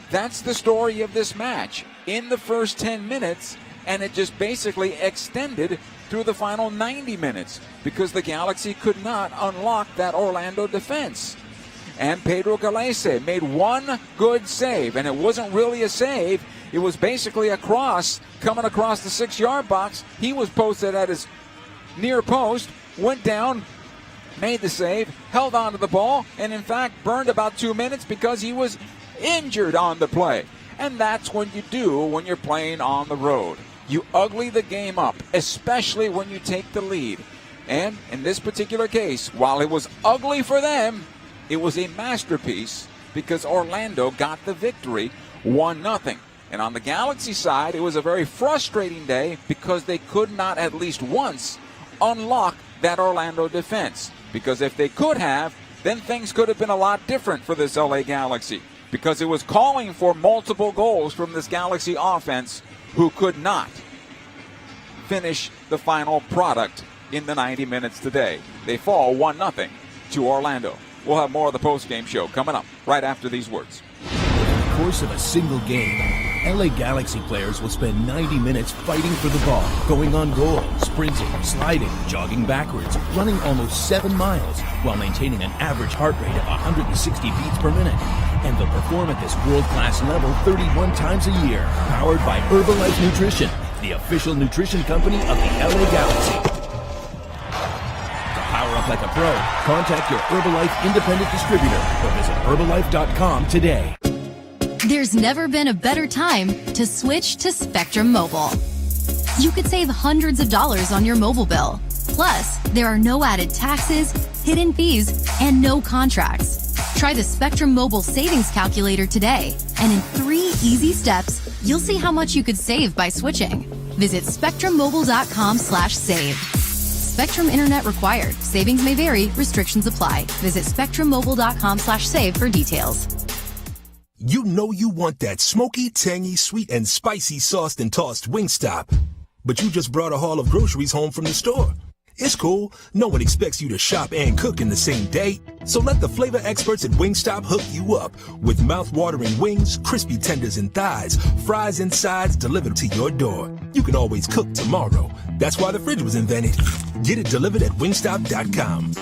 That's the story of this match in the first 10 minutes, and it just basically extended through the final 90 minutes because the Galaxy could not unlock that Orlando defense. And Pedro Galese made one good save, and it wasn't really a save. It was basically a cross coming across the 6-yard box. He was posted at his near post, went down, made the save, held on to the ball, and in fact burned about 2 minutes because he was injured on the play. And that's what you do when you're playing on the road. You ugly the game up, especially when you take the lead. And in this particular case, while it was ugly for them, it was a masterpiece because Orlando got the victory 1-0. And on the Galaxy side, it was a very frustrating day because they could not at least once unlock that Orlando defense. Because if they could have, then things could have been a lot different for this LA Galaxy. Because it was calling for multiple goals from this Galaxy offense who could not finish the final product in the 90 minutes today. They fall 1-0 to Orlando. We'll have more of the post-game show coming up right after these words. Over the course of a single game, LA Galaxy players will spend 90 minutes fighting for the ball, going on goal, sprinting, sliding, jogging backwards, running almost 7 miles, while maintaining an average heart rate of 160 beats per minute. And they'll perform at this world-class level 31 times a year, powered by Herbalife Nutrition, the official nutrition company of the LA Galaxy. To power up like a pro, contact your Herbalife independent distributor or visit Herbalife.com today. There's never been a better time to switch to Spectrum Mobile. You could save hundreds of dollars on your mobile bill. Plus, there are no added taxes, hidden fees, and no contracts. Try the Spectrum Mobile Savings Calculator today, and in 3 easy steps, you'll see how much you could save by switching. Visit spectrummobile.com/save. Spectrum Internet required. Savings may vary. Restrictions apply. Visit spectrummobile.com/save for details. You know you want that smoky, tangy, sweet, and spicy sauced and tossed Wingstop. But you just brought a haul of groceries home from the store. It's cool. No one expects you to shop and cook in the same day. So let the flavor experts at Wingstop hook you up with mouth-watering wings, crispy tenders and thighs, fries and sides delivered to your door. You can always cook tomorrow. That's why the fridge was invented. Get it delivered at wingstop.com.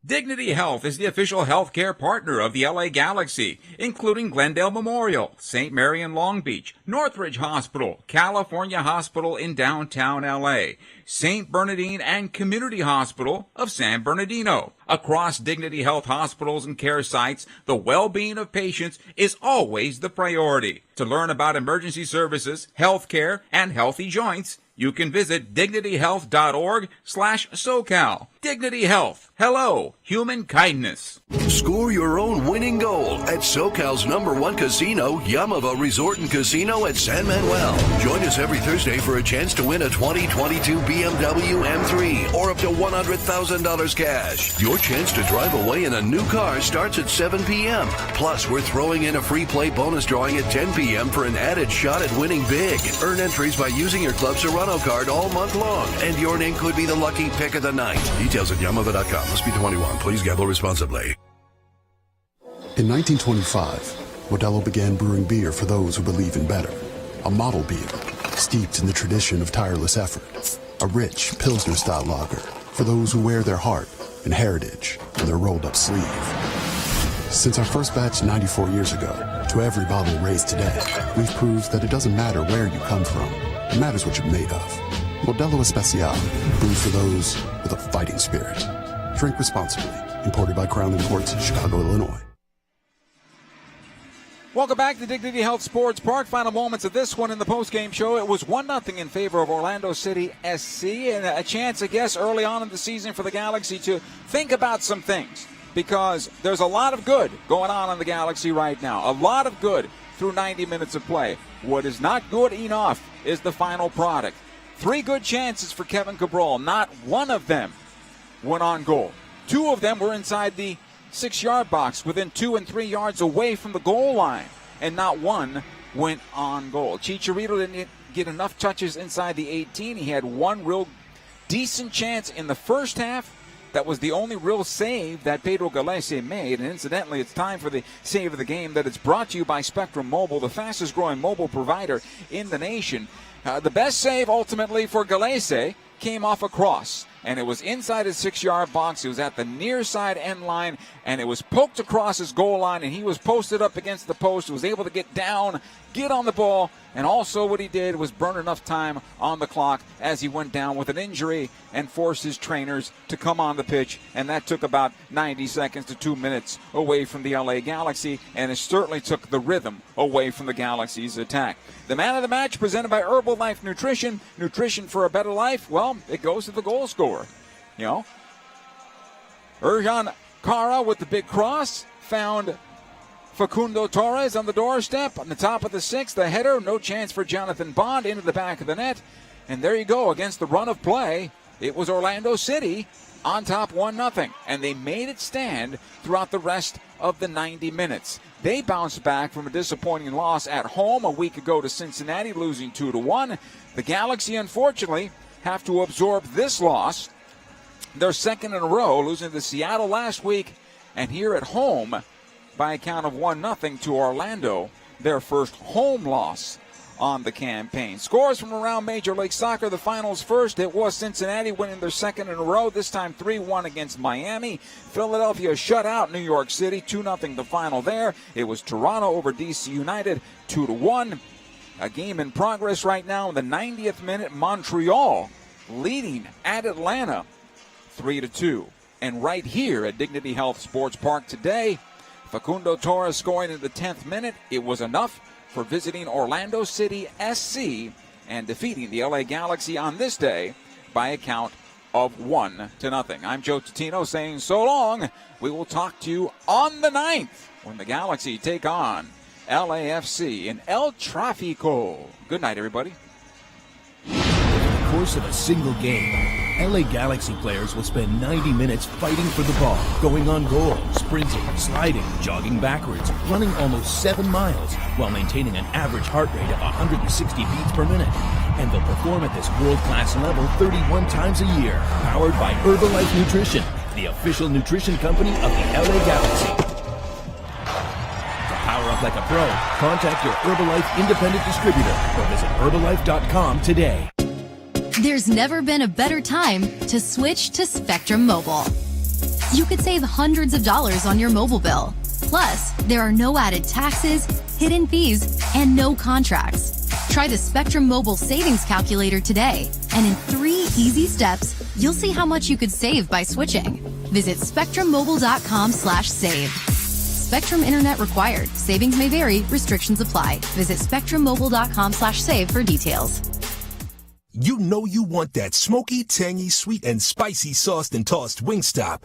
Dignity Health is the official healthcare partner of the LA Galaxy, including Glendale Memorial, St. Mary in Long Beach, Northridge Hospital, California Hospital in downtown LA, St. Bernardine and Community Hospital of San Bernardino. Across Dignity Health hospitals and care sites, the well-being of patients is always the priority. To learn about emergency services, healthcare, and healthy joints, you can visit dignityhealth.org/SoCal. Dignity Health. Hello, human kindness. Score your own winning goal at SoCal's #1 casino, Yamava Resort and Casino at San Manuel. Join us every Thursday for a chance to win a 2022 BMW M3 or up to $100,000 cash. Your chance to drive away in a new car starts at 7 p.m. Plus, we're throwing in a free play bonus drawing at 10 p.m. for an added shot at winning big. Earn entries by using your Club Serrano card all month long, and your name could be the lucky pick of the night. Details at Yamava.com. Must be 21. Please gamble responsibly. In 1925, Modelo began brewing beer for those who believe in better. A model beer, steeped in the tradition of tireless effort. A rich Pilsner-style lager for those who wear their heart and heritage in their rolled-up sleeve. Since our first batch 94 years ago, to every bottle raised today, we've proved that it doesn't matter where you come from. It matters what you're made of. Modelo Especial, brewed for those with a fighting spirit. Drink responsibly. Imported by Crown Imports, Chicago, Illinois. Welcome back to Dignity Health Sports Park. Final moments of this one in the postgame show. It was 1-0 in favor of Orlando City SC, and a chance, I guess, early on in the season for the Galaxy to think about some things, because there's a lot of good going on in the Galaxy right now. A lot of good through 90 minutes of play. What is not good enough is the final product. 3 good chances for Kevin Cabral. Not one of them went on goal. 2 of them were inside the 6-yard box, within 2 and 3 yards away from the goal line, and not one went on goal. Chicharito didn't get enough touches inside the 18. He had one real decent chance in the first half. That was the only real save that Pedro Galese made. And incidentally, it's time for the save of the game that it's brought to you by Spectrum Mobile, the fastest growing mobile provider in the nation. The best save ultimately for Galese came off a cross, and it was inside his 6-yard box. It was at the near side end line, and it was poked across his goal line, and he was posted up against the post, was able to get down, get on the ball, and also what he did was burn enough time on the clock as he went down with an injury and forced his trainers to come on the pitch, and that took about 90 seconds to 2 minutes away from the LA Galaxy, and it certainly took the rhythm away from the Galaxy's attack. The man of the match presented by Herbalife Nutrition. Nutrition for a better life, well, it goes to the goal scorer. You know, Erjan Kara with the big cross found Facundo Torres on the doorstep on the top of the 6th. The header, no chance for Jonathan Bond, into the back of the net. And there you go, against the run of play, it was Orlando City on top 1-0. And they made it stand throughout the rest of the 90 minutes. They bounced back from a disappointing loss at home a week ago to Cincinnati, losing 2-1. The Galaxy, unfortunately, have to absorb this loss. Their second in a row, losing to Seattle last week, and here at home by a count of 1-0 to Orlando, their first home loss on the campaign. Scores from around Major League Soccer. The finals first, it was Cincinnati winning their second in a row, this time 3-1 against Miami. Philadelphia shut out New York City, 2-0 the final there. It was Toronto over DC United, 2-1. A game in progress right now in the 90th minute. Montreal leading at Atlanta 3-2. And right here at Dignity Health Sports Park today, Facundo Torres scoring in the 10th minute. It was enough for visiting Orlando City SC and defeating the LA Galaxy on this day by a count of 1-0. I'm Joe Tutino saying so long. We will talk to you on the 9th when the Galaxy take on LAFC in El Tráfico. Good night, everybody. Over the course of a single game, LA Galaxy players will spend 90 minutes fighting for the ball, going on goal, sprinting, sliding, jogging backwards, running almost 7 miles while maintaining an average heart rate of 160 beats per minute. And they'll perform at this world-class level 31 times a year, powered by Herbalife Nutrition, the official nutrition company of the LA Galaxy. To power up like a pro, contact your Herbalife independent distributor or visit Herbalife.com today. There's never been a better time to switch to Spectrum Mobile. You could save hundreds of dollars on your mobile bill. Plus, there are no added taxes, hidden fees, and no contracts. Try the Spectrum Mobile Savings Calculator today, and in 3 easy steps, you'll see how much you could save by switching. Visit spectrummobile.com/save. Spectrum Internet required. Savings may vary. Restrictions apply. Visit spectrummobile.com/save for details. You know you want that smoky, tangy, sweet, and spicy sauced and tossed Wingstop.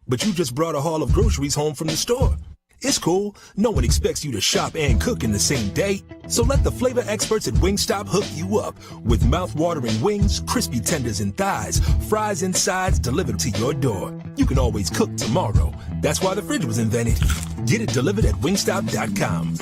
But you just brought a haul of groceries home from the store. It's cool. No one expects you to shop and cook in the same day. So let the flavor experts at Wingstop hook you up with mouth-watering wings, crispy tenders and thighs, fries and sides delivered to your door. You can always cook tomorrow. That's why the fridge was invented. Get it delivered at wingstop.com.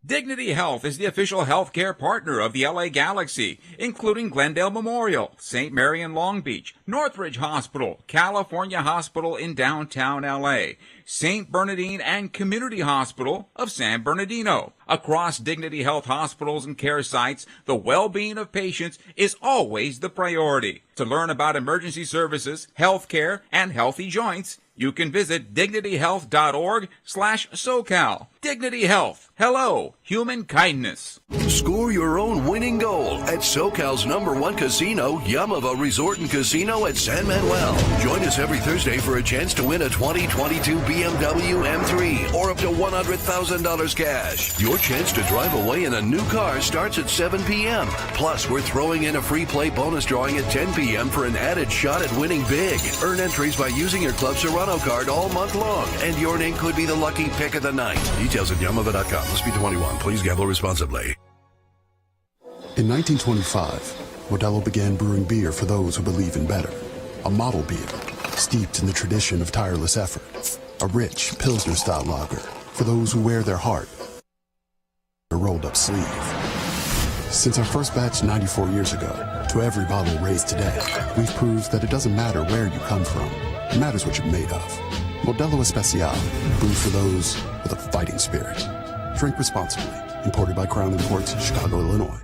Dignity Health is the official healthcare partner of the LA Galaxy, including Glendale Memorial, St. Mary in Long Beach, Northridge Hospital, California Hospital in downtown LA, St. Bernardine and Community Hospital of San Bernardino. Across Dignity Health hospitals and care sites, the well-being of patients is always the priority. To learn about emergency services, healthcare, and healthy joints, you can visit dignityhealth.org/SoCal. Dignity Health. Hello, human kindness. Score your own winning goal at SoCal's #1 casino, Yamava Resort and Casino at San Manuel. Join us every Thursday for a chance to win a 2022 BMW M3 or up to $100,000 cash. Your chance to drive away in a new car starts at 7 p.m. Plus, we're throwing in a free play bonus drawing at 10 p.m. for an added shot at winning big. Earn entries by using your Club Serrano card all month long, and your name could be the lucky pick of the night. Details at Yamava.com. Must be 21. Please gamble responsibly. In 1925, Modelo began brewing beer for those who believe in better. A model beer, steeped in the tradition of tireless effort. A rich Pilsner-style lager for those who wear their heart a rolled-up sleeve. Since our first batch 94 years ago, to every bottle raised today, we've proved that it doesn't matter where you come from. It matters what you're made of. Modelo Especial, brewed for those with a fighting spirit. Drink responsibly. Imported by Crown Imports, Chicago, Illinois.